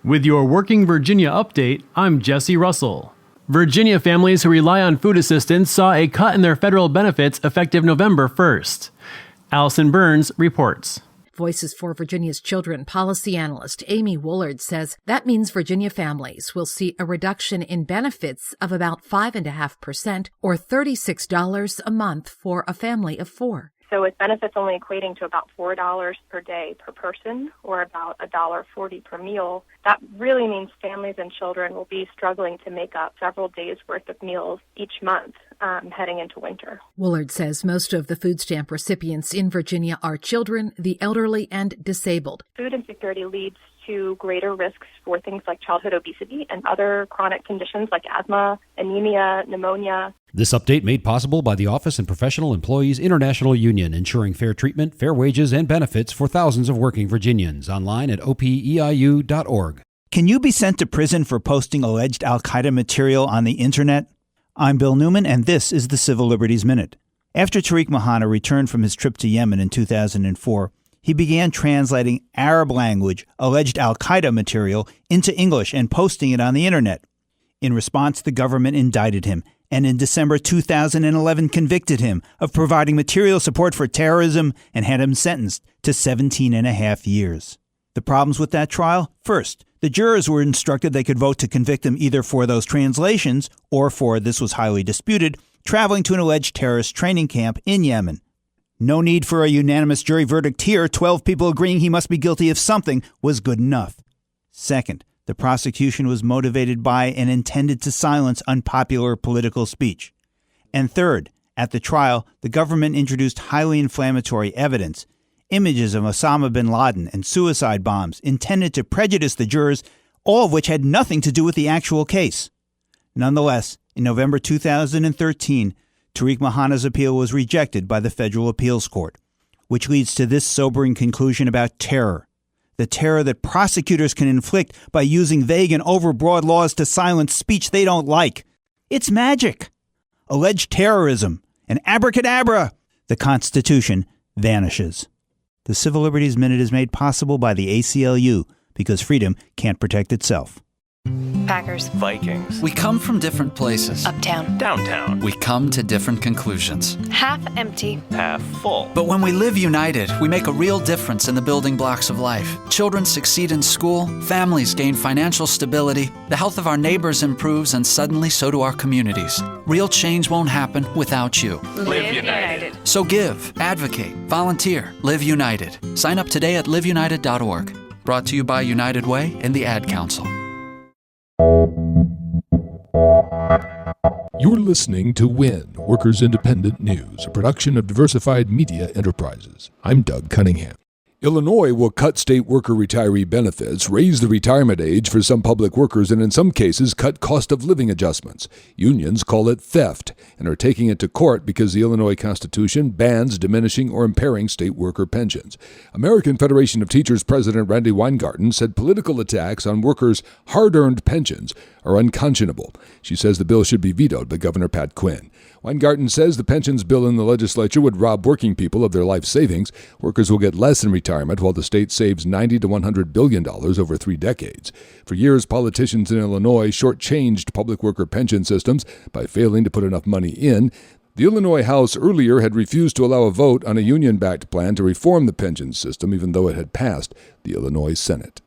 With your Working Virginia update, I'm Jesse Russell. Virginia families who rely on food assistance saw a cut in their federal benefits effective November 1st. Allison Burns reports. Voices for Virginia's Children policy analyst Amy Woolard says that means Virginia families will see a reduction in benefits of about 5.5% or $36 a month for a family of four. So with benefits only equating to about $4 per day per person or about $1.40 per meal, that really means families and children will be struggling to make up several days' worth of meals each month heading into winter. Woolard says most of the food stamp recipients in Virginia are children, the elderly, and disabled. Food insecurity leads to greater risks for things like childhood obesity and other chronic conditions like asthma, anemia, pneumonia. This update made possible by the Office and Professional Employees International Union, ensuring fair treatment, fair wages, and benefits for thousands of working Virginians. Online at opeiu.org. Can you be sent to prison for posting alleged al-Qaeda material on the internet? I'm Bill Newman, and this is the Civil Liberties Minute. After Tariq Mahana returned from his trip to Yemen in 2004, he began translating Arab language alleged al-Qaeda material into English and posting it on the internet. In response, the government indicted him and in December 2011 convicted him of providing material support for terrorism and had him sentenced to 17 and a half years. The problems with that trial? First, the jurors were instructed they could vote to convict him either for those translations or for, this was highly disputed, traveling to an alleged terrorist training camp in Yemen. No need for a unanimous jury verdict here. 12 people agreeing he must be guilty of something was good enough. Second, the prosecution was motivated by and intended to silence unpopular political speech. And third, at the trial, the government introduced highly inflammatory evidence, images of Osama bin Laden and suicide bombs intended to prejudice the jurors, all of which had nothing to do with the actual case. Nonetheless, in November 2013, Tariq Mahana's appeal was rejected by the Federal Appeals Court, which leads to this sobering conclusion about terror. The terror that prosecutors can inflict by using vague and overbroad laws to silence speech they don't like. It's magic. Alleged terrorism. And abracadabra, the Constitution vanishes. The Civil Liberties Minute is made possible by the ACLU because freedom can't protect itself. Packers. Vikings. We come from different places. Uptown. Downtown. We come to different conclusions. Half empty. Half full. But when we live united, we make a real difference in the building blocks of life. Children succeed in school, families gain financial stability, the health of our neighbors improves, and suddenly so do our communities. Real change won't happen without you. Live united. So give, advocate, volunteer, live united. Sign up today at liveunited.org. Brought to you by United Way and the Ad Council. You're listening to WIN, Workers Independent News, a production of Diversified Media Enterprises. I'm Doug Cunningham. Illinois will cut state worker retiree benefits, raise the retirement age for some public workers, and in some cases cut cost of living adjustments. Unions call it theft and are taking it to court because the Illinois Constitution bans diminishing or impairing state worker pensions. American Federation of Teachers President Randy Weingarten said political attacks on workers' hard-earned pensions are unconscionable. She says the bill should be vetoed by Governor Pat Quinn. Weingarten says the pensions bill in the legislature would rob working people of their life savings. Workers will get less in retirement while the state saves $90 to $100 billion over 3 decades. For years, politicians in Illinois shortchanged public worker pension systems by failing to put enough money in. The Illinois House earlier had refused to allow a vote on a union-backed plan to reform the pension system, even though it had passed the Illinois Senate.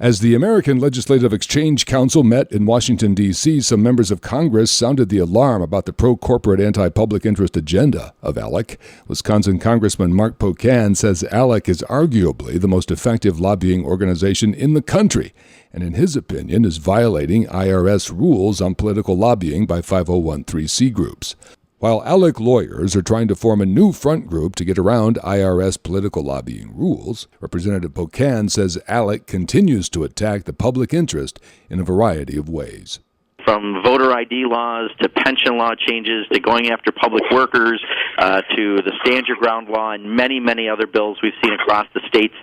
As the American Legislative Exchange Council met in Washington, D.C., some members of Congress sounded the alarm about the pro-corporate anti-public interest agenda of ALEC. Wisconsin Congressman Mark Pocan says ALEC is arguably the most effective lobbying organization in the country, and in his opinion is violating IRS rules on political lobbying by 5013C groups. While ALEC lawyers are trying to form a new front group to get around IRS political lobbying rules, Representative Pocan says ALEC continues to attack the public interest in a variety of ways. From voter ID laws to pension law changes to going after public workers to the Stand Your Ground law and many, many other bills we've seen across the states.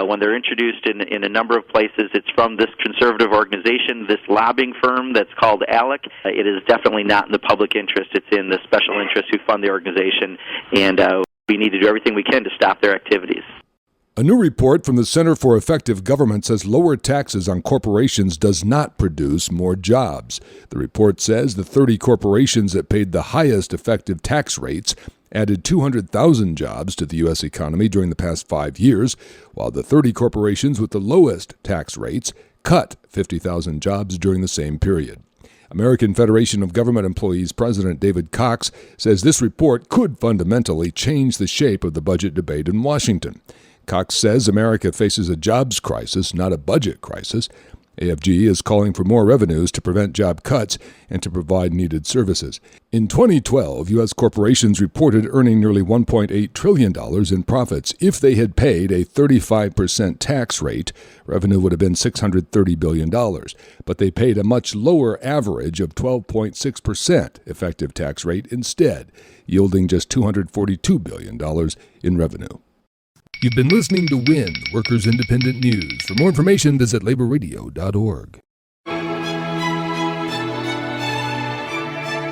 When they're introduced in a number of places, it's from this conservative organization, this lobbying firm that's called ALEC. It is definitely not in the public interest. It's in the special interests who fund the organization, and we need to do everything we can to stop their activities. A new report from the Center for Effective Government says lower taxes on corporations does not produce more jobs. The report says the 30 corporations that paid the highest effective tax rates added 200,000 jobs to the U.S. economy during the past 5 years, while the 30 corporations with the lowest tax rates cut 50,000 jobs during the same period. American Federation of Government Employees President David Cox says this report could fundamentally change the shape of the budget debate in Washington. Cox says America faces a jobs crisis, not a budget crisis. AFG is calling for more revenues to prevent job cuts and to provide needed services. In 2012, U.S. corporations reported earning nearly $1.8 trillion in profits. If they had paid a 35% tax rate, revenue would have been $630 billion. But they paid a much lower average of 12.6% effective tax rate instead, yielding just $242 billion in revenue. You've been listening to WIN, Workers Independent News. For more information, visit laborradio.org.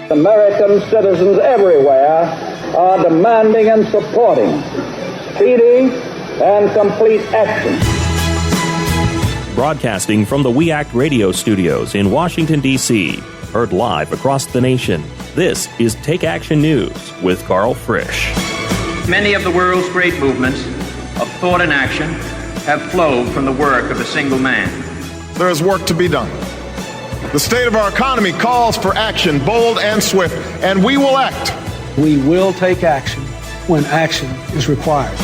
American citizens everywhere are demanding and supporting speedy and complete action. Broadcasting from the We Act radio studios in Washington, D.C., heard live across the nation, this is Take Action News with Karl Frisch. Many of the world's great movements of thought and action have flowed from the work of a single man. There is work to be done. The state of our economy calls for action, bold and swift, and we will act. We will take action when action is required.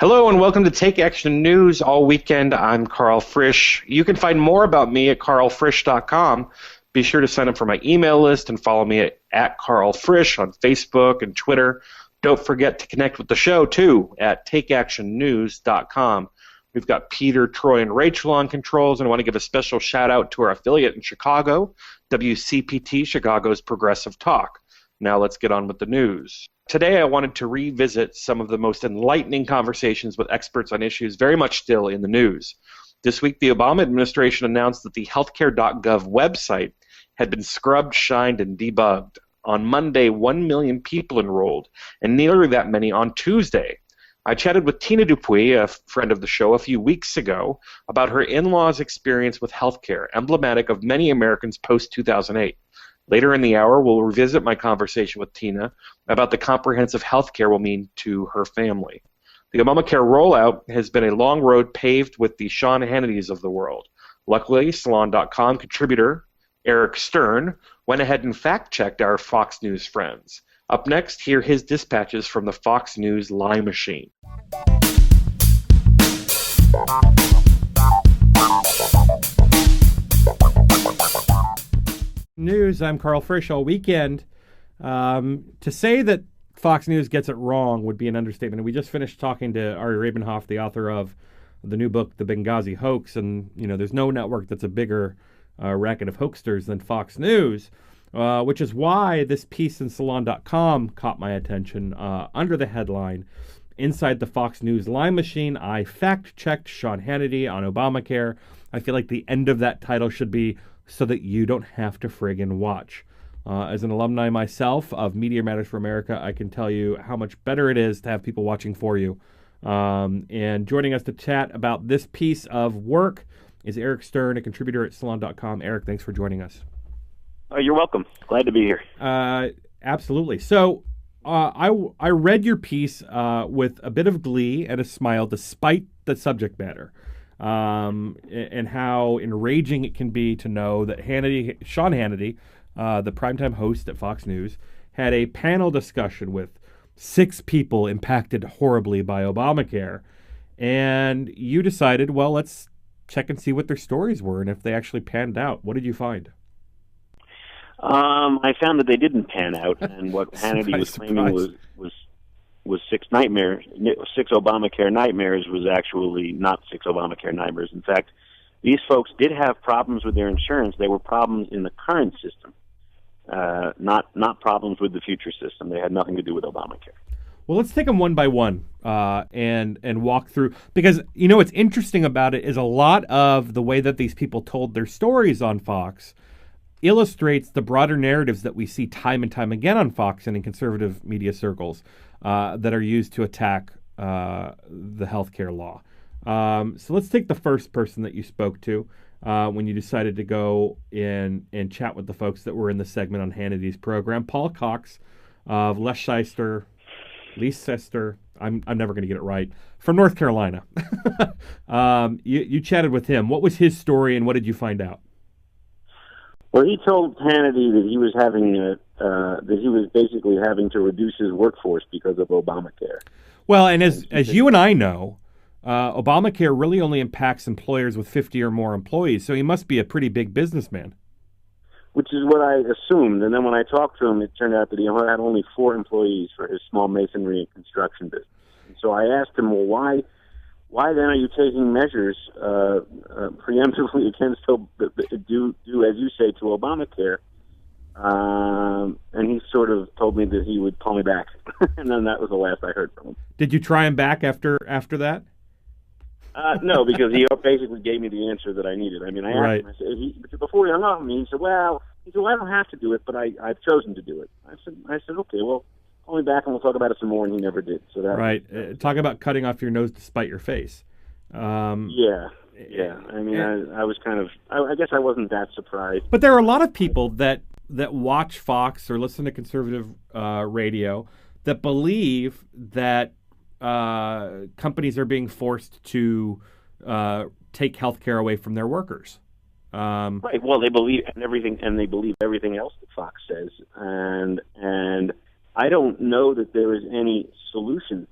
Hello and welcome to Take Action News. All weekend, I'm Karl Frisch. You can find more about me at karlfrisch.com. Be sure to sign up for my email list and follow me at Karl Frisch on Facebook and Twitter. Don't forget to connect with the show, too, at takeactionnews.com. We've got Peter, Troy, and Rachel on controls, and I want to give a special shout-out to our affiliate in Chicago, WCPT, Chicago's Progressive Talk. Now let's get on with the news. Today I wanted to revisit some of the most enlightening conversations with experts on issues very much still in the news. This week, the Obama administration announced that the healthcare.gov website had been scrubbed, shined, and debugged. On Monday, 1 million people enrolled, and nearly that many on Tuesday. I chatted with Tina Dupuy, a friend of the show, a few weeks ago about her in-laws' experience with healthcare, emblematic of many Americans post-2008. Later in the hour, we'll revisit my conversation with Tina about the comprehensive healthcare will mean to her family. The Obamacare rollout has been a long road paved with the Sean Hannitys of the world. Luckily, Salon.com contributor Eric Stern went ahead and fact-checked our Fox News friends. Up next, hear his dispatches from the Fox News lie machine. News, I'm Karl Frisch all weekend. To say that Fox News gets it wrong would be an understatement. We just finished talking to Ari Rabenhoff, the author of the new book, The Benghazi Hoax, and there's no network that's a bigger racket of hoaxsters than Fox News, which is why this piece in Salon.com caught my attention under the headline, Inside the Fox News Lie Machine, I fact-checked Sean Hannity on Obamacare. I feel like the end of that title should be so that you don't have to friggin' watch. As an alumni myself of Media Matters for America, I can tell you how much better it is to have people watching for you. And joining us to chat about this piece of work is Eric Stern, a contributor at Salon.com. Eric, thanks for joining us. You're welcome. Glad to be here. Absolutely. So I read your piece with a bit of glee and a smile despite the subject matter. And how enraging it can be to know that Sean Hannity, the primetime host at Fox News, had a panel discussion with 6 people impacted horribly by Obamacare. And you decided, well, let's check and see what their stories were and if they actually panned out. What did you find? I found that they didn't pan out, and what Hannity was claiming was 6 nightmares, 6 Obamacare nightmares was actually not 6 Obamacare nightmares. In fact, these folks did have problems with their insurance. They were problems in the current system, not problems with the future system. They had nothing to do with Obamacare. Well, let's take them one by one and walk through, because what's interesting about it is a lot of the way that these people told their stories on Fox illustrates the broader narratives that we see time and time again on Fox and in conservative media circles that are used to attack the healthcare law. So let's take the first person that you spoke to when you decided to go in and chat with the folks that were in the segment on Hannity's program. Paul Cox of Leicester, I'm never going to get it right, from North Carolina. You chatted with him. What was his story, and what did you find out? Well, he told Hannity that he was basically having to reduce his workforce because of Obamacare. Well, and as you and I know, Obamacare really only impacts employers with 50 or more employees, so he must be a pretty big businessman. Which is what I assumed, and then when I talked to him, it turned out that he had only 4 employees for his small masonry and construction business. And so I asked him, well, why then are you taking measures preemptively against do as you say to Obamacare? And he sort of told me that he would call me back, and then that was the last I heard from him. Did you try him back after that? No, because he basically gave me the answer that I needed. I mean, I asked him, I said, before he hung up with me, he said, well, I don't have to do it, but I've chosen to do it. I said, okay, well, call me back and we'll talk about it some more, and he never did. So that talk about cutting off your nose to spite your face. Yeah. I mean, I was kind of, I guess I wasn't that surprised. But there are a lot of people that watch Fox or listen to conservative radio that believe that companies are being forced to take health care away from their workers. Right. Well, they believe everything else that Fox says, and I don't know that there is any solution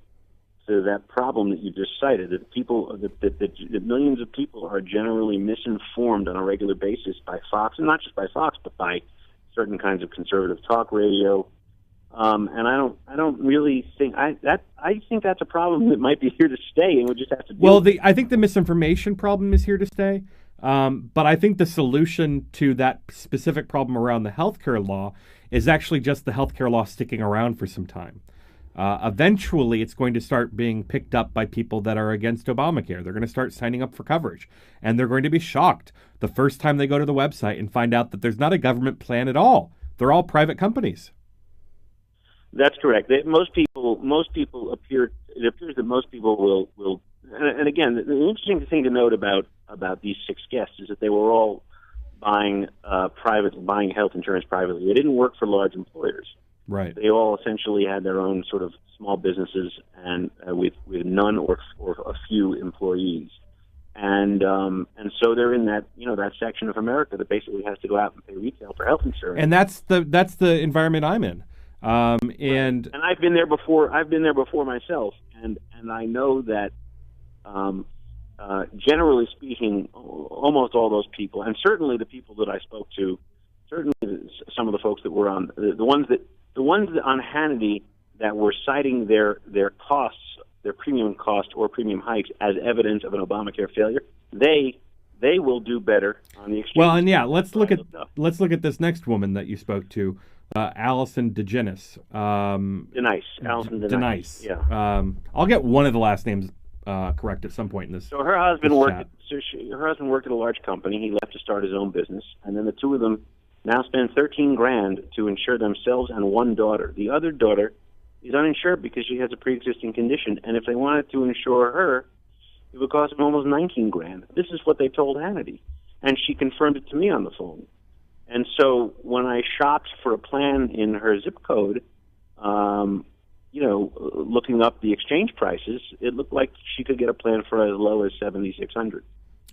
to that problem that you just cited. That millions of people are generally misinformed on a regular basis by Fox, and not just by Fox, but by certain kinds of conservative talk radio. And I don't really think I think that's a problem that might be here to stay, and we just have to deal with it. I think the misinformation problem is here to stay. But I think the solution to that specific problem around the healthcare law is actually just the healthcare law sticking around for some time. Eventually, it's going to start being picked up by people that are against Obamacare. They're going to start signing up for coverage, and they're going to be shocked the first time they go to the website and find out that there's not a government plan at all. They're all private companies. That's correct. It appears that most people will. And again, the interesting thing to note about these 6 guests is that they were all buying health insurance privately. They didn't work for large employers. Right. They all essentially had their own sort of small businesses and with none or a few employees. And so they're in that section of America that basically has to go out and pay retail for health insurance. And that's the environment I'm in. And I've been there before. Myself, and I know that generally speaking, almost all those people, and certainly the people that I spoke to, certainly some of the folks that were on the ones that on Hannity that were citing their costs, their premium cost or premium hikes as evidence of an Obamacare failure, they will do better on the exchange. Well, and yeah, let's look at this next woman that you spoke to. Allison DeGenis. Allison DeNice. Yeah. I'll get one of the last names correct at some point in this. So her husband worked at a large company. He left to start his own business, and then the two of them now spend $13,000 to insure themselves and one daughter. The other daughter is uninsured because she has a pre-existing condition, and if they wanted to insure her, it would cost them almost $19,000. This is what they told Hannity, and she confirmed it to me on the phone. And so when I shopped for a plan in her zip code, looking up the exchange prices, it looked like she could get a plan for as low as $7,600.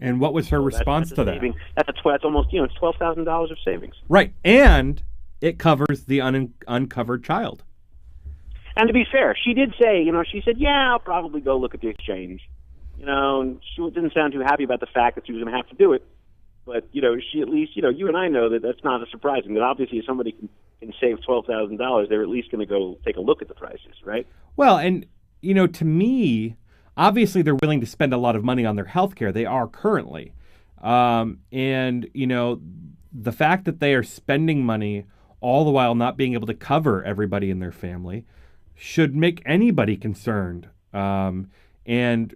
And what was her response to that? That's almost it's $12,000 of savings. Right, and it covers the uncovered child. And to be fair, she did say, she said, yeah, I'll probably go look at the exchange. And she didn't sound too happy about the fact that she was going to have to do it. But, she at least, you and I know that that's not surprising. That obviously if somebody can save $12,000, they're at least going to go take a look at the prices, right? Well, and, to me, obviously they're willing to spend a lot of money on their health care. They are currently. And, the fact that they are spending money all the while not being able to cover everybody in their family should make anybody concerned. And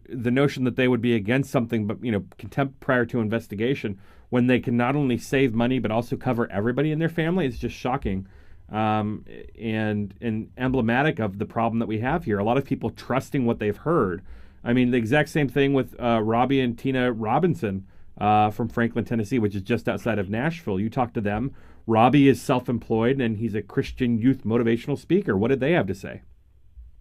the notion that they would be against something but, contempt prior to investigation, when they can not only save money but also cover everybody in their family. It's just shocking and emblematic of the problem that we have here. A lot of people trusting what they've heard. I mean, the exact same thing with Robbie and Tina Robinson from Franklin, Tennessee, which is just outside of Nashville. You talk to them. Robbie is self-employed, and he's a Christian youth motivational speaker. What did they have to say?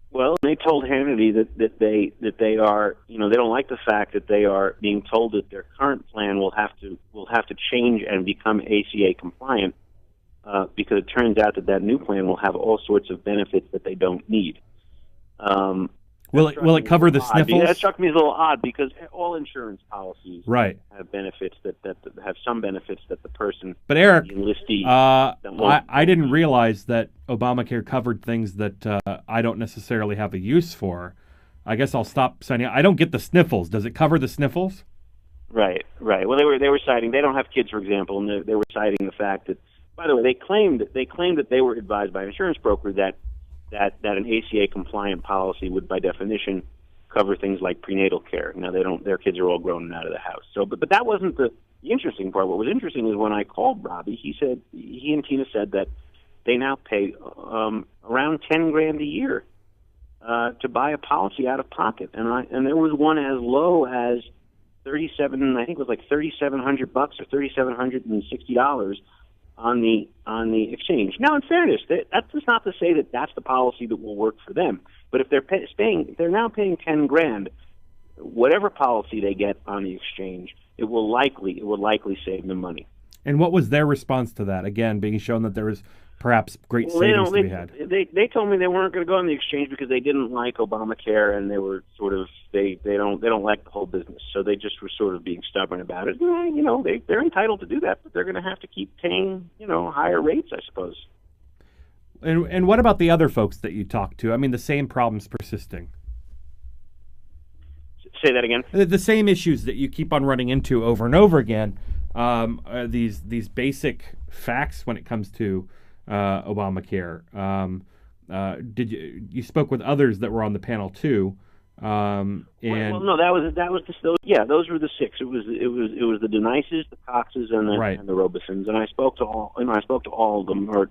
Well, they told Hannity that they are, they don't like the fact that they are being told that their current plan will have to change and become ACA compliant because it turns out that new plan will have all sorts of benefits that they don't need. Will it cover the sniffles? That struck me as a little odd because all insurance policies right. have benefits that have some benefits that the person, but Eric, the enlistee, I didn't realize that Obamacare covered things that I don't necessarily have a use for. I guess I'll stop signing. I don't get the sniffles. Does it cover the sniffles? Right. Well, they were citing they don't have kids, for example, and they were citing the fact that, by the way, they claimed that they were advised by an insurance broker that an ACA compliant policy would, by definition, cover things like prenatal care. Now their kids are all grown and out of the house. So, but that wasn't the interesting part. What was interesting is when I called Robbie, he and Tina said that they now pay around $10,000 a year to buy a policy out of pocket, and there was one as low as $3,700 or $3,760 on the exchange. Now, in fairness, that's not to say that that's the policy that will work for them. But if they're now paying $10,000, whatever policy they get on the exchange, it will likely save them money. And what was their response to that? Again, being shown that there was perhaps great savings to be had. They told me they weren't going to go on the exchange because they didn't like Obamacare, and they were sort of they don't like the whole business, so they just were sort of being stubborn about it. They're entitled to do that, but they're going to have to keep paying higher rates, I suppose. And what about the other folks that you talked to? I mean, the same problems persisting. Say that again. The same issues that you keep on running into over and over again. These basic facts when it comes to Obamacare. Did you spoke with others that were on the panel too? And well, no, those were the six. It was the Denises, the Coxes, and the Robesons, and I spoke to all. I spoke to all of them, or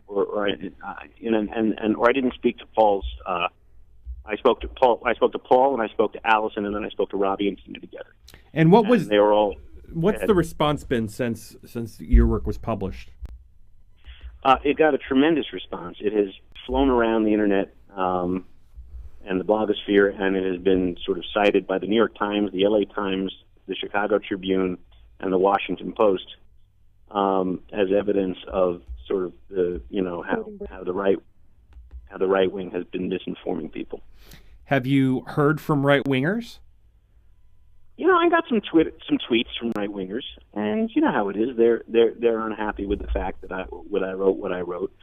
I didn't speak to Paul's. I spoke to Paul, and I spoke to Allison, and then I spoke to Robbie and Tina together. And they were all. What's the response been since your work was published? It got a tremendous response. It has flown around the internet and the blogosphere, and it has been sort of cited by the New York Times, the LA Times, the Chicago Tribune, and the Washington Post as evidence of sort of how the right wing has been misinforming people. Have you heard from right wingers? I got some tweets from right wingers, and you know how it is. They're unhappy with the fact that I wrote what I wrote,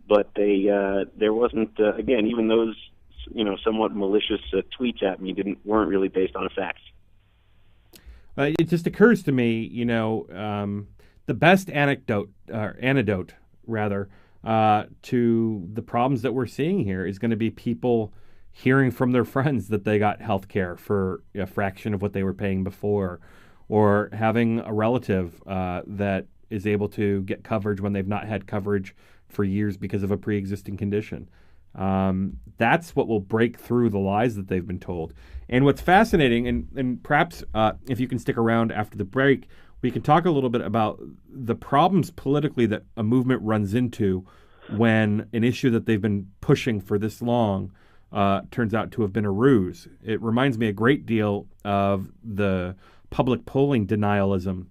but there wasn't again, even those somewhat malicious tweets at me weren't really based on facts. It just occurs to me, the best antidote to the problems that we're seeing here is going to be people hearing from their friends that they got health care for a fraction of what they were paying before, or having a relative that is able to get coverage when they've not had coverage for years because of a pre-existing condition. That's what will break through the lies that they've been told. And what's fascinating, and perhaps if you can stick around after the break, we can talk a little bit about the problems politically that a movement runs into when an issue that they've been pushing for this long turns out to have been a ruse. It reminds me a great deal of the public polling denialism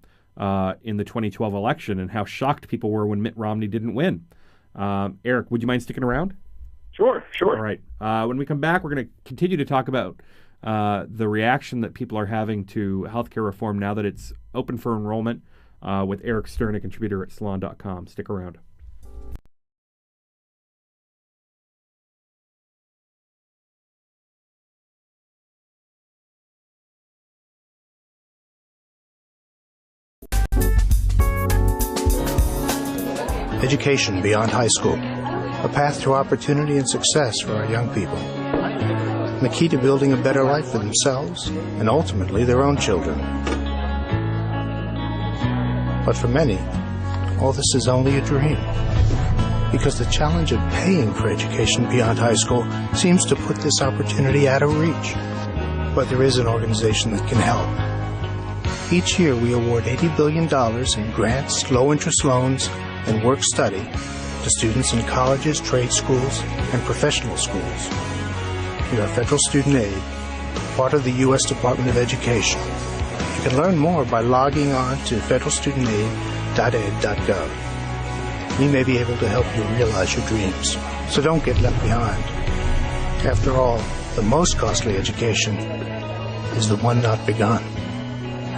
in the 2012 election and how shocked people were when Mitt Romney didn't win. Eric, would you mind sticking around? Sure. All right. When we come back, we're going to continue to talk about the reaction that people are having to healthcare reform now that it's open for enrollment with Eric Stern, a contributor at Salon.com. Stick around. Education beyond high school, a path to opportunity and success for our young people, and the key to building a better life for themselves and ultimately their own children. But for many, all this is only a dream. Because the challenge of paying for education beyond high school seems to put this opportunity out of reach. But there is an organization that can help. Each year we award $80 billion in grants, low-interest loans, and work-study to students in colleges, trade schools, and professional schools. We are Federal Student Aid, part of the U.S. Department of Education. You can learn more by logging on to federalstudentaid.ed.gov. We may be able to help you realize your dreams, so don't get left behind. After all, the most costly education is the one not begun.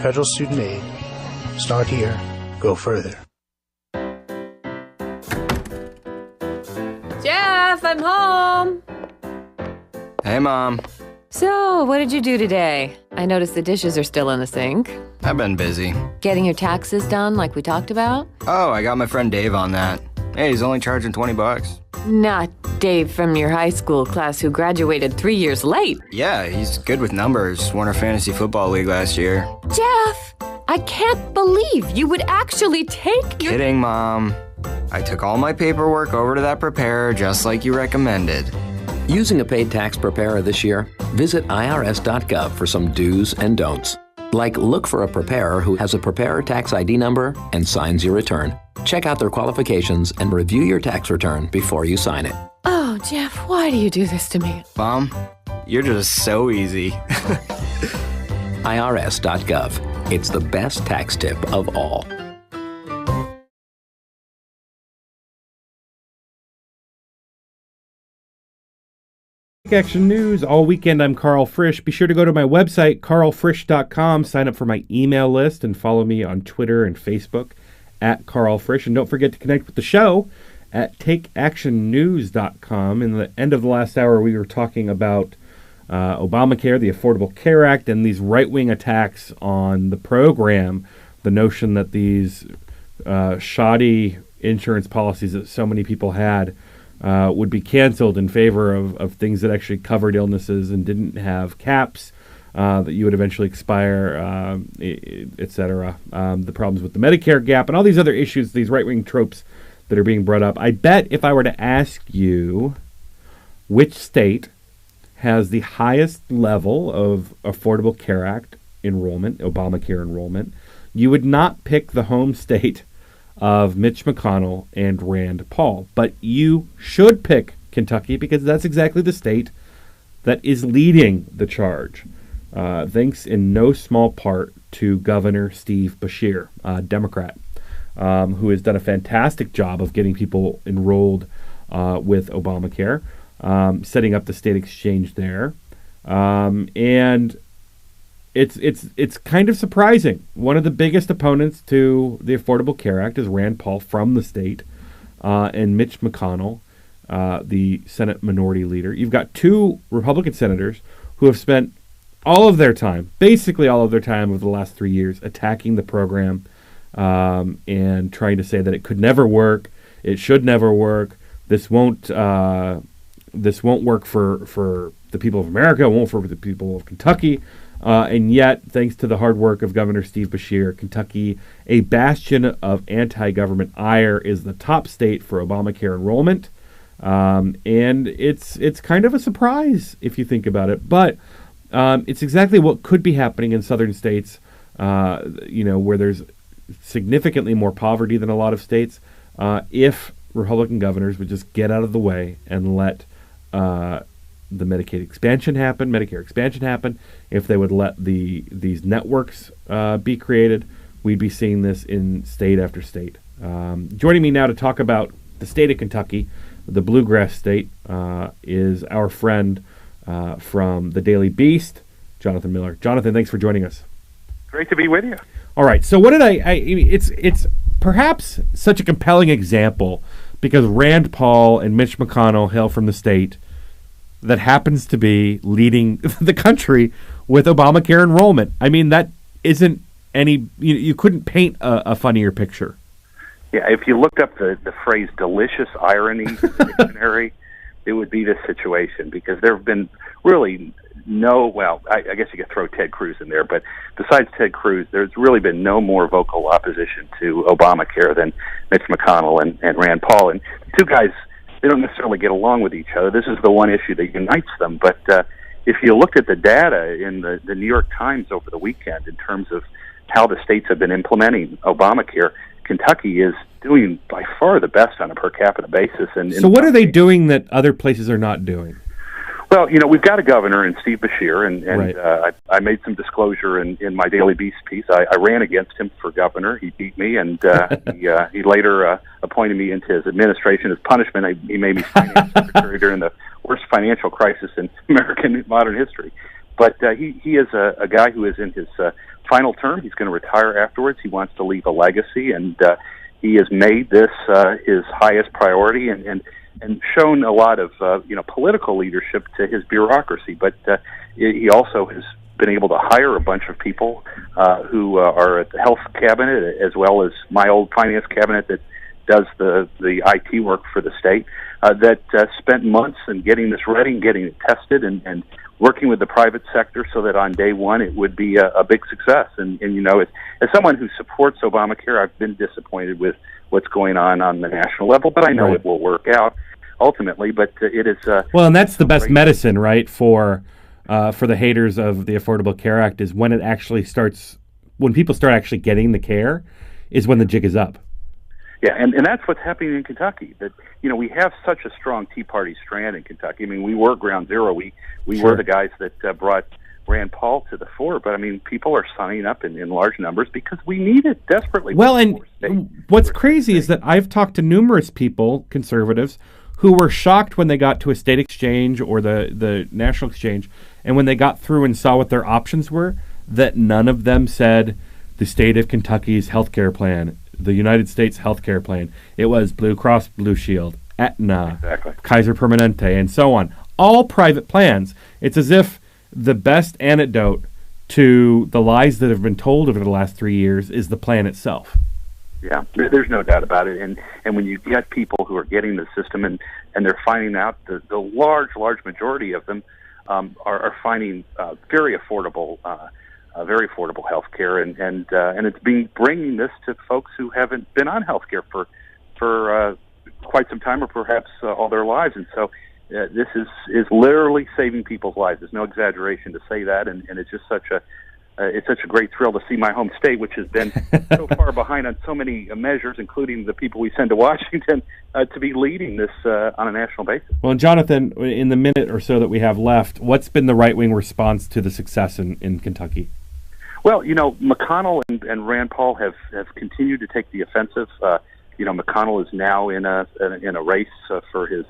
Federal Student Aid. Start here, go further. Jeff, I'm home. Hey, Mom. So, what did you do today? I noticed the dishes are still in the sink. I've been busy. Getting your taxes done like we talked about? Oh, I got my friend Dave on that. Hey, he's only charging $20. Not Dave from your high school class who graduated 3 years late. Yeah, he's good with numbers. Won our fantasy football league last year. Jeff, I can't believe you would actually take your... Kidding, Mom. I took all my paperwork over to that preparer just like you recommended. Using a paid tax preparer this year? Visit irs.gov for some do's and don'ts. Like look for a preparer who has a preparer tax ID number and signs your return. Check out their qualifications and review your tax return before you sign it. Oh, Jeff, why do you do this to me? Mom, you're just so easy. irs.gov. It's the best tax tip of all. Action News all weekend. I'm Karl Frisch. Be sure to go to my website, karlfrisch.com, sign up for my email list, and follow me on Twitter and Facebook at Karl Frisch. And don't forget to connect with the show at takeactionnews.com. In the end of the last hour, we were talking about Obamacare, the Affordable Care Act, and these right-wing attacks on the program. The notion that these shoddy insurance policies that so many people had would be canceled in favor of things that actually covered illnesses and didn't have caps, that you would eventually expire, etc. The problems with the Medicare gap and all these other issues, these right-wing tropes that are being brought up. I bet if I were to ask you which state has the highest level of Affordable Care Act enrollment, Obamacare enrollment, you would not pick the home state of Mitch McConnell and Rand Paul. But you should pick Kentucky because that's exactly the state that is leading the charge, thanks in no small part to Governor Steve Beshear, a Democrat, who has done a fantastic job of getting people enrolled with Obamacare, setting up the state exchange there. And it's kind of surprising. One of the biggest opponents to the Affordable Care Act is Rand Paul from the state, and Mitch McConnell, the Senate Minority Leader. You've got two Republican senators who have spent basically all of their time over the last 3 years, attacking the program and trying to say that it could never work, it should never work, this won't work for the people of America, it won't work for the people of Kentucky. And yet, thanks to the hard work of Governor Steve Beshear, Kentucky, a bastion of anti-government ire, is the top state for Obamacare enrollment. And it's kind of a surprise if you think about it. But it's exactly what could be happening in southern states, where there's significantly more poverty than a lot of states, if Republican governors would just get out of the way and let the Medicare expansion happen, if they would let these networks be created, we'd be seeing this in state after state. Joining me now to talk about the state of Kentucky, the bluegrass state, is our friend from the Daily Beast, Jonathan Miller. Jonathan, thanks for joining us. Great to be with you. All right, so what did it's perhaps such a compelling example because Rand Paul and Mitch McConnell hail from the state that happens to be leading the country with Obamacare enrollment. I mean, that isn't any, you couldn't paint a funnier picture. Yeah, if you look up the phrase delicious irony in the dictionary, it would be this situation, because there have been really I guess you could throw Ted Cruz in there, but besides Ted Cruz, there's really been no more vocal opposition to Obamacare than Mitch McConnell and Rand Paul. And the two guys, they don't necessarily get along with each other. This is the one issue that unites them. But if you looked at the data in the New York Times over the weekend in terms of how the states have been implementing Obamacare, Kentucky is doing by far the best on a per capita basis. And so what are they doing that other places are not doing? Well, we've got a governor in Steve Beshear, and Right. I made some disclosure in my Daily Beast piece. I ran against him for governor. He beat me, and he later appointed me into his administration as punishment. He made me finance secretary during the worst financial crisis in American modern history. But he is a guy who is in his final term. He's going to retire afterwards. He wants to leave a legacy, and he has made this his highest priority, and shown a lot of political leadership to his bureaucracy. But he also has been able to hire a bunch of people who are at the health cabinet, as well as my old finance cabinet that does the IT work for the state, that spent months in getting this ready and getting it tested and working with the private sector so that on day one it would be a big success. And as someone who supports Obamacare, I've been disappointed with what's going on the national level, but I know it will work out ultimately. But it is well, and that's the best medicine, right, for the haters of the Affordable Care Act, is when it actually starts, when people start actually getting the care, is when the jig is up. Yeah, and that's what's happening in Kentucky. That we have such a strong Tea Party strand in Kentucky. I mean, we were ground zero. We Sure. were the guys that brought Rand Paul to the fore. But I mean, people are signing up in large numbers because we need it desperately. Well, and what's crazy is that I've talked to numerous people, conservatives, who were shocked when they got to a state exchange or the national exchange, and when they got through and saw what their options were, that none of them said the state of Kentucky's healthcare plan, the United States healthcare plan. It was Blue Cross Blue Shield, Aetna, exactly. Kaiser Permanente, and so on. All private plans. It's as if the best antidote to the lies that have been told over the last 3 years is the plan itself. Yeah, there's no doubt about it. And when you get people who are getting the system and they're finding out the large majority of them are finding very affordable health care, and it's bringing this to folks who haven't been on health care for quite some time, or perhaps all their lives. And so this is literally saving people's lives. There's no exaggeration to say that, and it's just such a great thrill to see my home state, which has been so far behind on so many measures, including the people we send to Washington, to be leading this on a national basis. Well, and Jonathan, in the minute or so that we have left, what's been the right-wing response to the success in Kentucky? Well, McConnell and Rand Paul have continued to take the offensive. McConnell is now in a race for his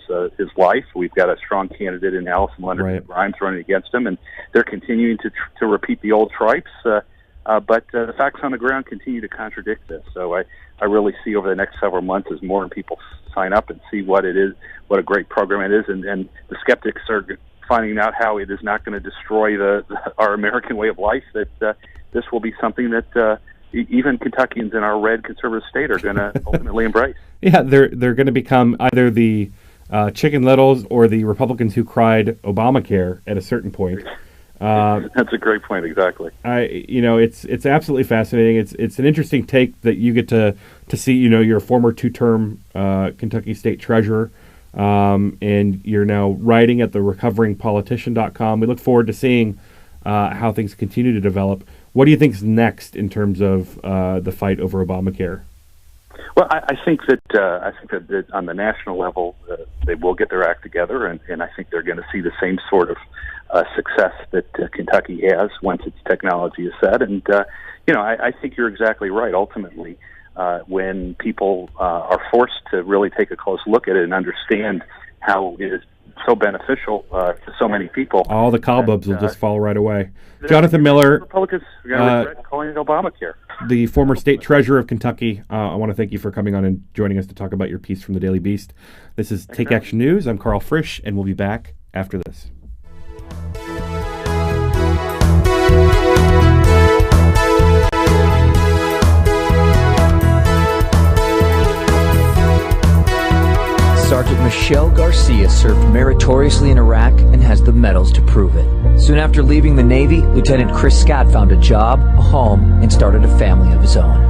life. We've got a strong candidate in Allison Leonard Grimes running against him, and they're continuing to repeat the old tripes. But the facts on the ground continue to contradict this. So I really see over the next several months, as more people sign up and see what it is, what a great program it is, and the skeptics are finding out how it is not going to destroy our American way of life, that this will be something that even Kentuckians in our red conservative state are going to ultimately embrace. Yeah, they're going to become either the Chicken Littles or the Republicans who cried Obamacare at a certain point. That's a great point. Exactly. It's absolutely fascinating. It's an interesting take that you get to see. You're a former 2-term Kentucky state treasurer, and you're now writing at the recoveringpolitician.com. We look forward to seeing how things continue to develop. What do you think is next in terms of the fight over Obamacare? Well, I think that on the national level, they will get their act together, and I think they're going to see the same sort of success that Kentucky has once its technology is set. And I think you're exactly right. Ultimately, when people are forced to really take a close look at it and understand how it is so beneficial to so many people, all the cobwebs will just fall right away. Jonathan Miller, Republicans are going to regret calling it Obamacare. The former state treasurer of Kentucky. I want to thank you for coming on and joining us to talk about your piece from the Daily Beast. This is Take Action News. I'm Karl Frisch, and we'll be back after this. Sergeant Michelle Garcia served meritoriously in Iraq and has the medals to prove it. Soon after leaving the Navy, Lieutenant Chris Scott found a job, a home, and started a family of his own.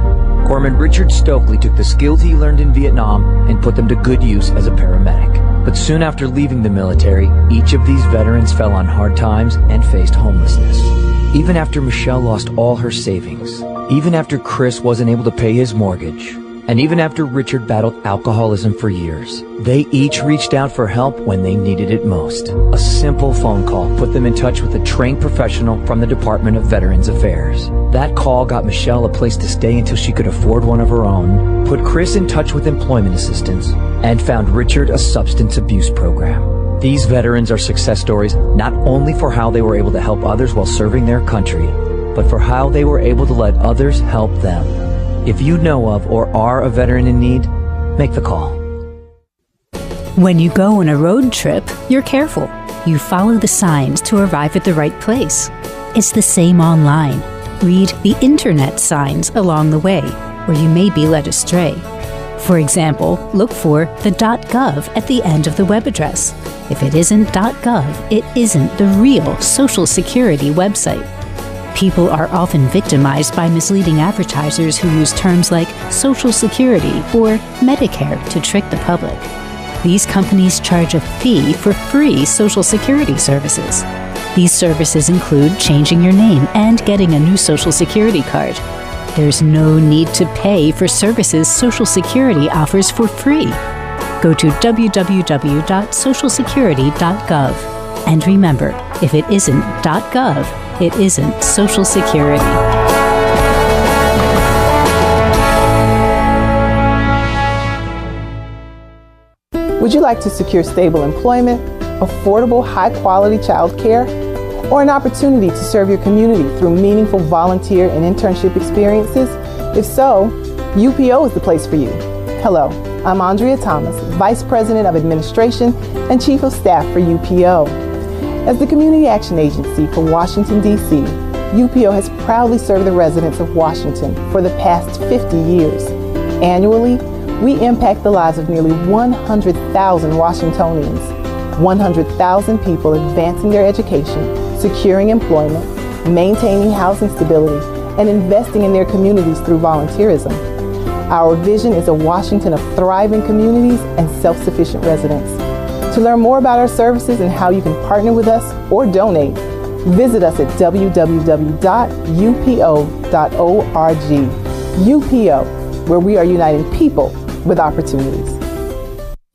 Corpsman Richard Stokely took the skills he learned in Vietnam and put them to good use as a paramedic. But soon after leaving the military, each of these veterans fell on hard times and faced homelessness. Even after Michelle lost all her savings, even after Chris wasn't able to pay his mortgage, and even after Richard battled alcoholism for years, they each reached out for help when they needed it most. A simple phone call put them in touch with a trained professional from the Department of Veterans Affairs. That call got Michelle a place to stay until she could afford one of her own, put Chris in touch with employment assistance, and found Richard a substance abuse program. These veterans are success stories not only for how they were able to help others while serving their country, but for how they were able to let others help them. If you know of or are a veteran in need, make the call. When you go on a road trip, you're careful. You follow the signs to arrive at the right place. It's the same online. Read the internet signs along the way, or you may be led astray. For example, look for the .gov at the end of the web address. If it isn't .gov, it isn't the real Social Security website. People are often victimized by misleading advertisers who use terms like Social Security or Medicare to trick the public. These companies charge a fee for free Social Security services. These services include changing your name and getting a new Social Security card. There's no need to pay for services Social Security offers for free. Go to www.socialsecurity.gov. And remember, if it isn't .gov, it isn't Social Security. Would you like to secure stable employment, affordable, high-quality child care, or an opportunity to serve your community through meaningful volunteer and internship experiences? If so, UPO is the place for you. Hello, I'm Andrea Thomas, Vice President of Administration and Chief of Staff for UPO. As the Community Action Agency for Washington, D.C., UPO has proudly served the residents of Washington for the past 50 years. Annually, we impact the lives of nearly 100,000 Washingtonians, 100,000 people advancing their education, securing employment, maintaining housing stability, and investing in their communities through volunteerism. Our vision is a Washington of thriving communities and self-sufficient residents. To learn more about our services and how you can partner with us or donate, visit us at www.upo.org. UPO, where we are uniting people with opportunities.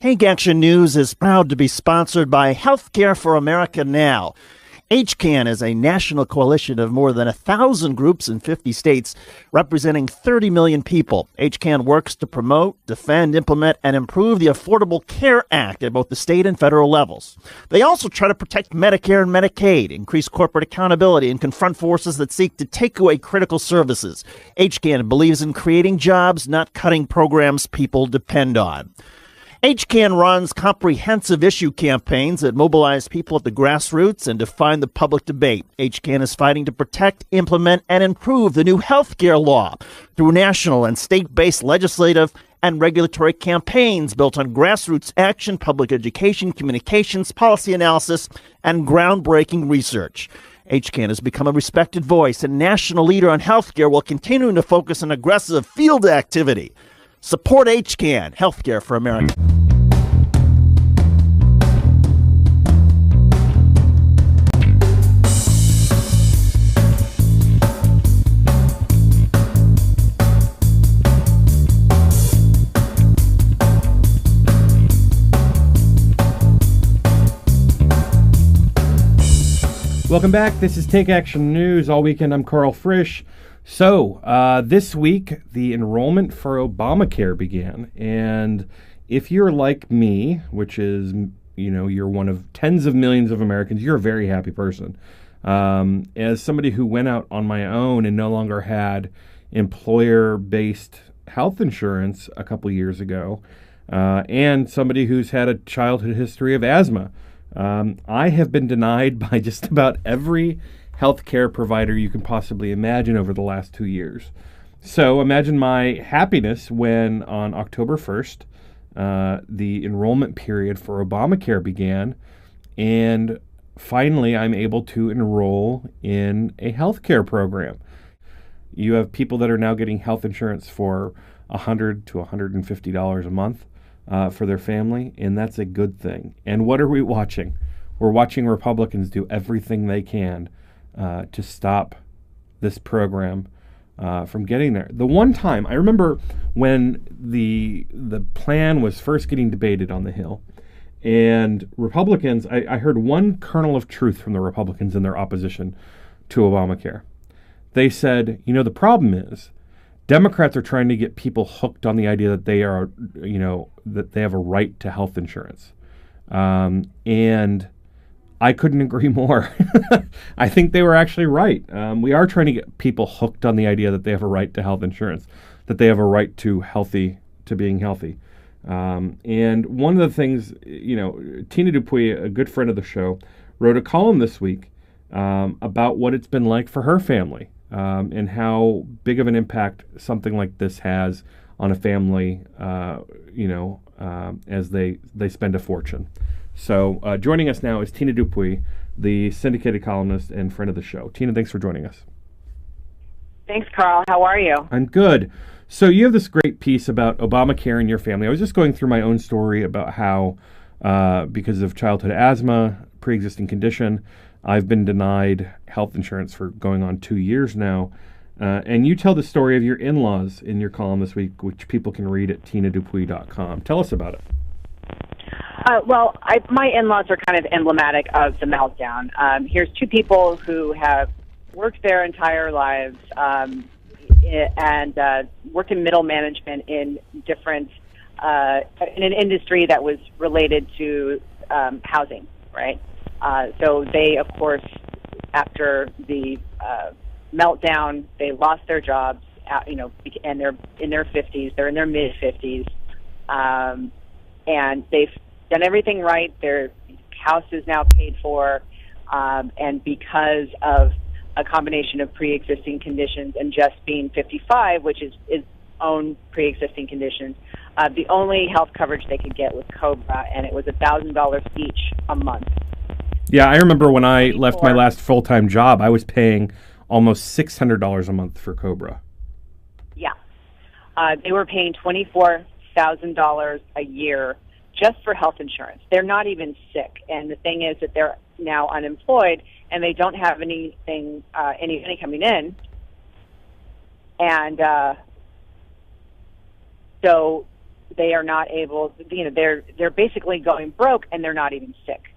Take Action News is proud to be sponsored by Healthcare for America Now. HCAN is a national coalition of more than 1,000 groups in 50 states, representing 30 million people. HCAN works to promote, defend, implement, and improve the Affordable Care Act at both the state and federal levels. They also try to protect Medicare and Medicaid, increase corporate accountability, and confront forces that seek to take away critical services. HCAN believes in creating jobs, not cutting programs people depend on. HCAN runs comprehensive issue campaigns that mobilize people at the grassroots and define the public debate. HCAN is fighting to protect, implement, and improve the new health care law through national and state-based legislative and regulatory campaigns built on grassroots action, public education, communications, policy analysis, and groundbreaking research. HCAN has become a respected voice and national leader on health care while continuing to focus on aggressive field activity. Support HCAN, Healthcare for America. Welcome back. This is Take Action News. All weekend, I'm Karl Frisch. So, this week, the enrollment for Obamacare began. And if you're like me, which is, you're one of tens of millions of Americans, you're a very happy person. As somebody who went out on my own and no longer had employer-based health insurance a couple years ago, and somebody who's had a childhood history of asthma, I have been denied by just about every healthcare provider you can possibly imagine over the last 2 years. So imagine my happiness when on October 1st, the enrollment period for Obamacare began, and finally I'm able to enroll in a healthcare program. You have people that are now getting health insurance for $100 to $150 a month for their family, and that's a good thing. And what are we watching? We're watching Republicans do everything they can to stop this program from getting there. The one time, I remember when the plan was first getting debated on the Hill, and Republicans, I heard one kernel of truth from the Republicans in their opposition to Obamacare. They said, the problem is Democrats are trying to get people hooked on the idea that they are, that they have a right to health insurance. And I couldn't agree more. I think they were actually right. We are trying to get people hooked on the idea that they have a right to health insurance, that they have a right to being healthy. And one of the things, Tina Dupuy, a good friend of the show, wrote a column this week about what it's been like for her family. And how big of an impact something like this has on a family, as they spend a fortune. So joining us now is Tina Dupuy, the syndicated columnist and friend of the show. Tina, thanks for joining us. Thanks, Carl. How are you? I'm good. So you have this great piece about Obamacare and your family. I was just going through my own story about how, because of childhood asthma, pre-existing condition, I've been denied health insurance for going on 2 years now. And you tell the story of your in-laws in your column this week, which people can read at tinadupuy.com. Tell us about it. My in-laws are kind of emblematic of the meltdown. Here's two people who have worked their entire lives and worked in middle management in different, in an industry that was related to housing, right? So they, of course, after the meltdown, they lost their jobs, and they're in their 50s. They're in their mid-50s, and they've done everything right. Their house is now paid for, and because of a combination of pre-existing conditions and just being 55, which is its own pre-existing conditions, the only health coverage they could get was COBRA, and it was $1,000 each a month. Yeah, I remember when I left my last full-time job, I was paying almost $600 a month for COBRA. Yeah. They were paying $24,000 a year just for health insurance. They're not even sick. And the thing is that they're now unemployed and they don't have any money coming in. And so they are not able, they're basically going broke and they're not even sick.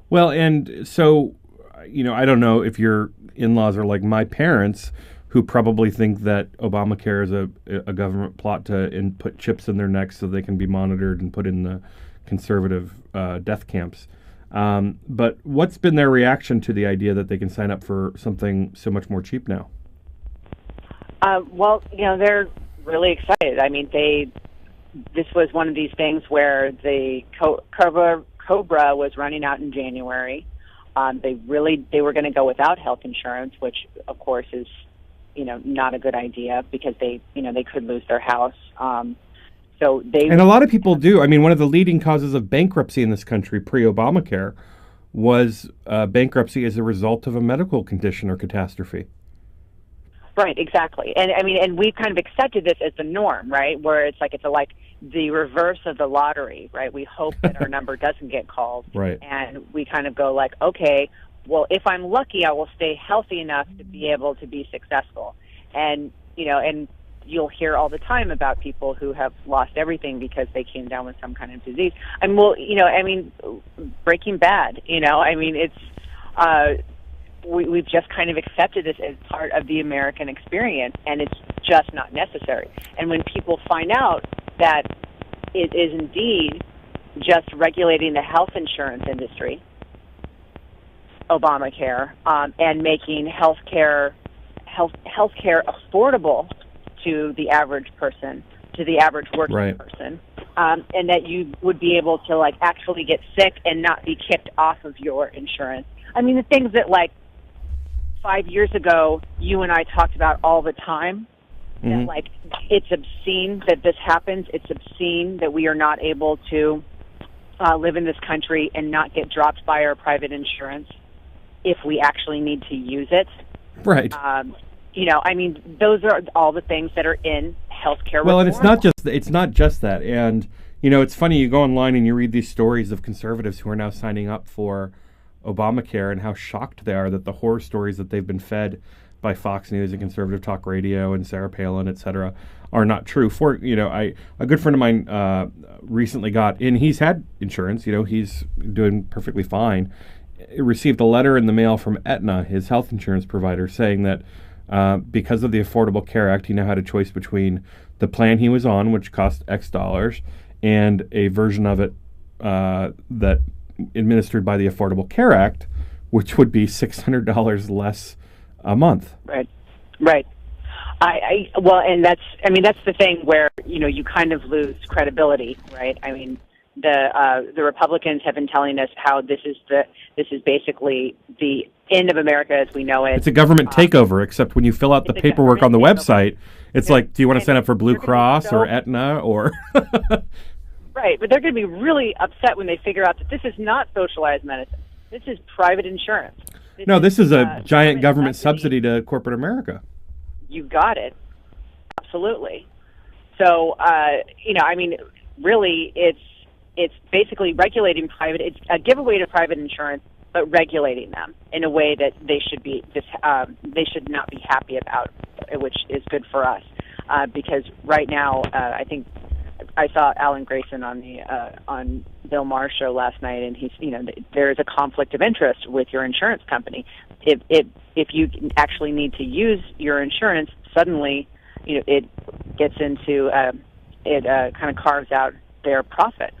Well, and so, I don't know if your in-laws are like my parents, who probably think that Obamacare is a government plot to put chips in their necks so they can be monitored and put in the conservative death camps. But what's been their reaction to the idea that they can sign up for something so much more cheap now? They're really excited. I mean, this was one of these things where the COBRA was running out in January. They were going to go without health insurance, which of course is, not a good idea because they could lose their house. And a lot of people do. I mean, one of the leading causes of bankruptcy in this country pre-Obamacare was bankruptcy as a result of a medical condition or catastrophe. Right, exactly. And I mean, and we've kind of accepted this as the norm, right? Where it's like the reverse of the lottery, right? We hope that our number doesn't get called. Right. And we kind of go like, okay, well, if I'm lucky, I will stay healthy enough to be able to be successful. And, and you'll hear all the time about people who have lost everything because they came down with some kind of disease. Breaking Bad, it's, we've just kind of accepted this as part of the American experience, and it's just not necessary. And when people find out that it is indeed just regulating the health insurance industry, Obamacare, and making healthcare affordable to the average person, to the average working person, and that you would be able to actually get sick and not be kicked off of your insurance. I mean, the things that 5 years ago you and I talked about all the time, that, like, it's obscene that this happens. It's obscene that we are not able to live in this country and not get dropped by our private insurance if we actually need to use it. Right. I mean, those are all the things that are in healthcare. Well, and reform. it's not just that. And it's funny, you go online and you read these stories of conservatives who are now signing up for Obamacare and how shocked they are that the horror stories that they've been fed by Fox News and Conservative Talk Radio and Sarah Palin, et cetera, are not true. A good friend of mine recently got in. He's had insurance. He's doing perfectly fine. He received a letter in the mail from Aetna, his health insurance provider, saying that because of the Affordable Care Act, he now had a choice between the plan he was on, which cost X dollars, and a version of it that administered by the Affordable Care Act, which would be $600 less a month. Right. And that's the thing where you kind of lose credibility, right? I mean, the Republicans have been telling us how this is basically the end of America as we know it. It's a government takeover, except when you fill out the paperwork on the website, it's like, do you want to sign up for Blue Cross or Aetna or? Right, but they're going to be really upset when they figure out that this is not socialized medicine. This is private insurance. This is a giant government subsidy to corporate America. You got it. Absolutely. So, really, it's basically regulating private. It's a giveaway to private insurance, but regulating them in a way that they should not be happy about, which is good for us. Because right now, I think I saw Alan Grayson on Bill Maher's show last night, and he's there is a conflict of interest with your insurance company. If you actually need to use your insurance, suddenly it gets into kind of carves out their profit.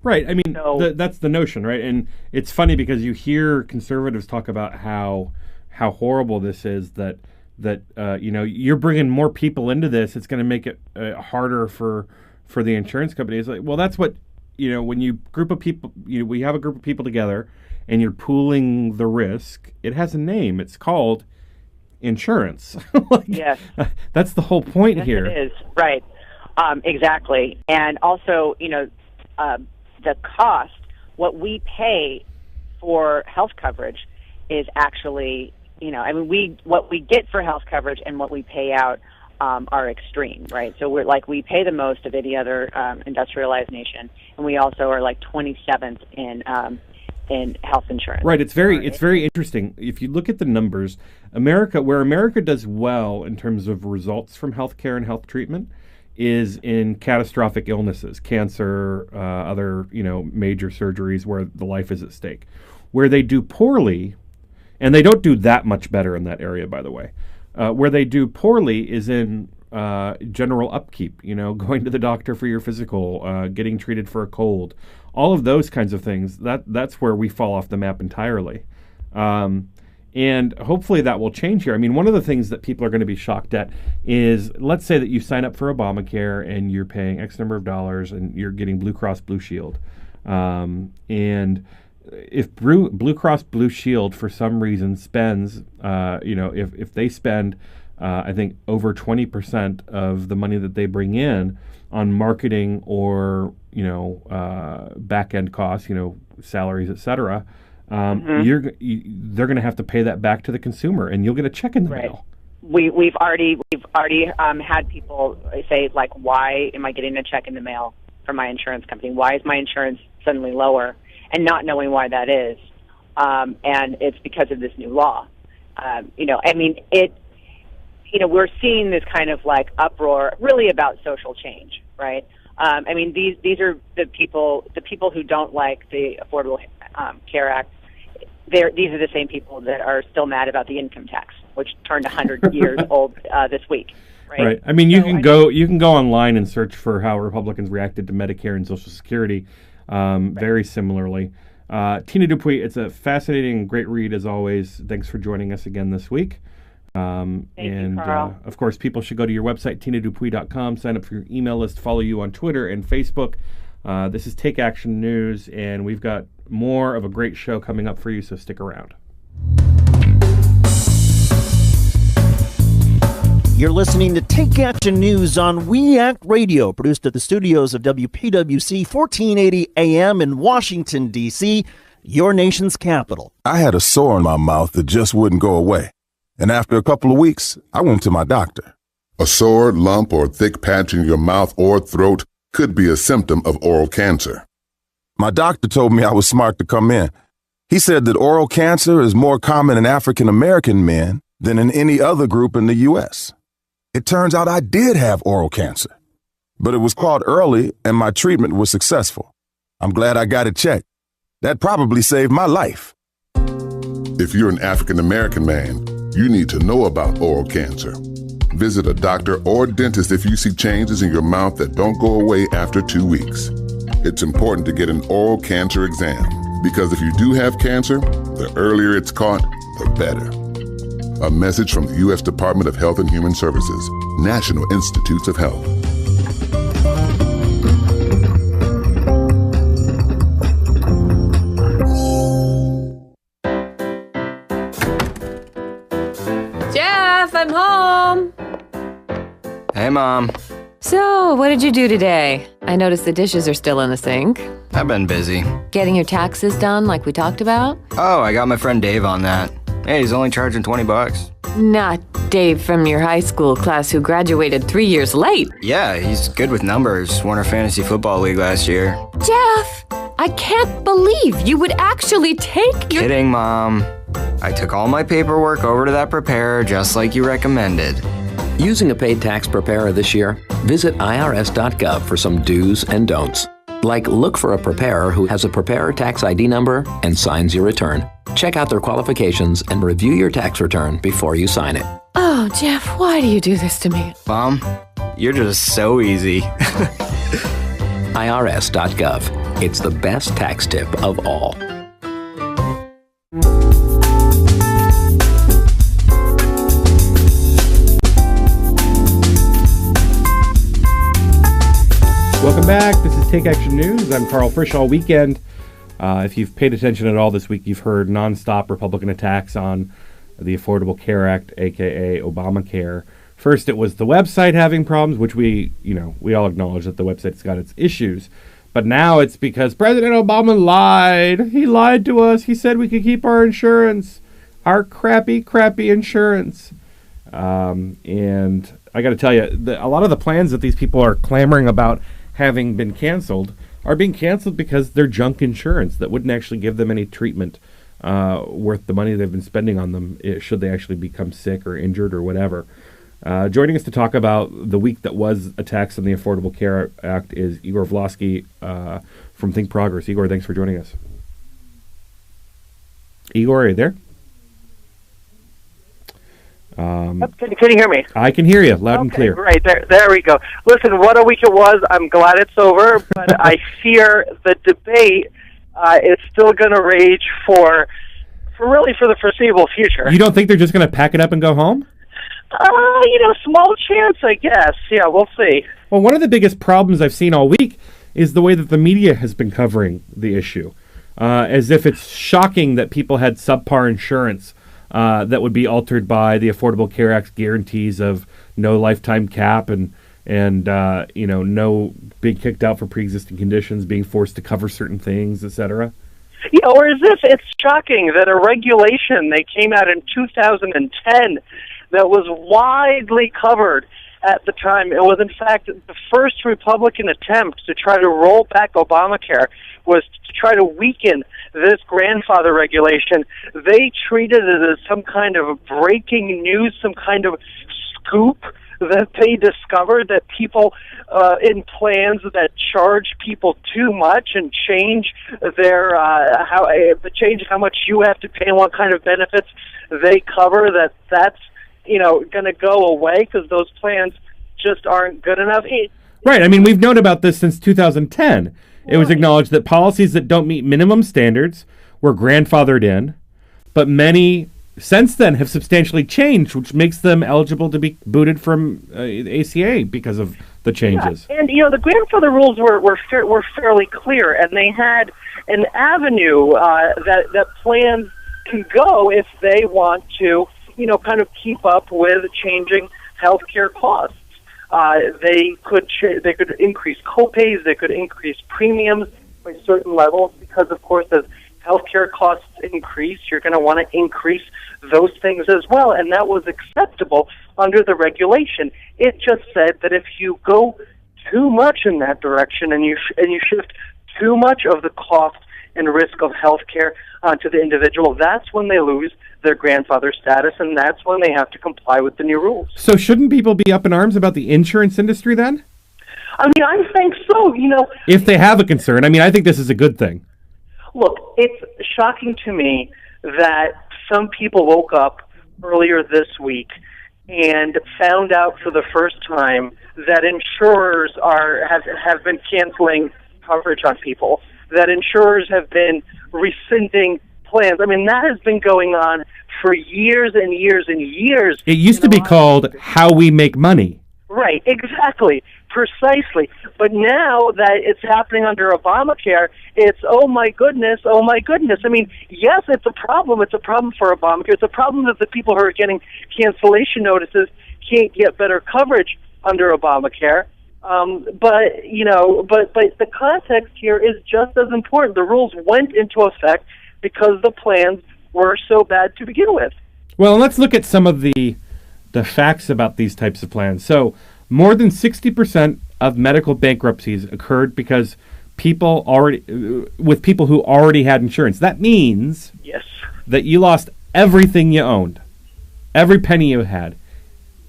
Right. I mean, that's the notion, right? And it's funny because you hear conservatives talk about how horrible this is, that you're bringing more people into this. It's going to make it harder for the insurance companies. Like, well, that's what, when you group of people, we have a group of people together and you're pooling the risk. It has a name. It's called insurance. Yes. That's the whole point here. It is. Right. Exactly. And also, the cost, what we pay for health coverage is actually, what we get for health coverage and what we pay out are extreme, right? So we pay the most of any other industrialized nation, and we also are like 27th in health insurance. Right. It's very interesting. If you look at the numbers, where America does well in terms of results from healthcare and health treatment is in catastrophic illnesses, cancer, other major surgeries where the life is at stake. Where they do poorly, and they don't do that much better in that area, by the way. Where they do poorly is in general upkeep, going to the doctor for your physical, getting treated for a cold, all of those kinds of things. That's where we fall off the map entirely. And hopefully that will change here. I mean, one of the things that people are going to be shocked at is, let's say that you sign up for Obamacare and you're paying X number of dollars and you're getting Blue Cross Blue Shield. And if Blue Cross Blue Shield for some reason spends, if they spend, I think, over 20% of the money that they bring in on marketing or, back-end costs, salaries, et cetera, they're going to have to pay that back to the consumer, and you'll get a check in the mail. We've already had people say, like, why am I getting a check in the mail from my insurance company? Why is my insurance suddenly lower? And not knowing why that is, and it's because of this new law. We're seeing this kind of like uproar, really about social change, right? These are the people who don't like the Affordable Care Act. These are the same people that are still mad about the income tax, which turned 100 years old this week. Right. I mean, you can go online and search for how Republicans reacted to Medicare and Social Security. Very similarly. Tina Dupuy, it's a fascinating, great read as always. Thanks for joining us again this week. Thank you, Carl. Of course, people should go to your website, tinadupuy.com, sign up for your email list, follow you on Twitter and Facebook. This is Take Action News, and we've got more of a great show coming up for you, so stick around. You're listening to Take Action News on We Act Radio, produced at the studios of WPWC 1480 AM in Washington, D.C., your nation's capital. I had a sore in my mouth that just wouldn't go away. And after a couple of weeks, I went to my doctor. A sore, lump, or thick patch in your mouth or throat could be a symptom of oral cancer. My doctor told me I was smart to come in. He said that oral cancer is more common in African American men than in any other group in the U.S. It turns out I did have oral cancer, but it was caught early and my treatment was successful. I'm glad I got it checked. That probably saved my life. If you're an African American man, you need to know about oral cancer. Visit a doctor or dentist if you see changes in your mouth that don't go away after 2 weeks. It's important to get an oral cancer exam because if you do have cancer, the earlier it's caught, the better. A message from the U.S. Department of Health and Human Services, National Institutes of Health. Jeff, I'm home. Hey, Mom. So, what did you do today? I noticed the dishes are still in the sink. I've been busy. Getting your taxes done like we talked about? Oh, I got my friend Dave on that. Hey, he's only charging $20. Not Dave from your high school class who graduated 3 years late. Yeah, he's good with numbers. Won our fantasy football league last year. Jeff, I can't believe you would actually take your... Kidding, Mom. I took all my paperwork over to that preparer just like you recommended. Using a paid tax preparer this year? Visit irs.gov for some do's and don'ts. Like look for a preparer who has a preparer tax ID number and signs your return. Check out their qualifications and review your tax return before you sign it. Oh, Jeff, why do you do this to me? Mom, you're just so easy. irs.gov. It's the best tax tip of all. Welcome back. This is Take Action News. I'm Karl Frisch. All weekend, if you've paid attention at all this week, you've heard nonstop Republican attacks on the Affordable Care Act, aka Obamacare. First, it was the website having problems, which we all acknowledge that the website's got its issues. But now it's because President Obama lied. He lied to us. He said we could keep our insurance, our crappy insurance. And I got to tell you, a lot of the plans that these people are clamoring about having been canceled are being canceled because they're junk insurance that wouldn't actually give them any treatment worth the money they've been spending on them should they actually become sick or injured or whatever. Joining us to talk about the week that was attacks on the Affordable Care Act is Igor Vlasky from Think Progress. Igor, thanks for joining us. Igor, are you there? Can you hear me? I can hear you loud and clear. Great. There we go. Listen, what a week it was. I'm glad it's over, but I fear the debate is still going to rage for the foreseeable future. You don't think they're just going to pack it up and go home? Small chance, I guess. Yeah, we'll see. Well, one of the biggest problems I've seen all week is the way that the media has been covering the issue, as if it's shocking that people had subpar insurance that would be altered by the Affordable Care Act's guarantees of no lifetime cap and no being kicked out for pre-existing conditions, being forced to cover certain things, etc. Yeah, or is this? It's shocking that a regulation that came out in 2010 that was widely covered at the time. It was, in fact, the first Republican attempt to try to roll back Obamacare was to try to weaken this grandfather regulation. They treated it as some kind of breaking news, some kind of scoop that they discovered that people in plans that charge people too much and change their change how much you have to pay and what kind of benefits they cover, that's going to go away because those plans just aren't good enough. Right. I mean, we've known about this since 2010. It was acknowledged that policies that don't meet minimum standards were grandfathered in, but many since then have substantially changed, which makes them eligible to be booted from ACA because of the changes. Yeah. And the grandfather rules were fairly clear, and they had an avenue that plans can go if they want to kind of keep up with changing healthcare costs. They could increase copays, they could increase premiums by certain levels because, of course, as healthcare costs increase, you're going to want to increase those things as well, and that was acceptable under the regulation. It just said that if you go too much in that direction and you shift too much of the cost and risk of healthcare onto the individual, that's when they lose their grandfather status, and that's when they have to comply with the new rules. So shouldn't people be up in arms about the insurance industry then? I mean, I think so. If they have a concern, I mean, I think this is a good thing. Look, it's shocking to me that some people woke up earlier this week and found out for the first time that insurers have been canceling coverage on people, that insurers have been rescinding plans. I mean, that has been going on for years and years and years. It used to be called How We Make Money. Right, exactly, precisely. But now that it's happening under Obamacare, it's, oh my goodness. I mean, yes, it's a problem. It's a problem for Obamacare. It's a problem that the people who are getting cancellation notices can't get better coverage under Obamacare. But the context here is just as important. The rules went into effect because the plans were so bad to begin with. Well, let's look at some of the facts about these types of plans. So, more than 60% of medical bankruptcies occurred because people who already had insurance. That means that you lost everything you owned, every penny you had,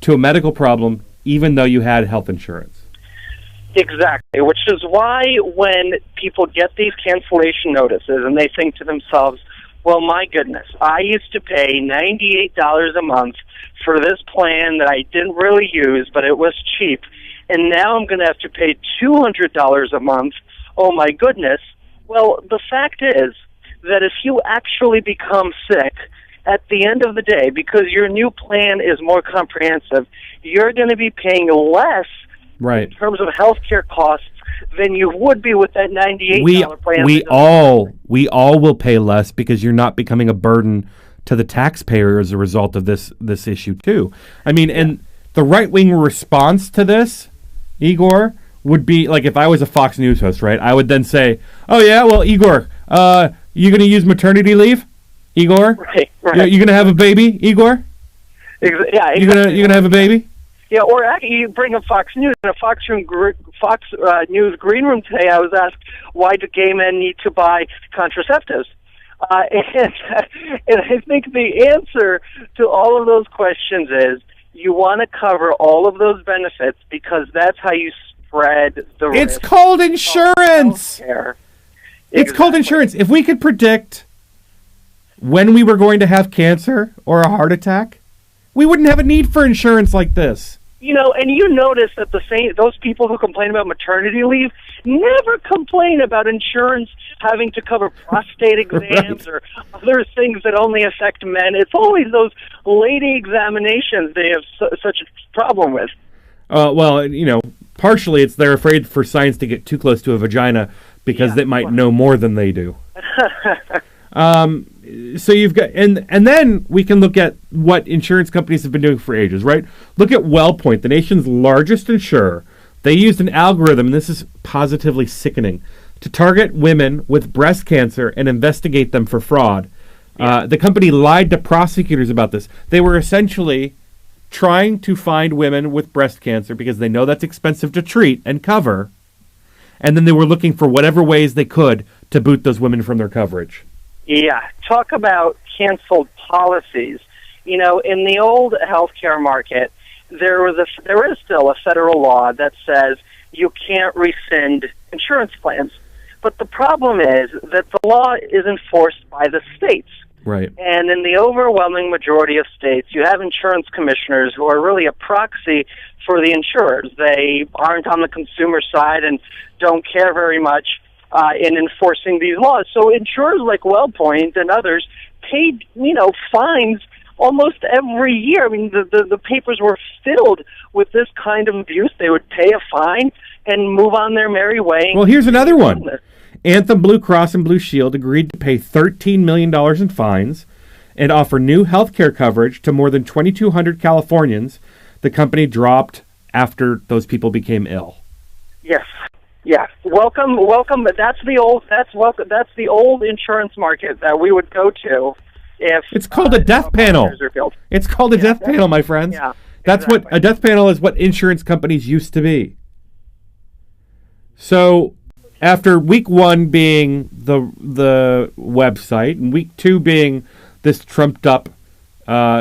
to a medical problem, even though you had health insurance. Exactly, which is why when people get these cancellation notices and they think to themselves, well, my goodness, I used to pay $98 a month for this plan that I didn't really use, but it was cheap, and now I'm going to have to pay $200 a month. Oh, my goodness. Well, the fact is that if you actually become sick, at the end of the day, because your new plan is more comprehensive, you're going to be paying less in terms of healthcare costs than you would be with that $98 plan. We all will pay less because you're not becoming a burden to the taxpayer as a result of this issue too. I mean, and the right-wing response to this, Igor, would be like if I was a Fox News host, right? I would then say, "Oh yeah, well, Igor, you going to use maternity leave, Igor? Right. You going to have a baby, Igor? Yeah, exactly. You going to have a baby?" Yeah, or actually, you bring up Fox News. In a Fox News green room today, I was asked, why do gay men need to buy contraceptives? And I think the answer to all of those questions is you want to cover all of those benefits because that's how you spread the risk. It's called insurance. It's called insurance. If we could predict when we were going to have cancer or a heart attack, we wouldn't have a need for insurance like this. And you notice that those people who complain about maternity leave never complain about insurance having to cover prostate exams or other things that only affect men. It's always those lady examinations they have such a problem with. Well, partially it's they're afraid for science to get too close to a vagina because they might know more than they do. So you've got, and then we can look at what insurance companies have been doing for ages, right? Look at WellPoint, the nation's largest insurer. They used an algorithm, and this is positively sickening, to target women with breast cancer and investigate them for fraud. The company lied to prosecutors about this. They were essentially trying to find women with breast cancer because they know that's expensive to treat and cover, and then they were looking for whatever ways they could to boot those women from their coverage. Yeah, talk about canceled policies. In the old healthcare market, there is still a federal law that says you can't rescind insurance plans. But the problem is that the law is enforced by the states. Right. And in the overwhelming majority of states, you have insurance commissioners who are really a proxy for the insurers. They aren't on the consumer side and don't care very much in enforcing these laws. So insurers like WellPoint and others paid, fines almost every year. I mean, the papers were filled with this kind of abuse. They would pay a fine and move on their merry way. Well, here's another one. Anthem Blue Cross and Blue Shield agreed to pay $13 million in fines and offer new health care coverage to more than 2,200 Californians the company dropped after those people became ill. Yes. Yeah. Welcome. That's the old insurance market that we would go to if it's called a death panel. It's called a death panel, my friends. Yeah. That's exactly. what a death panel is. What insurance companies used to be. So, after week 1 being the website and week 2 being this trumped up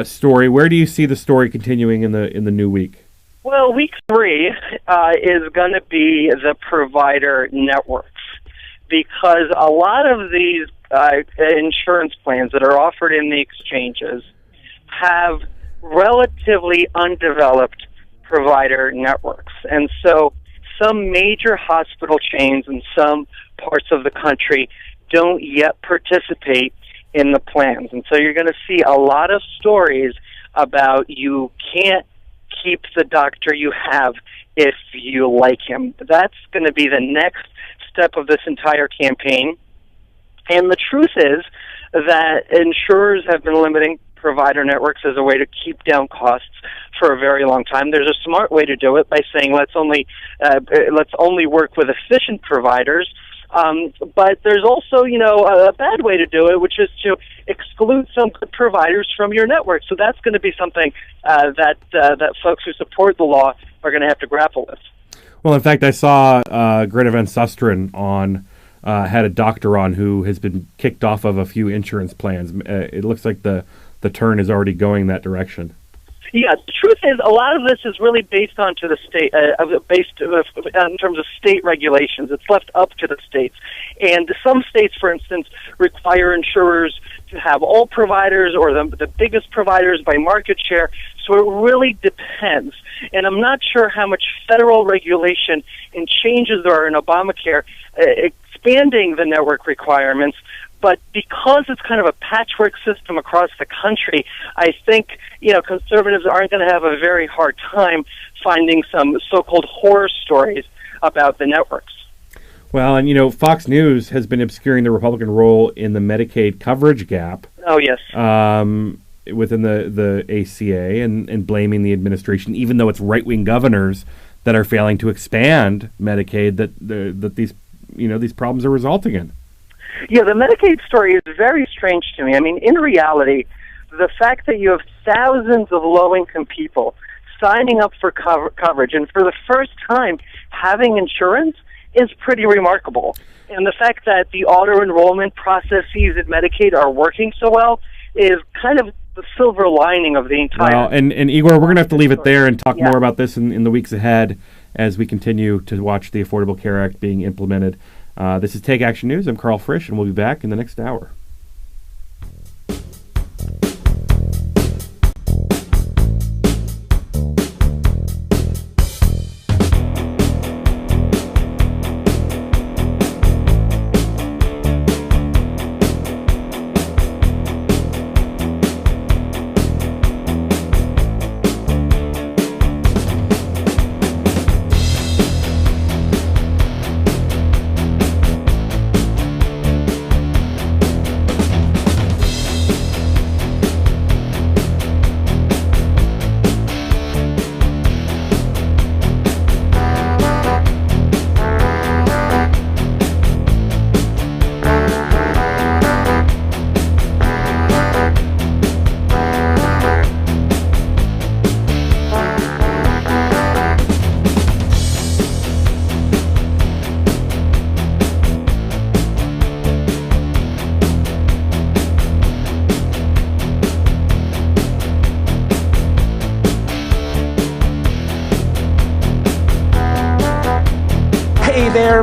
story, where do you see the story continuing in the new week? Well, week 3 is going to be the provider networks, because a lot of these insurance plans that are offered in the exchanges have relatively undeveloped provider networks. And so some major hospital chains in some parts of the country don't yet participate in the plans. And so you're going to see a lot of stories about you can't keep the doctor you have if you like him. That's going to be the next step of this entire campaign. And the truth is that insurers have been limiting provider networks as a way to keep down costs for a very long time. There's a smart way to do it by saying let's only work with efficient providers. But there's also, a bad way to do it, which is to exclude some good providers from your network. So that's going to be something that folks who support the law are going to have to grapple with. Well, in fact, I saw David Shuster had a doctor on who has been kicked off of a few insurance plans. It looks like the turn is already going that direction. Yeah, the truth is, a lot of this is really based onto the state, in terms of state regulations. It's left up to the states, and some states, for instance, require insurers to have all providers or the biggest providers by market share. So it really depends, and I'm not sure how much federal regulation and changes there are in Obamacare expanding the network requirements. But because it's kind of a patchwork system across the country, I think, conservatives aren't going to have a very hard time finding some so-called horror stories about the networks. Well, and Fox News has been obscuring the Republican role in the Medicaid coverage gap. Oh, yes. Within the ACA and blaming the administration, even though it's right-wing governors that are failing to expand Medicaid that these problems are resulting in. Yeah, the Medicaid story is very strange to me. I mean, in reality, the fact that you have thousands of low-income people signing up for coverage and for the first time having insurance is pretty remarkable. And the fact that the auto-enrollment processes at Medicaid are working so well is kind of the silver lining of the entire... Well, and Igor, we're going to have to leave it there and talk more about this in the weeks ahead as we continue to watch the Affordable Care Act being implemented. This is Take Action News. I'm Karl Frisch, and we'll be back in the next hour.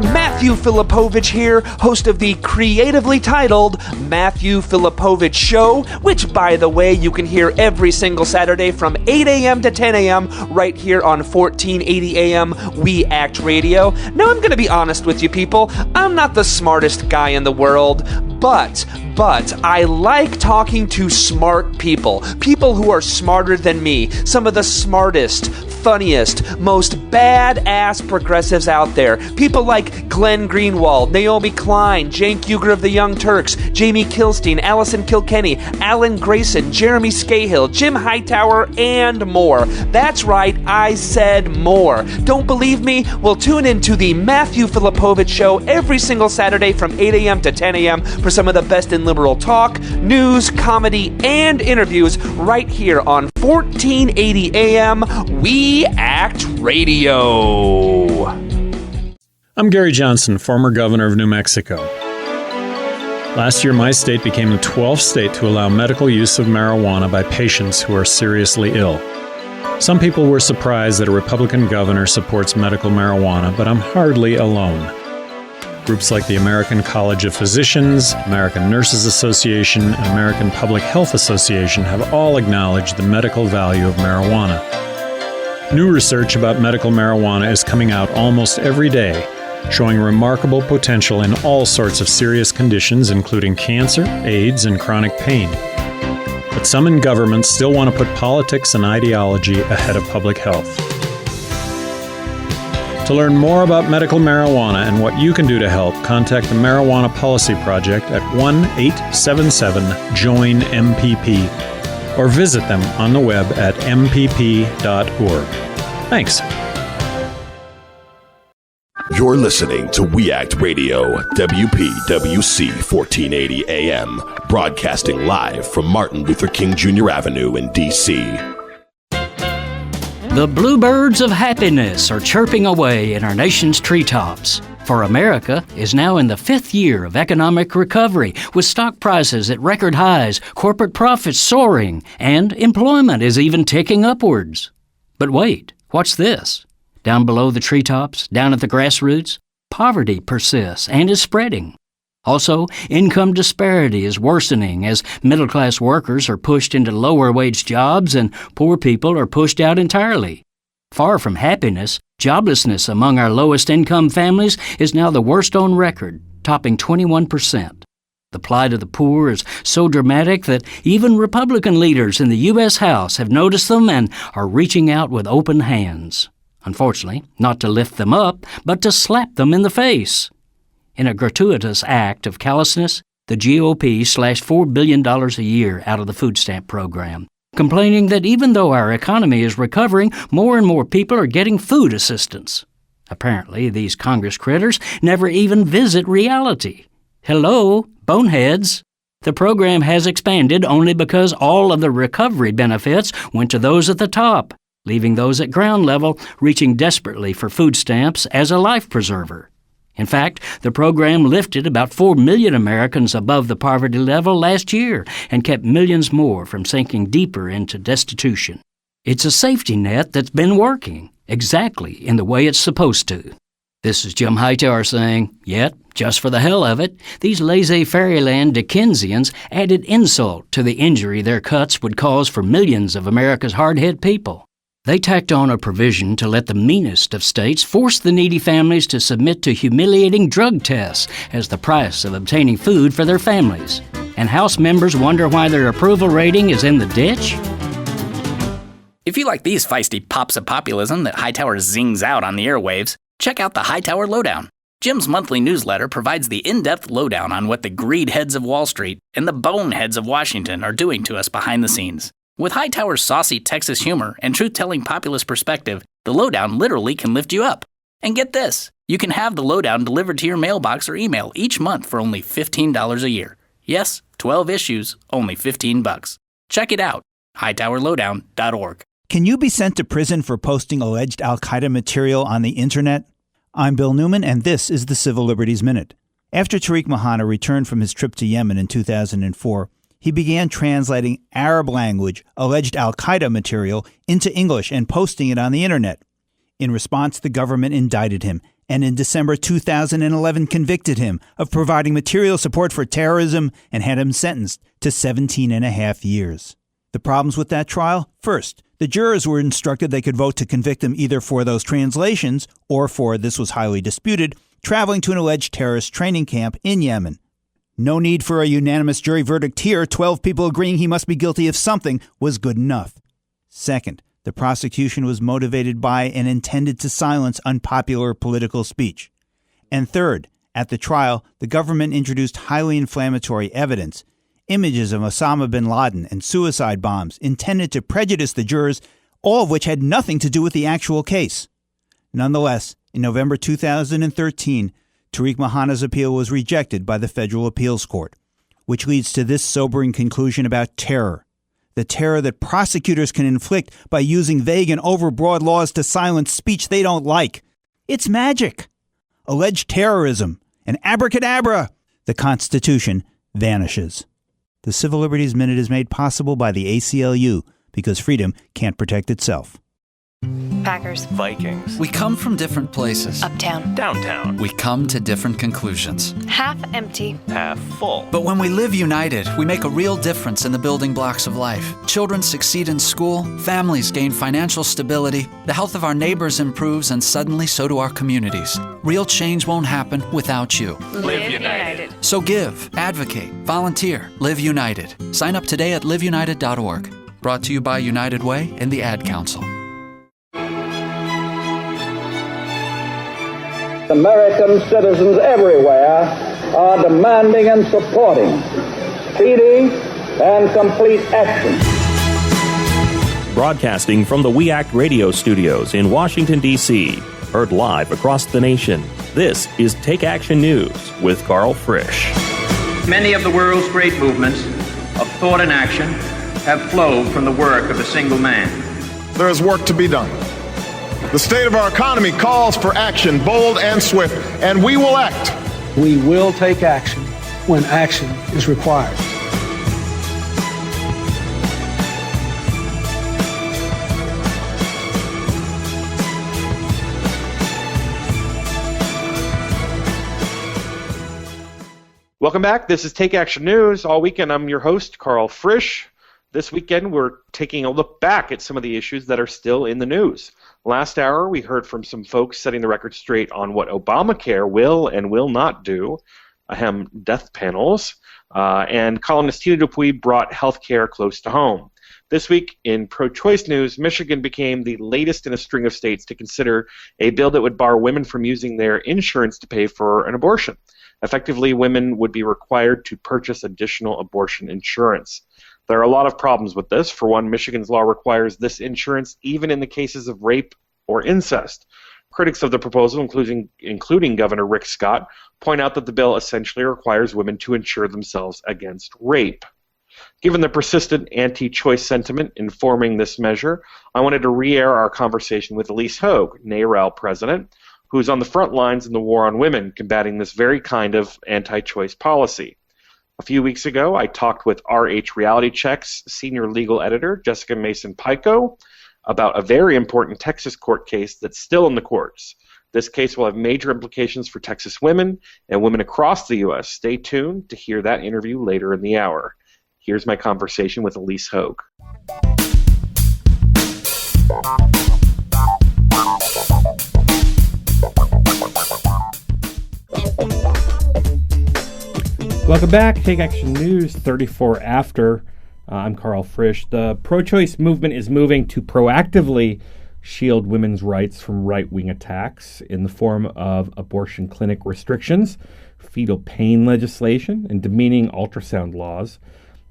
Matthew Filipovich here, host of the creatively titled Matthew Filipovich Show, which, by the way, you can hear every single Saturday from 8 a.m. to 10 a.m. right here on 1480 a.m. We Act Radio. Now, I'm going to be honest with you people. I'm not the smartest guy in the world, but I like talking to smart people who are smarter than me, some of the smartest, funniest, most badass progressives out there. People like Glenn Greenwald, Naomi Klein, Cenk Uygur of the Young Turks, Jamie Kilstein, Allison Kilkenny, Alan Grayson, Jeremy Scahill, Jim Hightower, and more. That's right, I said more. Don't believe me? Well, tune in to the Matthew Filipovich Show every single Saturday from 8 a.m. to 10 a.m. for some of the best in liberal talk, news, comedy, and interviews right here on 1480 AM We Act Radio. I'm Gary Johnson, former governor of New Mexico. Last year, my state became the 12th state to allow medical use of marijuana by patients who are seriously ill. Some people were surprised that a Republican governor supports medical marijuana, but I'm hardly alone. Groups like the American College of Physicians, American Nurses Association, and American Public Health Association have all acknowledged the medical value of marijuana. New research about medical marijuana is coming out almost every day, showing remarkable potential in all sorts of serious conditions, including cancer, AIDS, and chronic pain. But some in government still want to put politics and ideology ahead of public health. To learn more about medical marijuana and what you can do to help, contact the Marijuana Policy Project at 1-877-JOIN-MPP or visit them on the web at mpp.org. Thanks. You're listening to We Act Radio, WPWC 1480 AM, broadcasting live from Martin Luther King Jr. Avenue in D.C. The bluebirds of happiness are chirping away in our nation's treetops. For America is now in the 5th year of economic recovery, with stock prices at record highs, corporate profits soaring, and employment is even ticking upwards. But wait, what's this? Down below the treetops, down at the grassroots, poverty persists and is spreading. Also, income disparity is worsening as middle-class workers are pushed into lower-wage jobs and poor people are pushed out entirely. Far from happiness, joblessness among our lowest-income families is now the worst on record, topping 21%. The plight of the poor is so dramatic that even Republican leaders in the U.S. House have noticed them and are reaching out with open hands. Unfortunately, not to lift them up, but to slap them in the face. In a gratuitous act of callousness, the GOP slashed $4 billion a year out of the food stamp program, complaining that even though our economy is recovering, more and more people are getting food assistance. Apparently, these Congress critters never even visit reality. Hello, boneheads. The program has expanded only because all of the recovery benefits went to those at the top, leaving those at ground level reaching desperately for food stamps as a life preserver. In fact, the program lifted about 4 million Americans above the poverty level last year and kept millions more from sinking deeper into destitution. It's a safety net that's been working, exactly in the way it's supposed to. This is Jim Hightower saying, yet, just for the hell of it, these laissez-fairyland Dickensians added insult to the injury their cuts would cause for millions of America's hard-hit people. They tacked on a provision to let the meanest of states force the needy families to submit to humiliating drug tests as the price of obtaining food for their families. And House members wonder why their approval rating is in the ditch? If you like these feisty pops of populism that Hightower zings out on the airwaves, check out the Hightower Lowdown. Jim's monthly newsletter provides the in-depth lowdown on what the greed heads of Wall Street and the boneheads of Washington are doing to us behind the scenes. With Hightower's saucy Texas humor and truth-telling populist perspective, the Lowdown literally can lift you up. And get this, you can have the Lowdown delivered to your mailbox or email each month for only $15 a year. Yes, 12 issues, only $15. Check it out, hightowerlowdown.org. Can you be sent to prison for posting alleged al-Qaeda material on the internet? I'm Bill Newman, and this is the Civil Liberties Minute. After Tariq Mahana returned from his trip to Yemen in 2004, he began translating Arab language, alleged al-Qaeda material, into English and posting it on the internet. In response, the government indicted him and in December 2011 convicted him of providing material support for terrorism and had him sentenced to 17.5 years. The problems with that trial? First, the jurors were instructed they could vote to convict him either for those translations or for, this was highly disputed, traveling to an alleged terrorist training camp in Yemen. No need for a unanimous jury verdict here. 12 people agreeing he must be guilty of something was good enough. Second, The prosecution was motivated by and intended to silence unpopular political speech. And third, at the trial, the government introduced highly inflammatory evidence, images of Osama bin Laden and suicide bombs intended to prejudice the jurors, all of which had nothing to do with the actual case. Nonetheless, in November 2013, Tariq Mahana's appeal was rejected by the Federal Appeals Court, which leads to this sobering conclusion about terror. The terror that prosecutors can inflict by using vague and overbroad laws to silence speech they don't like. It's magic. Alleged terrorism. And abracadabra. The Constitution vanishes. The Civil Liberties Minute is made possible by the ACLU because freedom can't protect itself. Packers. Vikings. We come from different places. Uptown. Downtown. We come to different conclusions. Half empty. Half full. But when we live united, we make a real difference in the building blocks of life. Children succeed in school, families gain financial stability, the health of our neighbors improves, and suddenly so do our communities. Real change won't happen without you. Live united. So give, advocate, volunteer, live united. Sign up today at liveunited.org. Brought to you by United Way and the Ad Council. American citizens everywhere are demanding and supporting speedy and complete action. Broadcasting from the We Act radio studios in Washington, D.C., heard live across the nation, this is Take Action News with Karl Frisch. Many of the world's great movements of thought and action have flowed from the work of a single man. There is work to be done. The state of our economy calls for action, bold and swift, and we will act. We will take action when action is required. Welcome back. This is Take Action News. All weekend, I'm your host, Karl Frisch. This weekend, we're taking a look back at some of the issues that are still in the news. Last hour, we heard from some folks setting the record straight on what Obamacare will and will not do, ahem, death panels, and columnist Tina Dupuis brought healthcare close to home. This week, in pro-choice news, Michigan became the latest in a string of states to consider a bill that would bar women from using their insurance to pay for an abortion. Effectively, women would be required to purchase additional abortion insurance. There are a lot of problems with this. For one, Michigan's law requires this insurance even in the cases of rape or incest. Critics of the proposal, including Governor Rick Scott, point out that the bill essentially requires women to insure themselves against rape. Given the persistent anti-choice sentiment informing this measure, I wanted to re-air our conversation with Elise Hogue, NARAL president, who is on the front lines in the war on women, combating this very kind of anti-choice policy. A few weeks ago, I talked with RH Reality Check's senior legal editor, Jessica Mason-Pico, about a very important Texas court case that's still in the courts. This case will have major implications for Texas women and women across the U.S. Stay tuned to hear that interview later in the hour. Here's my conversation with Elise Hogue. Welcome back. Take Action News 34 after. I'm Karl Frisch. The pro-choice movement is moving to proactively shield women's rights from right-wing attacks in the form of abortion clinic restrictions, fetal pain legislation, and demeaning ultrasound laws.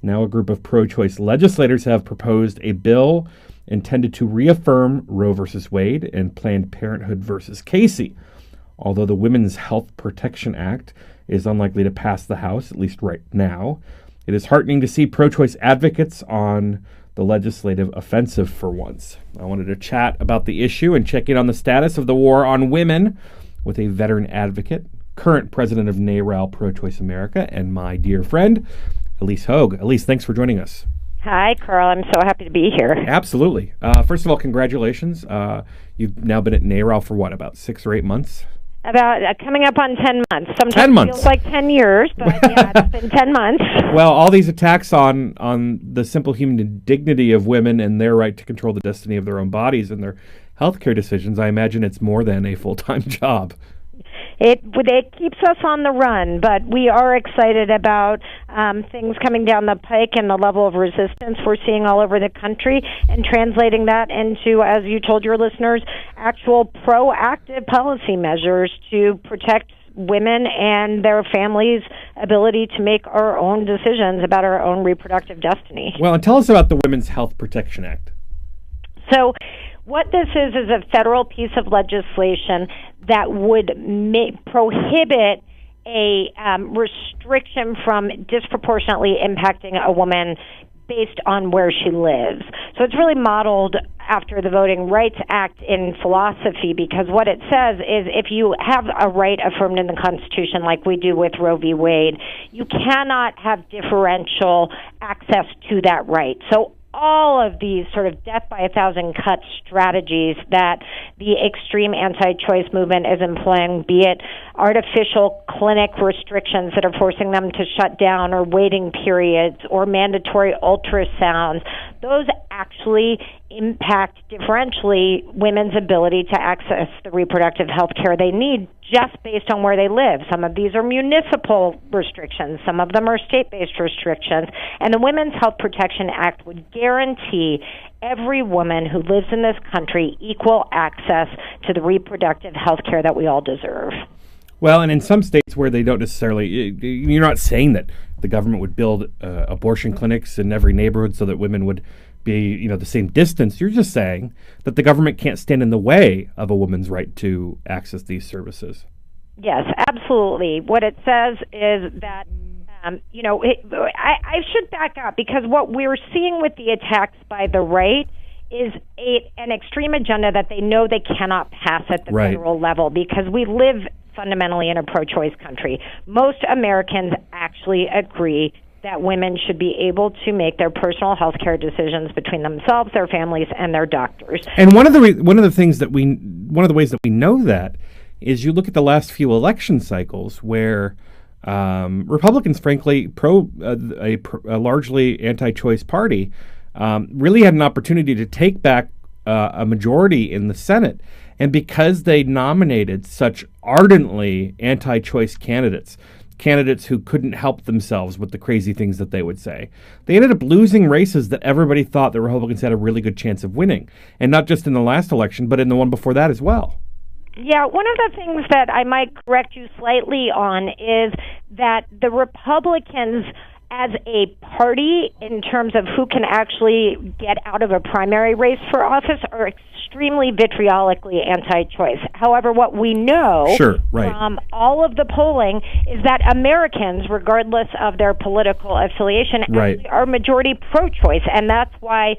Now a group of pro-choice legislators have proposed a bill intended to reaffirm Roe v. Wade and Planned Parenthood v. Casey. Although the Women's Health Protection Act is unlikely to pass the House, at least right now, it is heartening to see pro-choice advocates on the legislative offensive for once. I wanted to chat about the issue and check in on the status of the war on women with a veteran advocate, current president of NARAL Pro-Choice America, and my dear friend, Elise Hogue. Elise, thanks for joining us. Hi, Karl. I'm so happy to be here. Absolutely. First of all, congratulations. You've now been at NARAL for what, about 6 or 8 months? About coming up on 10 months. Sometimes 10 months. It feels like 10 years, but yeah, it's been 10 months. Well, all these attacks on the simple human dignity of women and their right to control the destiny of their own bodies and their healthcare decisions, I imagine it's more than a full-time job. It keeps us on the run, but we are excited about things coming down the pike and the level of resistance we're seeing all over the country, and translating that into, as you told your listeners, actual proactive policy measures to protect women and their families' ability to make our own decisions about our own reproductive destiny. Well, and tell us about the Women's Health Protection Act. So what this is a federal piece of legislation that would prohibit a restriction from disproportionately impacting a woman based on where she lives. So it's really modeled after the Voting Rights Act in philosophy, because what it says is if you have a right affirmed in the Constitution like we do with Roe v. Wade, you cannot have differential access to that right. So all of these sort of death by 1,000 cuts strategies that the extreme anti-choice movement is employing, be it artificial clinic restrictions that are forcing them to shut down, or waiting periods, or mandatory ultrasounds, those actually impact differentially women's ability to access the reproductive health care they need just based on where they live. Some of these are municipal restrictions. Some of them are state-based restrictions. And the Women's Health Protection Act would guarantee every woman who lives in this country equal access to the reproductive health care that we all deserve. Well, and in some states where they don't necessarily, you're not saying that the government would build abortion clinics in every neighborhood so that women would be, the same distance. You're just saying that the government can't stand in the way of a woman's right to access these services. Yes, absolutely. What it says is that, I should back up, because what we're seeing with the attacks by the right is an extreme agenda that they know they cannot pass at the federal level, because we live fundamentally in a pro-choice country. Most Americans actually agree that women should be able to make their personal health care decisions between themselves, their families, and their doctors. And one of the ways that we know that is you look at the last few election cycles where Republicans, frankly, a largely anti-choice party, really had an opportunity to take back a majority in the Senate. And because they nominated such ardently anti-choice candidates who couldn't help themselves with the crazy things that they would say, they ended up losing races that everybody thought the Republicans had a really good chance of winning. And not just in the last election, but in the one before that as well. Yeah, one of the things that I might correct you slightly on is that the Republicans as a party, in terms of who can actually get out of a primary race for office, are extremely vitriolically anti-choice. However, what we know from all of the polling is that Americans, regardless of their political affiliation, actually are majority pro-choice, and that's why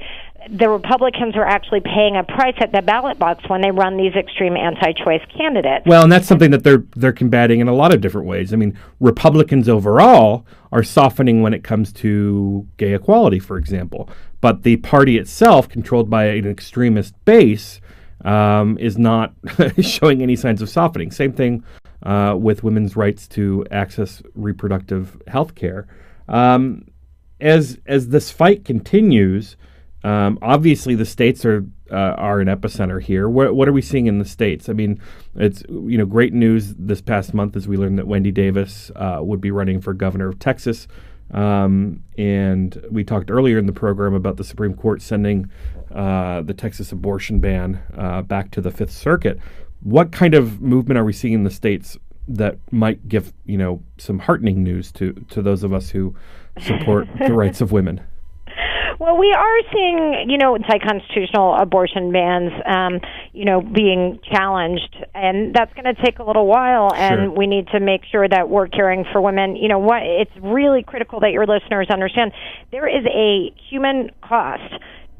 the Republicans are actually paying a price at the ballot box when they run these extreme anti-choice candidates. Well, and that's something that they're combating in a lot of different ways. I mean, Republicans overall are softening when it comes to gay equality, for example. But the party itself, controlled by an extremist base, is not showing any signs of softening. Same thing with women's rights to access reproductive health care. As this fight continues, obviously the states are an epicenter here. What are we seeing in the states? I mean, it's great news this past month as we learned that Wendy Davis would be running for governor of Texas. And we talked earlier in the program about the Supreme Court sending the Texas abortion ban back to the Fifth Circuit. What kind of movement are we seeing in the states that might give some heartening news to those of us who support the rights of women? Well, we are seeing, anti-constitutional abortion bans, being challenged, and that's going to take a little while, and we need to make sure that we're caring for women. It's really critical that your listeners understand there is a human cost